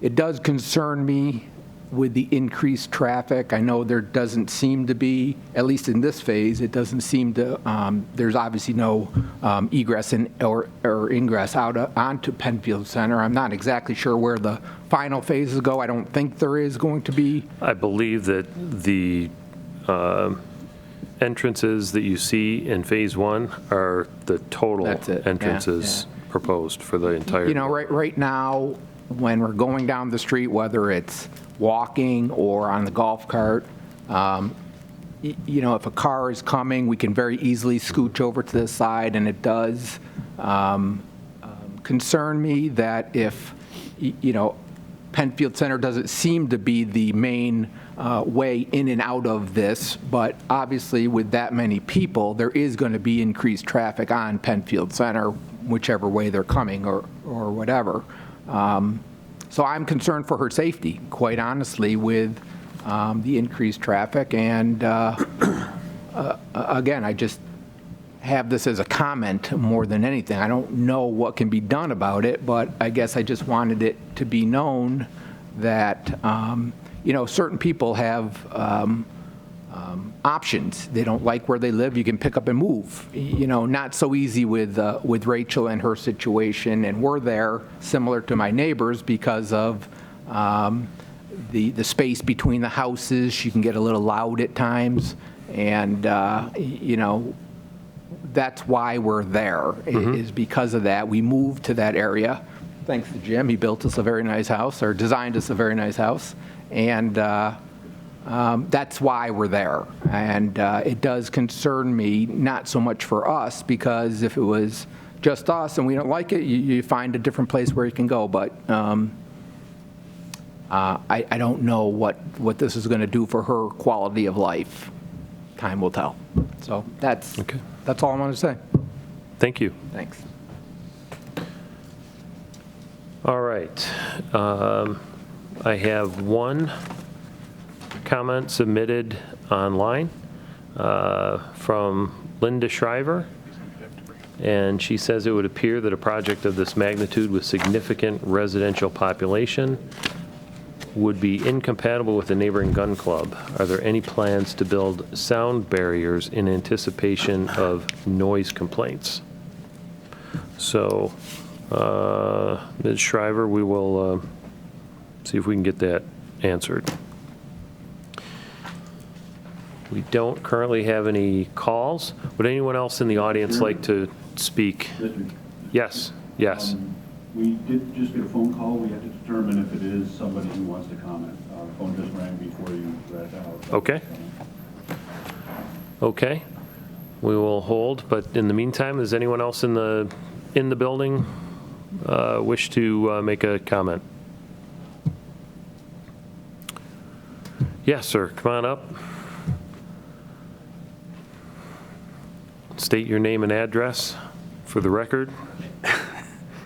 It does concern me with the increased traffic. I know there doesn't seem to be, at least in this phase, it doesn't seem to, there's obviously no egress or ingress out onto Penfield Center. I'm not exactly sure where the final phases go. I don't think there is going to be. I believe that the entrances that you see in Phase 1 are the total entrances proposed for the entire. Right now, when we're going down the street, whether it's walking or on the golf cart, if a car is coming, we can very easily scooch over to the side, and it does concern me that if, Penfield Center doesn't seem to be the main way in and out of this, but obviously with that many people, there is going to be increased traffic on Penfield Center, whichever way they're coming or whatever. So I'm concerned for her safety, quite honestly, with the increased traffic. And again, I just have this as a comment more than anything. I don't know what can be done about it, but I guess I just wanted it to be known that, certain people have options. They don't like where they live, you can pick up and move. Not so easy with Rachel and her situation, and we're there, similar to my neighbors, because of the space between the houses. She can get a little loud at times, and that's why we're there, is because of that. We moved to that area. Thanks to Jim, he built us a very nice house, or designed us a very nice house, and that's why we're there. And it does concern me, not so much for us, because if it was just us and we don't like it, you find a different place where you can go. But I don't know what this is going to do for her quality of life. Time will tell. So that's all I want to say. Thank you. Thanks. All right. I have one comment submitted online from Linda Shriver, and she says it would appear that a project of this magnitude with significant residential population would be incompatible with the neighboring gun club. Are there any plans to build sound barriers in anticipation of noise complaints? So, Ms. Shriver, we will see if we can get that answered. We don't currently have any calls. Would anyone else in the audience like to speak? Yes, yes. We did just get a phone call. We have to determine if it is somebody who wants to comment. The phone just rang before you read out. Okay. Okay. We will hold, but in the meantime, does anyone else in the building wish to make a comment? Yes, sir. Come on up. State your name and address for the record.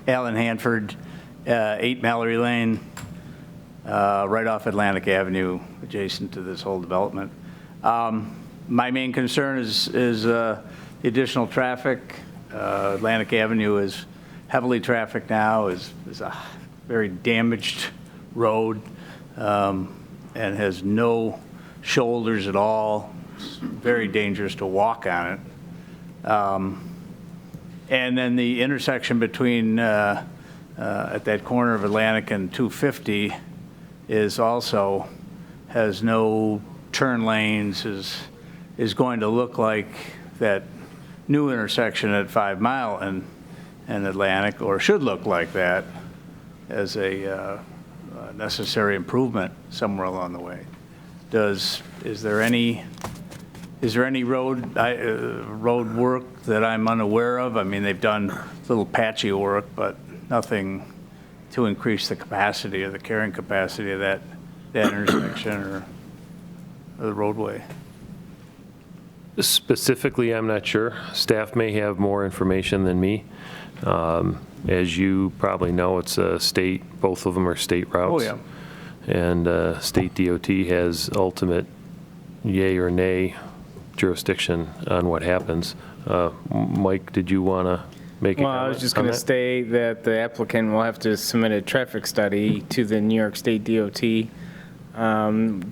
Allyn Hanford, 8 Mallory Lane, right off Atlantic Avenue, adjacent to this whole development. My main concern is the additional traffic. Atlantic Avenue is heavily trafficked now, is a very damaged road, and has no shoulders at all. It's very dangerous to walk on it. And then the intersection between, at that corner of Atlantic and 250 is also, has no turn lanes is going to look like that new intersection at 5 Mile and Atlantic, or should look like that as a necessary improvement somewhere along the way. Is there any road work that I'm unaware of? I mean, they've done little patchy work, but nothing to increase the capacity or the carrying capacity of that intersection or the roadway. Specifically, I'm not sure. Staff may have more information than me. As you probably know, it's a state, both of them are state routes. Oh, yeah. And state DOT has ultimate yay or nay jurisdiction on what happens. Mike, did you want to make a comment? Well, I was just going to state that the applicant will have to submit a traffic study to the New York State DOT.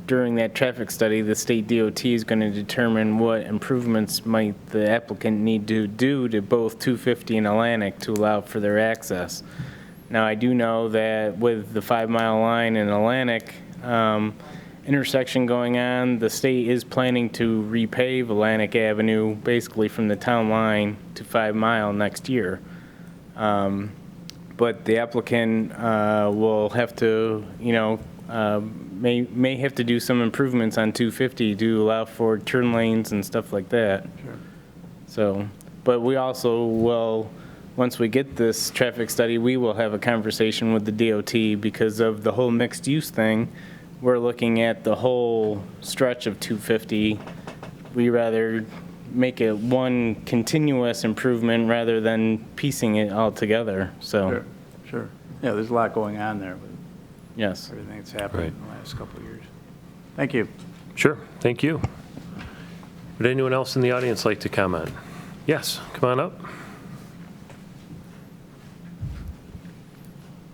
During that traffic study, the state DOT is going to determine what improvements might the applicant need to do to both 250 and Atlantic to allow for their access. Now, I do know that with the 5 Mile line and Atlantic intersection going on, the state is planning to repave Atlantic Avenue basically from the town line to 5 Mile next year. But the applicant will have to, may have to do some improvements on 250 to allow for turn lanes and stuff like that. Sure. So, but we also will, once we get this traffic study, we will have a conversation with the DOT because of the whole mixed use thing. We're looking at the whole stretch of 250. We rather make it one continuous improvement rather than piecing it all together. So, Sure. Yeah, there's a lot going on there with yes, everything that's happened Right. in the last couple of years. Thank you. Sure, thank you. Would anyone else in the audience like to comment? Yes, come on up.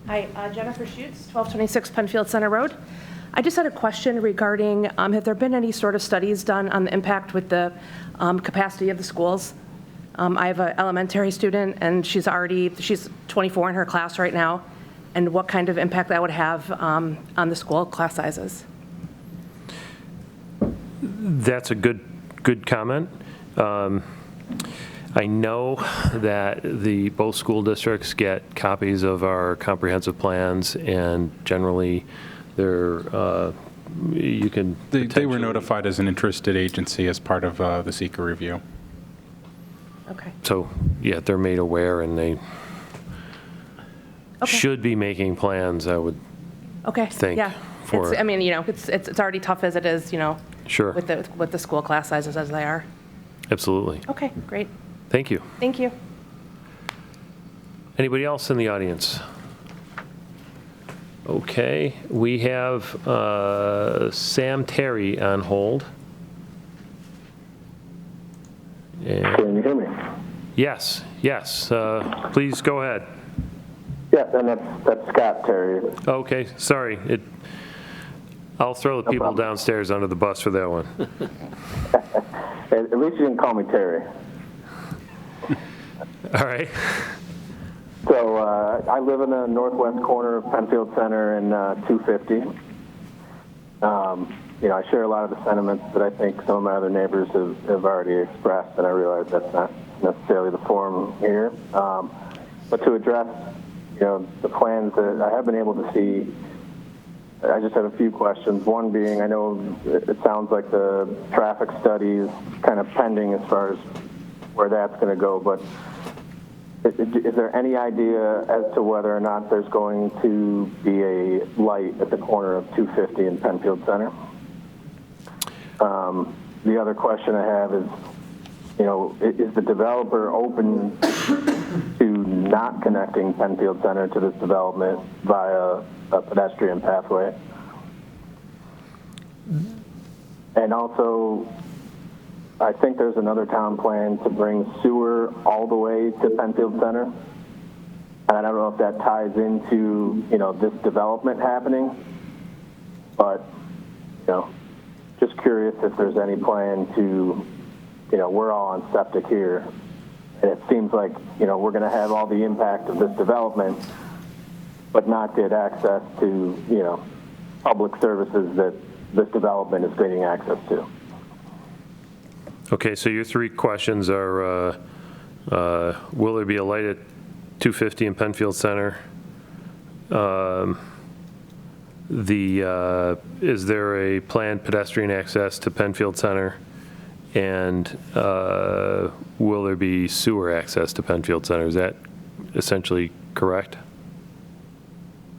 Hi, Jennifer Schutz, 1226 Penfield Center Road. I just had a question regarding, have there been any sort of studies done on the impact with the capacity of the schools? I have an elementary student, and she's 24 in her class right now, and what kind of impact that would have on the school class sizes? That's a good comment. I know that both school districts get copies of our comprehensive plans, and generally you can. They were notified as an interested agency as part of the seeker review. Okay. So, yeah, they're made aware, and they should be making plans, I would think. Yeah. For, I mean, it's already tough as it is, Sure. with the school class sizes as they are. Absolutely. Okay, great. Thank you. Thank you. Anybody else in the audience? Okay, we have Sam Terry on hold. Can you hear me? Yes. Please go ahead. Yeah, and that's Scott Terry. Okay, sorry. I'll throw the people downstairs under the bus for that one. At least you didn't call me Terry. All right. So I live in the northwest corner of Penfield Center and 250. I share a lot of the sentiments that I think some of my other neighbors have already expressed, and I realize that's not necessarily the forum here. But to address, the plans that I have been able to see, I just have a few questions. One being, I know it sounds like the traffic study is kind of pending as far as where that's going to go, but is there any idea as to whether or not there's going to be a light at the corner of 250 and Penfield Center? The other question I have is, is the developer open to not connecting Penfield Center to this development via a pedestrian pathway? And also, I think there's another town plan to bring sewer all the way to Penfield Center. And I don't know if that ties into, this development happening, but, just curious if there's any plan to, we're all on septic here. And it seems like, we're going to have all the impact of this development, but not get access to, public services that, this development is gaining access to. Okay, so your three questions are, will there be a light at 250 in Penfield Center? Is there a planned pedestrian access to Penfield Center? And will there be sewer access to Penfield Center? Is that essentially correct?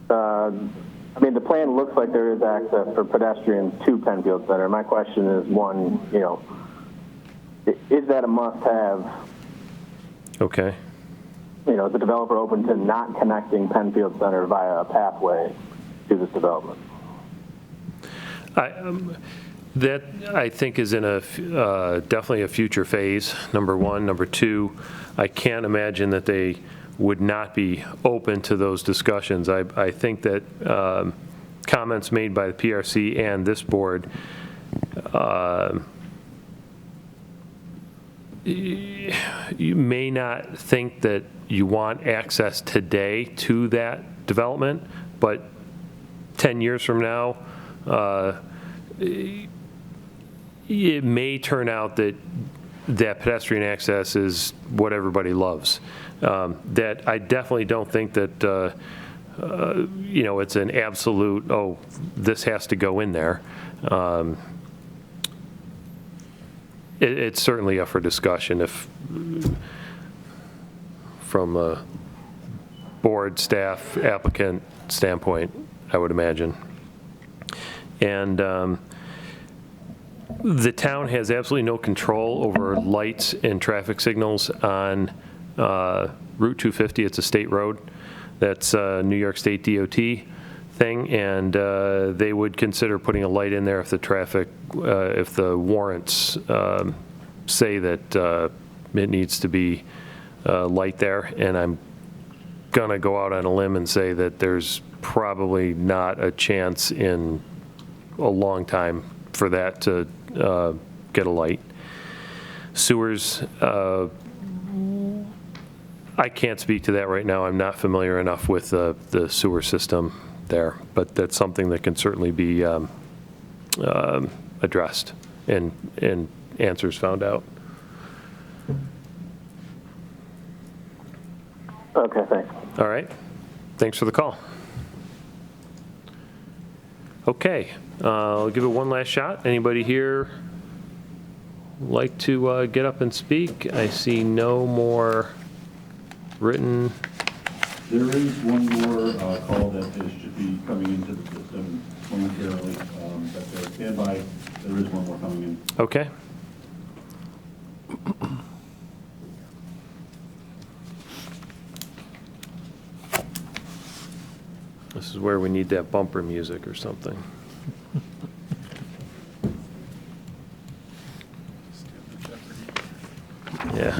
I mean, the plan looks like there is access for pedestrians to Penfield Center. My question is, one, you know, is that a must-have? Okay. You know, is the developer open to not connecting Penfield Center via a pathway to this development? That, I think, is in a definitely a future phase, number one. Number two, I can't imagine that they would not be open to those discussions. I think that comments made by the PRC and this board you may not think that you want access today to that development, but 10 years from now, it may turn out that pedestrian access is what everybody loves. That I definitely don't think that you know, it's an absolute, oh, this has to go in there. It's certainly up for discussion if, from a board, staff, applicant standpoint, I would imagine. And the town has absolutely no control over lights and traffic signals on Route 250. It's a state road. That's a New York State DOT thing, and they would consider putting a light in there if the traffic, if the warrants say that it needs to be light there. And I'm gonna go out on a limb and say that there's probably not a chance in a long time for that to get a light. Sewers, I can't speak to that right now. I'm not familiar enough with the sewer system there, but that's something that can certainly be addressed and answers found out. Okay, thanks. All right. Thanks for the call. Okay, I'll give it one last shot. Anybody here like to get up and speak? I see no more written. There is one more call that should be coming into the system momentarily. But stand by. There is one more coming in. Okay. This is where we need that bumper music or something. Yeah.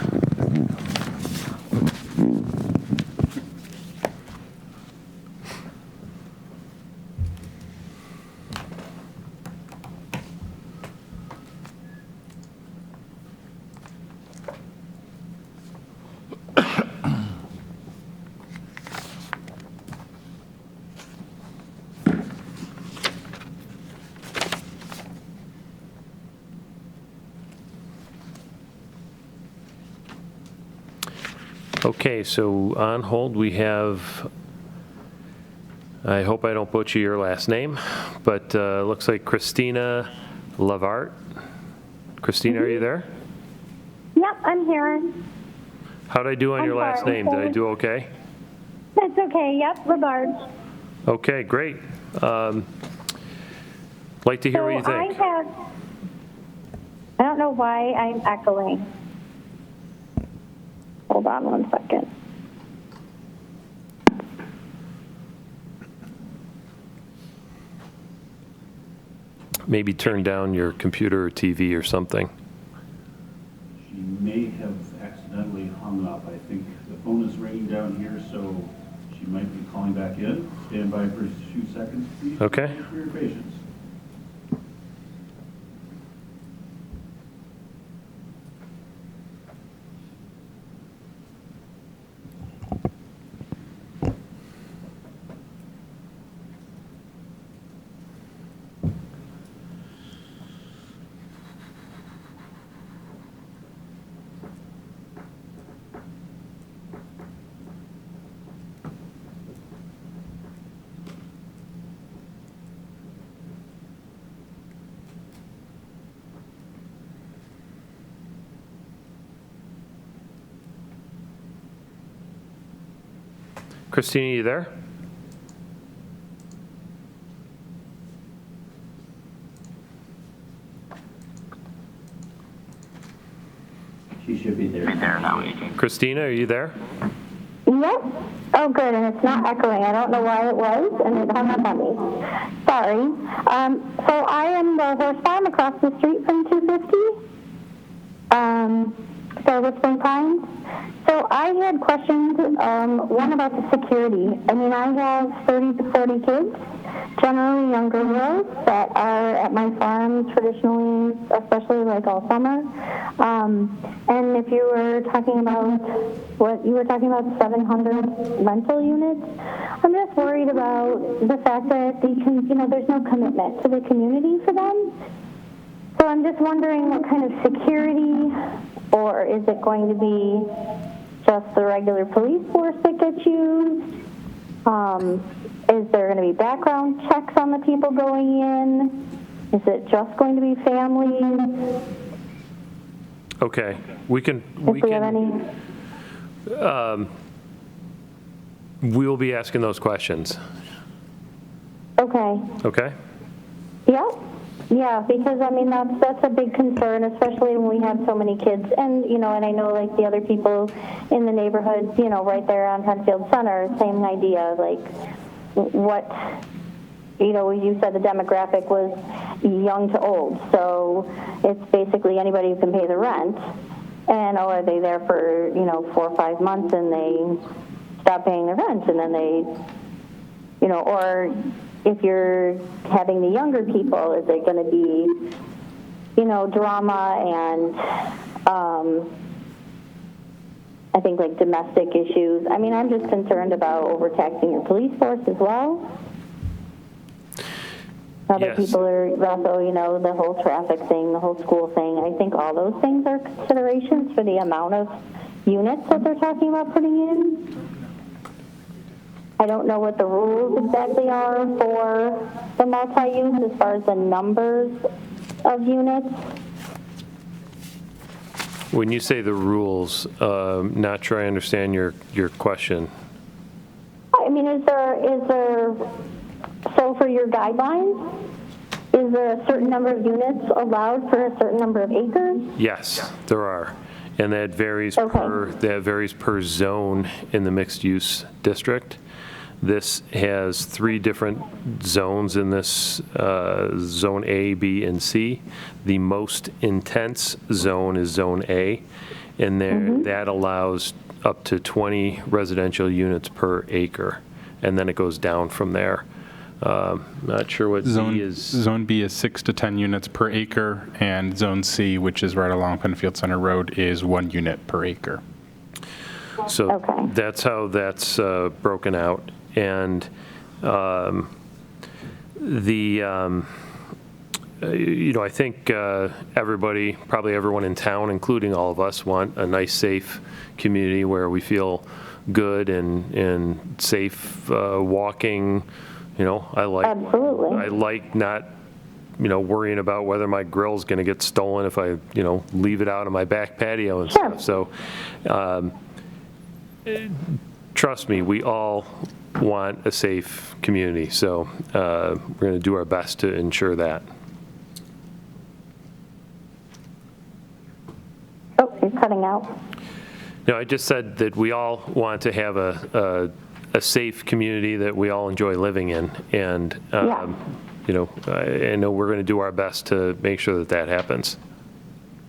Okay, so on hold we have, I hope I don't butcher your last name, but looks like Christina Lavart. Christina, are you there? Yep, I'm here. How'd I do on your last name? Did I do okay? That's okay, yep, Lavart. Okay, great. Like to hear what you think. I don't know why I'm echoing. Hold on one second. Maybe turn down your computer or TV or something. She may have accidentally hung up. I think the phone is ringing down here, so she might be calling back in. Stand by for a few seconds, please. Okay. Thank you for your patience. Christina, you there? She should be there now. Christina, are you there? Yep. Oh, good, and it's not echoing. I don't know why it was, and it hung up on me. Sorry. So I am the horse farm across the street from 250. Starwood Spring Pines. So I had questions, one about the security. I mean, I have 30 to 40 kids, generally younger girls that are at my farm traditionally, especially like all summer. And if you were talking about what you were talking about, 700 rental units, I'm just worried about the fact that there's no commitment to the community for them. So I'm just wondering what kind of security, or is it going to be just the regular police force that gets used? Is there going to be background checks on the people going in? Is it just going to be families? Okay, we can. We'll be asking those questions. Okay. Okay. Yep. Yeah, because I mean that's a big concern, especially when we have so many kids, and and I know like the other people in the neighborhood, right there on Penfield Center, same idea. Like, what, you said the demographic was young to old, so it's basically anybody who can pay the rent, and are they there for 4 or 5 months and they stop paying the rent, and then they, or if you're having the younger people, is it going to be, drama and I think like domestic issues? I mean, I'm just concerned about overtaxing your police force as well. Other people are also, the whole traffic thing, the whole school thing. I think all those things are considerations for the amount of units that they're talking about putting in. I don't know what the rules exactly are for the multi-use as far as the numbers of units. When you say the rules, not sure I understand your question. I mean, is there, so for your guidelines, is there a certain number of units allowed for a certain number of acres? Yes, there are. And that varies per zone in the mixed-use district. This has 3 different zones in this zone A, B, and C. The most intense zone is zone A, and that allows up to 20 residential units per acre, and then it goes down from there. Not sure what B is. Zone B is 6 to 10 units per acre, and Zone C, which is right along Penfield Center Road, is 1 unit per acre. So that's how that's broken out. And I think everybody, probably everyone in town, including all of us, want a nice, safe community where we feel good and safe walking. I like not, worrying about whether my grill's going to get stolen if I, leave it out on my back patio and stuff. So trust me, we all want a safe community. So we're going to do our best to ensure that. Oh, you're cutting out. No, I just said that we all want to have a safe community that we all enjoy living in. And, I know we're going to do our best to make sure that happens.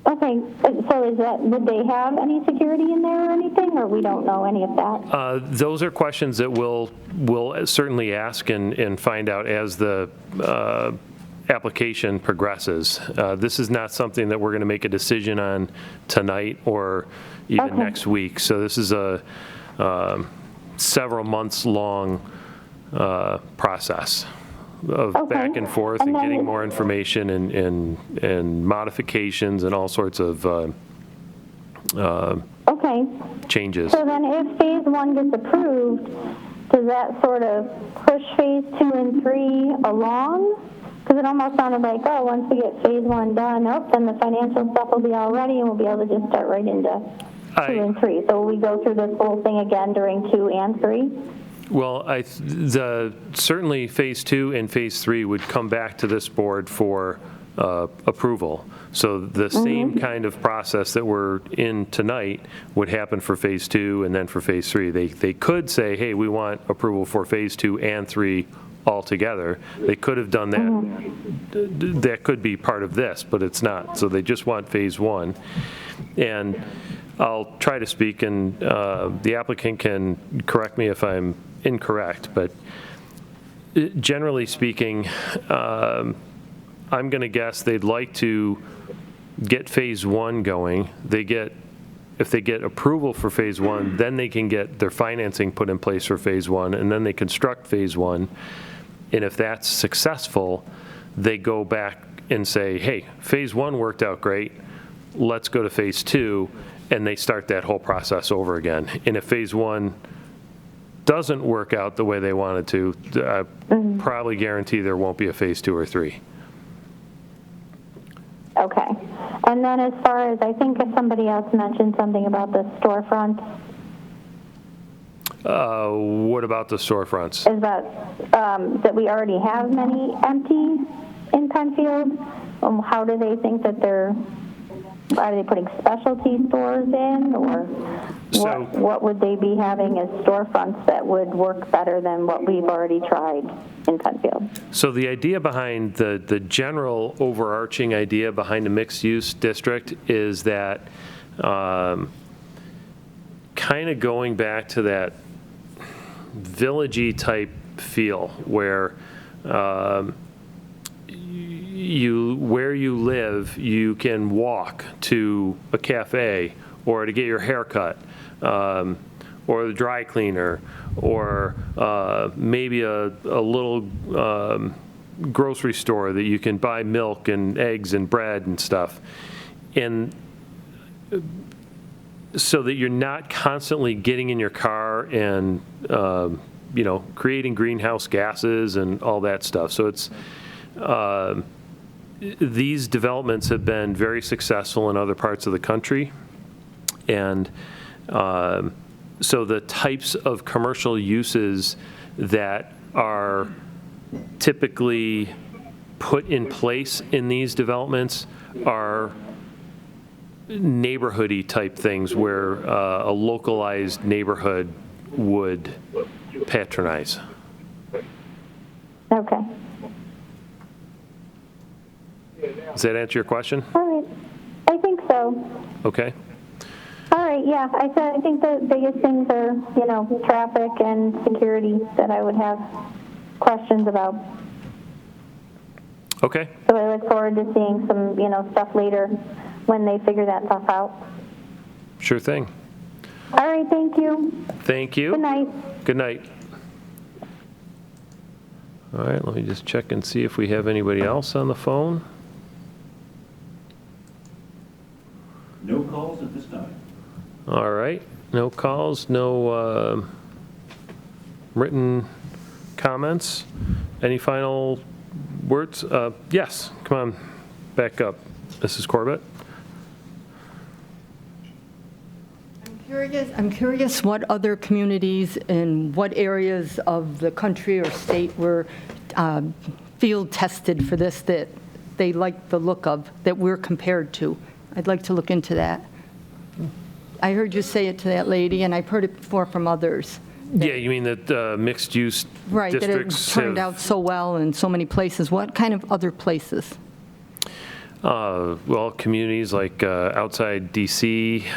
Okay, so would they have any security in there or anything, or we don't know any of that? Those are questions that we'll certainly ask and find out as the application progresses. This is not something that we're going to make a decision on tonight or even next week. So this is a several months long process of back and forth and getting more information and modifications and all sorts of changes. So then if phase 1 gets approved, does that sort of push phase 2 and 3 along? Because it almost sounded like, once we get phase 1 done, then the financial stuff will be all ready and we'll be able to just start right into and 3. So will we go through this whole thing again during 2 and 3? Well, certainly Phase 2 and Phase 3 would come back to this board for approval. So the same kind of process that we're in tonight would happen for Phase 2 and then for Phase 3. They could say, hey, we want approval for Phase 2 and 3 altogether. They could have done that. That could be part of this, but it's not. So they just want Phase 1. And I'll try to speak, and the applicant can correct me if I'm incorrect, but generally speaking, I'm going to guess they'd like to get Phase 1 going. If they get approval for Phase 1, then they can get their financing put in place for Phase 1, and then they construct Phase 1. And if that's successful, they go back and say, hey, Phase 1 worked out great, let's go to Phase 2, and they start that whole process over again. And if Phase 1 doesn't work out the way they wanted to, I probably guarantee there won't be a Phase 2 or 3. Okay. And then as far as, I think somebody else mentioned something about the storefronts. What about the storefronts? Is that we already have many empty in Penfield? How do they think that are they putting specialty stores in, or what would they be having as storefronts that would work better than what we've already tried in Penfield? So the idea behind the general overarching idea behind a mixed-use district is that kind of going back to that villagey type feel where where you live, you can walk to a cafe or to get your hair cut, or the dry cleaner, or maybe a little grocery store that you can buy milk and eggs and bread and stuff. And so that you're not constantly getting in your car and creating greenhouse gases and all that stuff. So it's these developments have been very successful in other parts of the country, and so the types of commercial uses that are typically put in place in these developments are neighborhoody type things where a localized neighborhood would patronize. Okay. Does that answer your question? All right. I think so. Okay. All right, yeah. I think the biggest things are, traffic and security that I would have questions about. Okay. So I look forward to seeing some, stuff later when they figure that stuff out. Sure thing. All right, thank you. Thank you. Good night. Good night. All right, let me just check and see if we have anybody else on the phone. No calls at this time. All right, no calls, no written comments. Any final words? Yes, come on, back up. Mrs. Corbett? I'm curious what other communities in what areas of the country or state were field tested for this that they like the look of, that we're compared to. I'd like to look into that. I heard you say it to that lady, and I've heard it before from others. Yeah, you mean that mixed-use districts Right, that it turned out so well in so many places. What kind of other places? Well, communities like outside D.C.,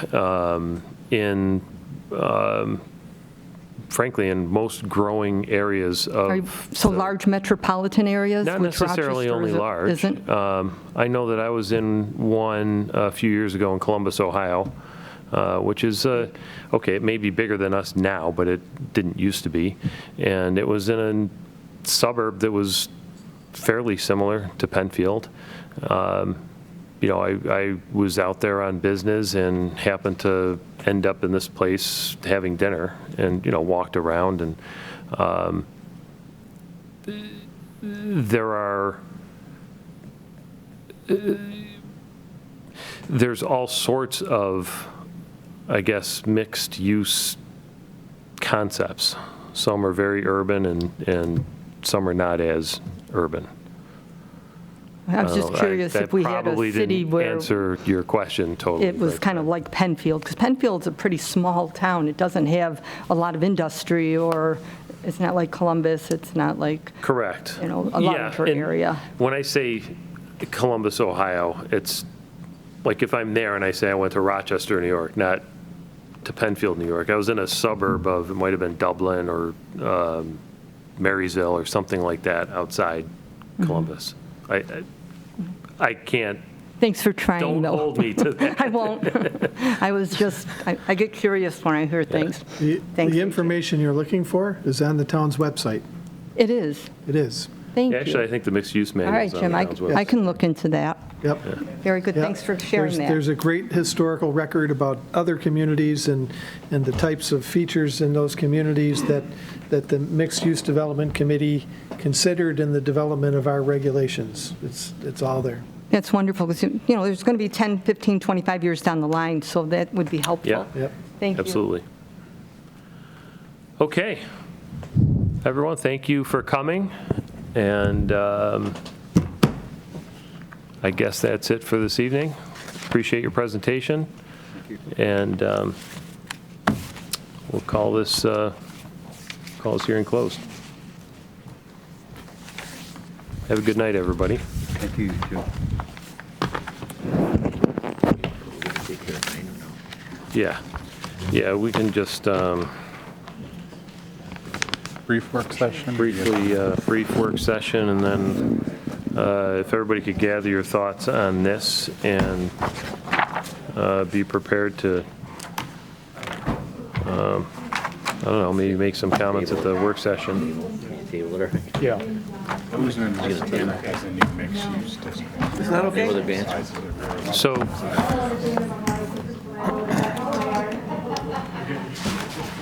frankly, in most growing areas of... So large metropolitan areas? Not necessarily only large. Isn't? I know that I was in one a few years ago in Columbus, Ohio, which is, okay, it may be bigger than us now, but it didn't used to be. And it was in a suburb that was fairly similar to Penfield. I was out there on business and happened to end up in this place having dinner and, walked around, and there's all sorts of I guess, mixed-use concepts. Some are very urban and some are not as urban. I was just curious if we had a city That probably didn't where answer your question totally. it was kind of like Penfield, because Penfield's a pretty small town. It doesn't have a lot of industry, or it's not like Columbus, it's not like, Correct. you know, a larger and area. When I say Columbus, Ohio, it's like if I'm there and I say I went to Rochester, New York, not to Penfield, New York. I was in a suburb of, it might have been Dublin or Marysville or something like that outside Columbus. I can't. Thanks for trying, Don't though. hold me to that. I won't. I was just, I get curious when I hear things. The information you're looking for is on the town's website. It is. It is. Thank you. Actually, I think the mixed-use All manual right, is on Jim, the I town's website. can look into that. Yep. Very good. Yep. Thanks for sharing that. There's a great historical record about other communities and the types of features in those communities that the Mixed-Use Development Committee considered in the development of our regulations. It's all there. That's wonderful, because, you know, there's going to be 10, 15, 25 years down the line, so that would be helpful. Yeah. Yep. Thank you. Absolutely. Okay. Everyone, thank you for coming. And I guess that's it for this evening. Appreciate your presentation. And we'll call this hearing closed. Have a good night, everybody. Thank you, Joe. Yeah, we can just Brief work session. briefly, brief work session, and then if everybody could gather your thoughts on this and be prepared to, I don't know, maybe make some comments at the work session. Table it. Yeah. Who's in Montana has a new mixed-use district? Is that okay? So,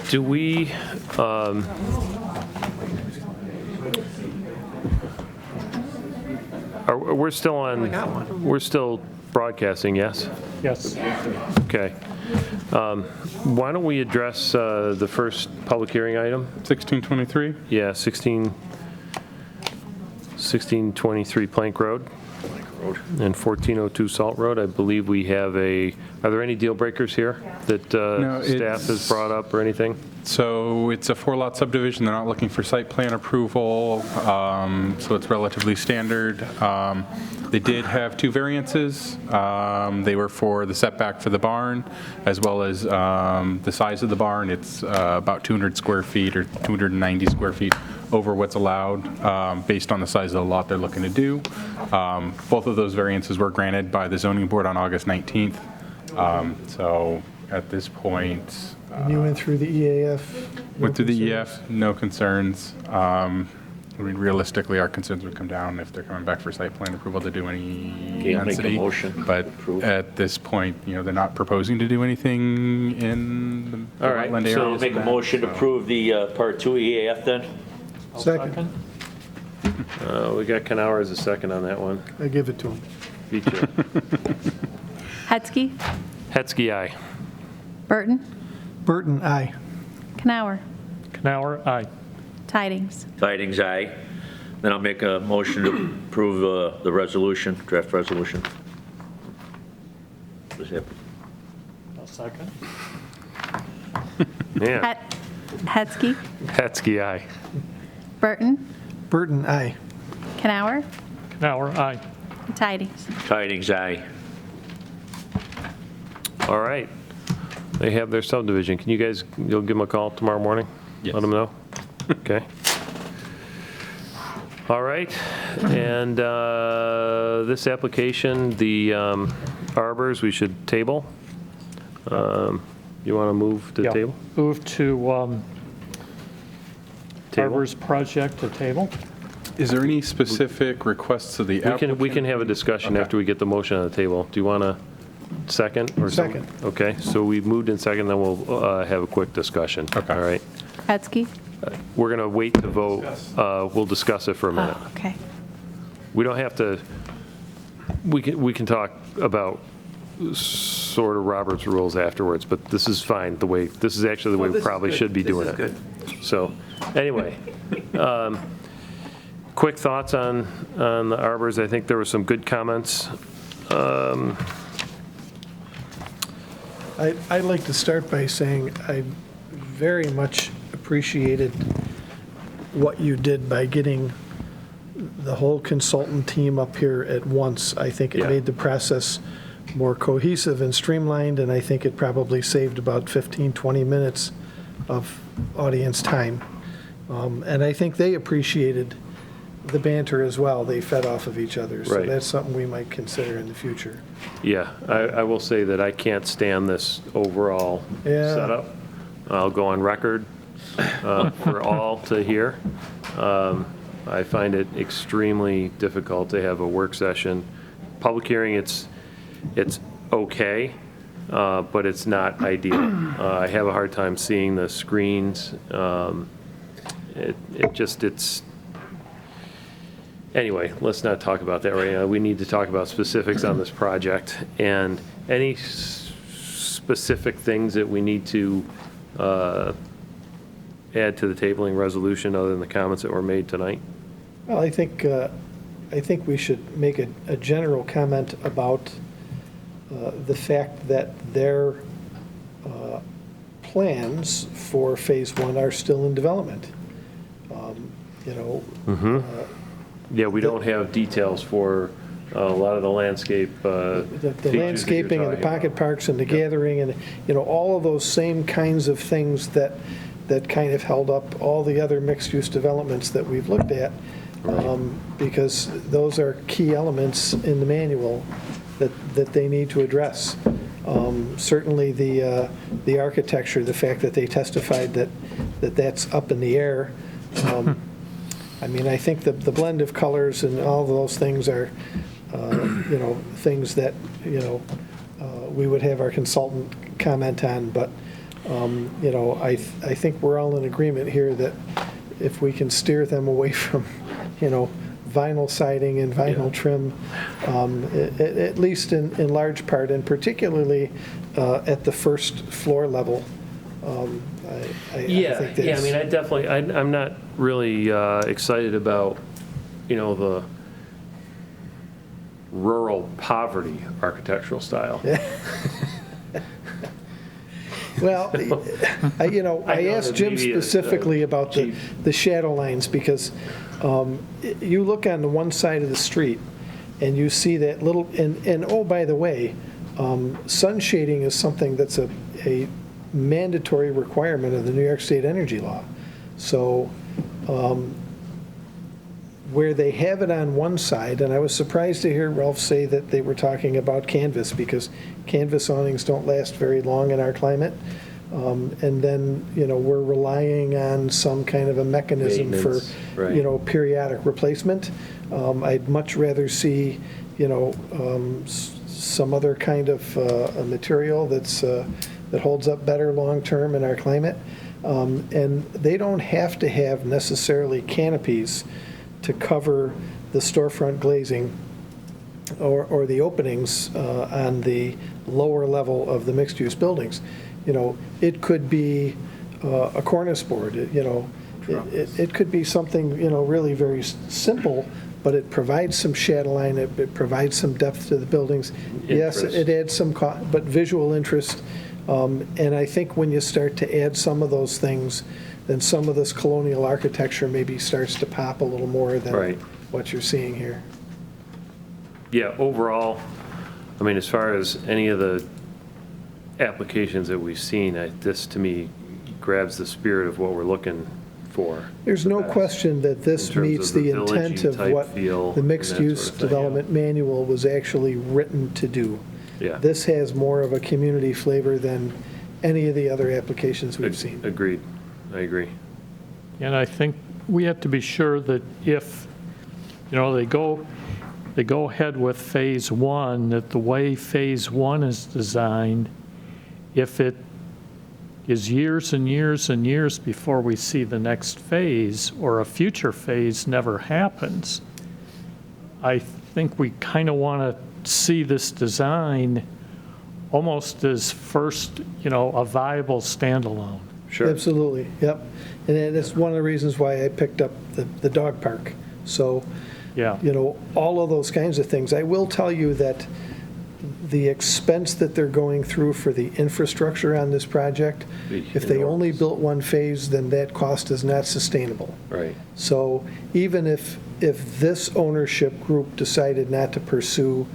do we, we're still on, we're still broadcasting, yes? Yes. Okay. Why don't we address the first public hearing item? 1623? Yeah, 1623 Plank Road and 1402 Salt Road. I believe we have are there any deal breakers here that staff has brought up or anything? So it's a 4-lot subdivision. They're not looking for site plan approval, so it's relatively standard. They did have 2 variances. They were for the setback for the barn, as well as the size of the barn. It's about 200 square feet or 290 square feet over what's allowed based on the size of the lot they're looking to do. Both of those variances were granted by the zoning board on August 19th. So at this point, And you went through the EAF? went through the EF, no concerns. I mean, realistically, our concerns would come down if they're coming back for site plan approval to do any Okay, I'll make a density. motion. But at this point, you know, they're not proposing to do anything in the All right, wetland so areas. Make a motion to approve the Part 2 EAF then? Second. We got Canower as a second on that one. I give it to him. Beat you. Hetzke, Hetzke, aye. Burton, Burton, aye. Canower, Canower, aye. Tidings. Tidings, aye. Then I'll make a motion to approve the resolution, draft resolution. Was that- I'll second. Yeah. Hetzke, Hetzke, aye. Burton, Burton, aye. Canower, Canower, aye. Tidings. Tidings, aye. All right. They have their subdivision. Can you guys, you'll give them a call tomorrow morning? Yes. Let them know? Okay. All right. And this application, the arbors, we should table. You want to move to Yeah. table? Move to Arbors project to table. Is there any specific requests to the applicant? We can have a discussion after we get the motion on the table. Do you want to second or something? Second. Okay, so we've moved in second, then we'll have a quick discussion. Okay. All right. Hetzke. We're going to wait to vote. We'll discuss it for a minute. Okay. We don't have to, we can talk about sort of Robert's rules afterwards, but this is fine, this is actually the way we probably should be doing it. So, anyway, quick thoughts on the arbors. I think there were some good comments. I'd like to start by saying I very much appreciated what you did by getting the whole consultant team up here at once. I think it made the process more cohesive and streamlined, and I think it probably saved about 15, 20 minutes of audience time. And I think they appreciated the banter as well. They fed off of each other. So that's something we might consider in the future. Yeah, I will say that I can't stand this overall setup. I'll go on record for all to hear. I find it extremely difficult to have a work session. Public hearing, it's okay, but it's not ideal. I have a hard time seeing the screens. Anyway, let's not talk about that right now. We need to talk about specifics on this project and any specific things that we need to add to the tabling resolution other than the comments that were made tonight. Well, I think we should make a general comment about the fact that their plans for Phase 1 are still in development. Yeah, we don't have details for a lot of the landscape. The landscaping and the pocket parks and the gathering and, all of those same kinds of things that kind of held up all the other mixed-use developments that we've looked at. Because those are key elements in the manual that they need to address. Certainly the architecture, the fact that they testified that's up in the air. I think the blend of colors and all of those things are, things that, we would have our consultant comment on. But, I think we're all in agreement here that if we can steer them away from, vinyl siding and vinyl trim, at least in large part, and particularly at the first floor level. I'm not really excited about, the rural poverty architectural style. Well, I asked Jim specifically about the shadow lines because you look on the one side of the street and you see that little, and oh, by the way, sun shading is something that's a mandatory requirement of the New York State energy law. So where they have it on one side, and I was surprised to hear Ralph say that they were talking about canvas because canvas awnings don't last very long in our climate. And then, we're relying on some kind of a mechanism for, periodic replacement. I'd much rather see, some other kind of a material that holds up better long-term in our climate. And they don't have to have necessarily canopies to cover the storefront glazing or the openings on the lower level of the mixed-use buildings. It could be a cornice board. It could be something, really very simple, but it provides some shadow line. It provides some depth to the buildings. Yes, it adds some, but visual interest. And I think when you start to add some of those things, then some of this colonial architecture maybe starts to pop a little more than what you're seeing here. Yeah, overall, as far as any of the applications that we've seen, this to me grabs the spirit of what we're looking for. There's no question that this meets the intent of what the mixed-use development manual was actually written to do. Yeah. This has more of a community flavor than any of the other applications we've seen. Agreed. I agree. And I think we have to be sure that if, they go ahead with Phase 1, that the way Phase 1 is designed, if it is years and years and years before we see the next phase or a future phase never happens, I think we kind of want to see this design almost as first, a viable standalone. Sure. Absolutely, yep. And that's one of the reasons why I picked up the dog park. So, Yeah. all of those kinds of things. I will tell you that the expense that they're going through for the infrastructure on this project, if they only built one phase, then that cost is not sustainable. Right. So even if this ownership group decided not to pursue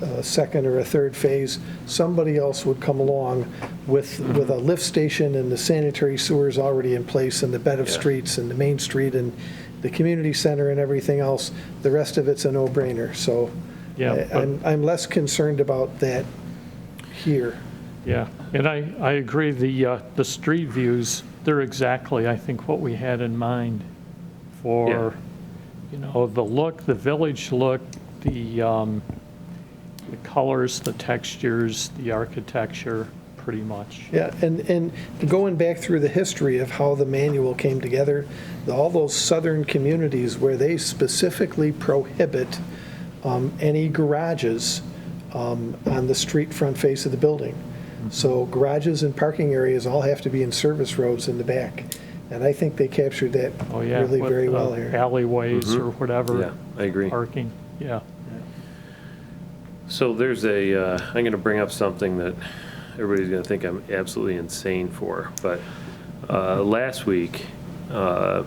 a second or a third phase, somebody else would come along with a lift station and the sanitary sewers already in place and the bed of streets and the main street and the community center and everything else. The rest of it's a no-brainer. So I'm less concerned about that here. Yeah, and I agree, the street views, they're exactly, I think, what we had in mind for, the look, the village look, the colors, the textures, the architecture, pretty much. Yeah, and going back through the history of how the manual came together, all those southern communities where they specifically prohibit any garages on the street front face of the building. So garages and parking areas all have to be in service roads in the back. And I think they captured that really with very well here. Alleyways or whatever. Yeah, I agree. Parking, yeah. So there's I'm going to bring up something that everybody's going to think I'm absolutely insane for, but last week, part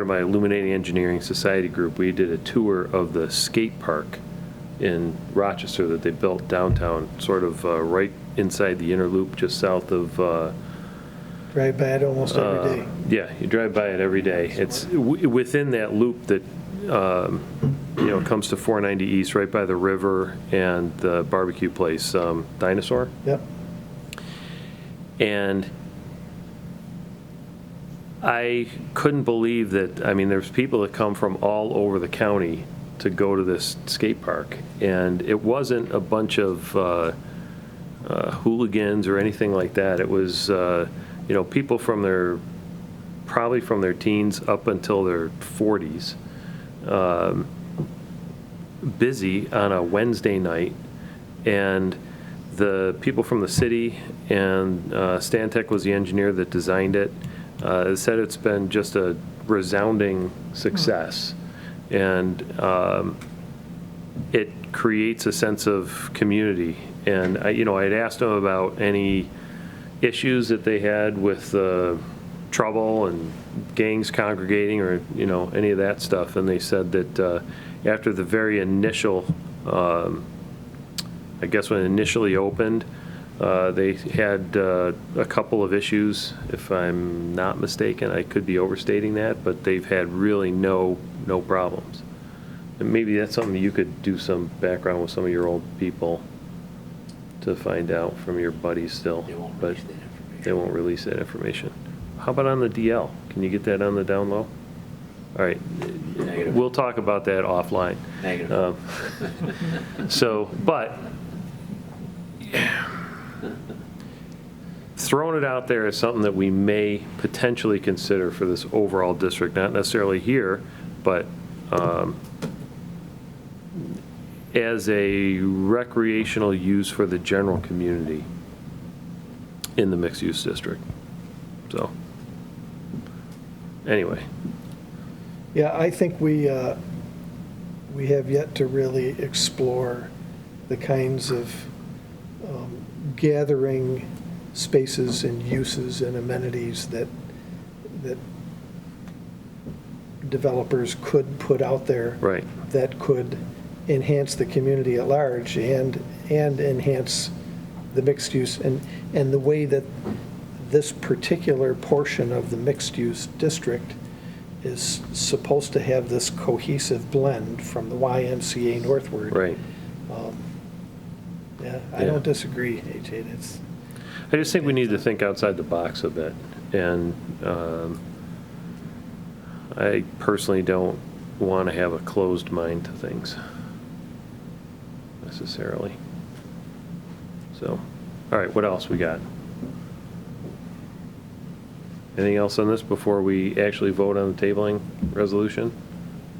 of my Illuminating Engineering Society group, we did a tour of the skate park in Rochester that they built downtown, sort of right inside the inner loop, just south of... Drive by it almost every day. Yeah, you drive by it every day. It's within that loop that, comes to 490 East, right by the river and the barbecue place, Dinosaur. Yep. And I couldn't believe that, there's people that come from all over the county to go to this skate park. And it wasn't a bunch of hooligans or anything like that. It was, people probably from their teens up until their 40s, busy on a Wednesday night. And the people from the city, and Stantec was the engineer that designed it, said it's been just a resounding success. And it creates a sense of community. And I'd asked them about any issues that they had with trouble and gangs congregating or any of that stuff, and they said that after the very initial, I guess when it initially opened, they had a couple of issues, if I'm not mistaken. I could be overstating that, but they've had really no problems. And maybe that's something you could do some background with some of your old people to find out from your buddies still. But they won't release that information. How about on the DL? Can you get that on the down low? All right. Negative. We'll talk about that offline. Negative. But throwing it out there as something that we may potentially consider for this overall district, not necessarily here, but as a recreational use for the general community in the mixed-use district. So, anyway. Yeah, I think we have yet to really explore the kinds of gathering spaces and uses and amenities that developers could put out there that could enhance the community at large and enhance the mixed use and the way that this particular portion of the mixed use district is supposed to have this cohesive blend from the YMCA northward. Right. I don't disagree, AJ. I just think we need to think outside the box a bit. And I personally don't want to have a closed mind to things necessarily. So, all right, what else we got? Anything else on this before we actually vote on the tabling resolution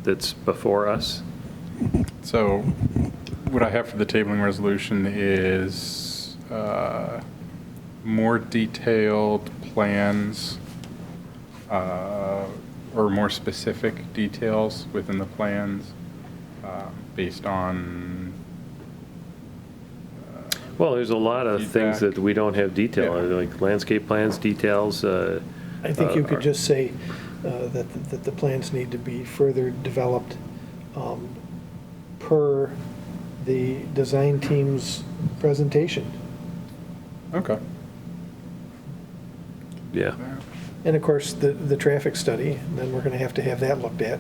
that's before us? So What I have for the tabling resolution is more detailed plans or more specific details within the plans based on. Well, there's a lot of things that we don't have detail, like landscape plans, details. I think you could just say that the plans need to be further developed per the design team's presentation. Okay. Yeah. And of course, the traffic study, then we're going to have that looked at.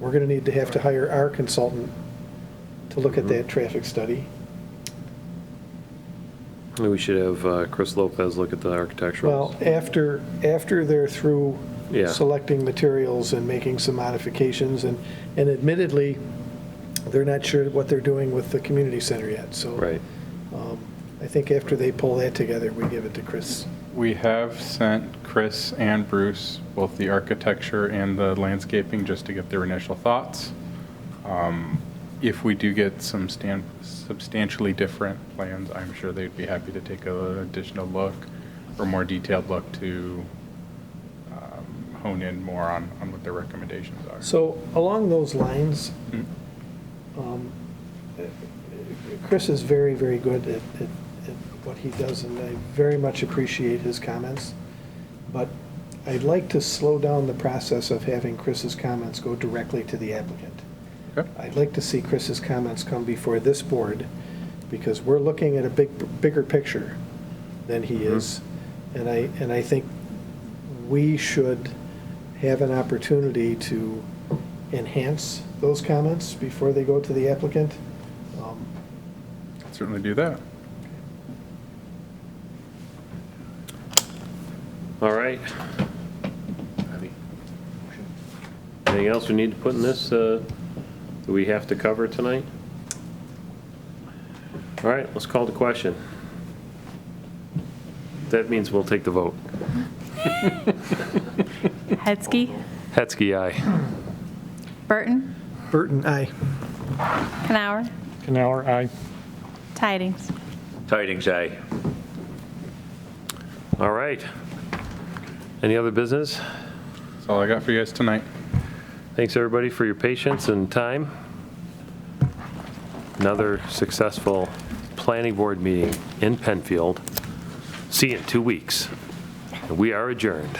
We're going to need to have to hire our consultant to look at that traffic study. We should have Chris Lopez look at the architectural. Well, after they're through selecting materials and making some modifications, and admittedly, they're not sure what they're doing with the community center yet. So right. I think after they pull that together, we give it to Chris. We have sent Chris and Bruce both the architecture and the landscaping just to get their initial thoughts. If we do get some substantially different plans, I'm sure they'd be happy to take an additional look or more detailed look to hone in more on what their recommendations are. So along those lines, Chris is very, very good at what he does, and I very much appreciate his comments. But I'd like to slow down the process of having Chris's comments go directly to the applicant. Okay. I'd like to see Chris's comments come before this board, because we're looking at a bigger picture than he is. And I think we should have an opportunity to enhance those comments before they go to the applicant. Certainly do that. All right. Anything else we need to put in this that we have to cover tonight? All right, let's call the question. That means we'll take the vote. Hetzke, Hetzke, aye. Burton, Burton, aye. Canower, Canower, aye. Tidings. Tidings, aye. All right. Any other business? That's all I got for you guys tonight. Thanks, everybody, for your patience and time. Another successful planning board meeting in Penfield. See you in 2 weeks. We are adjourned.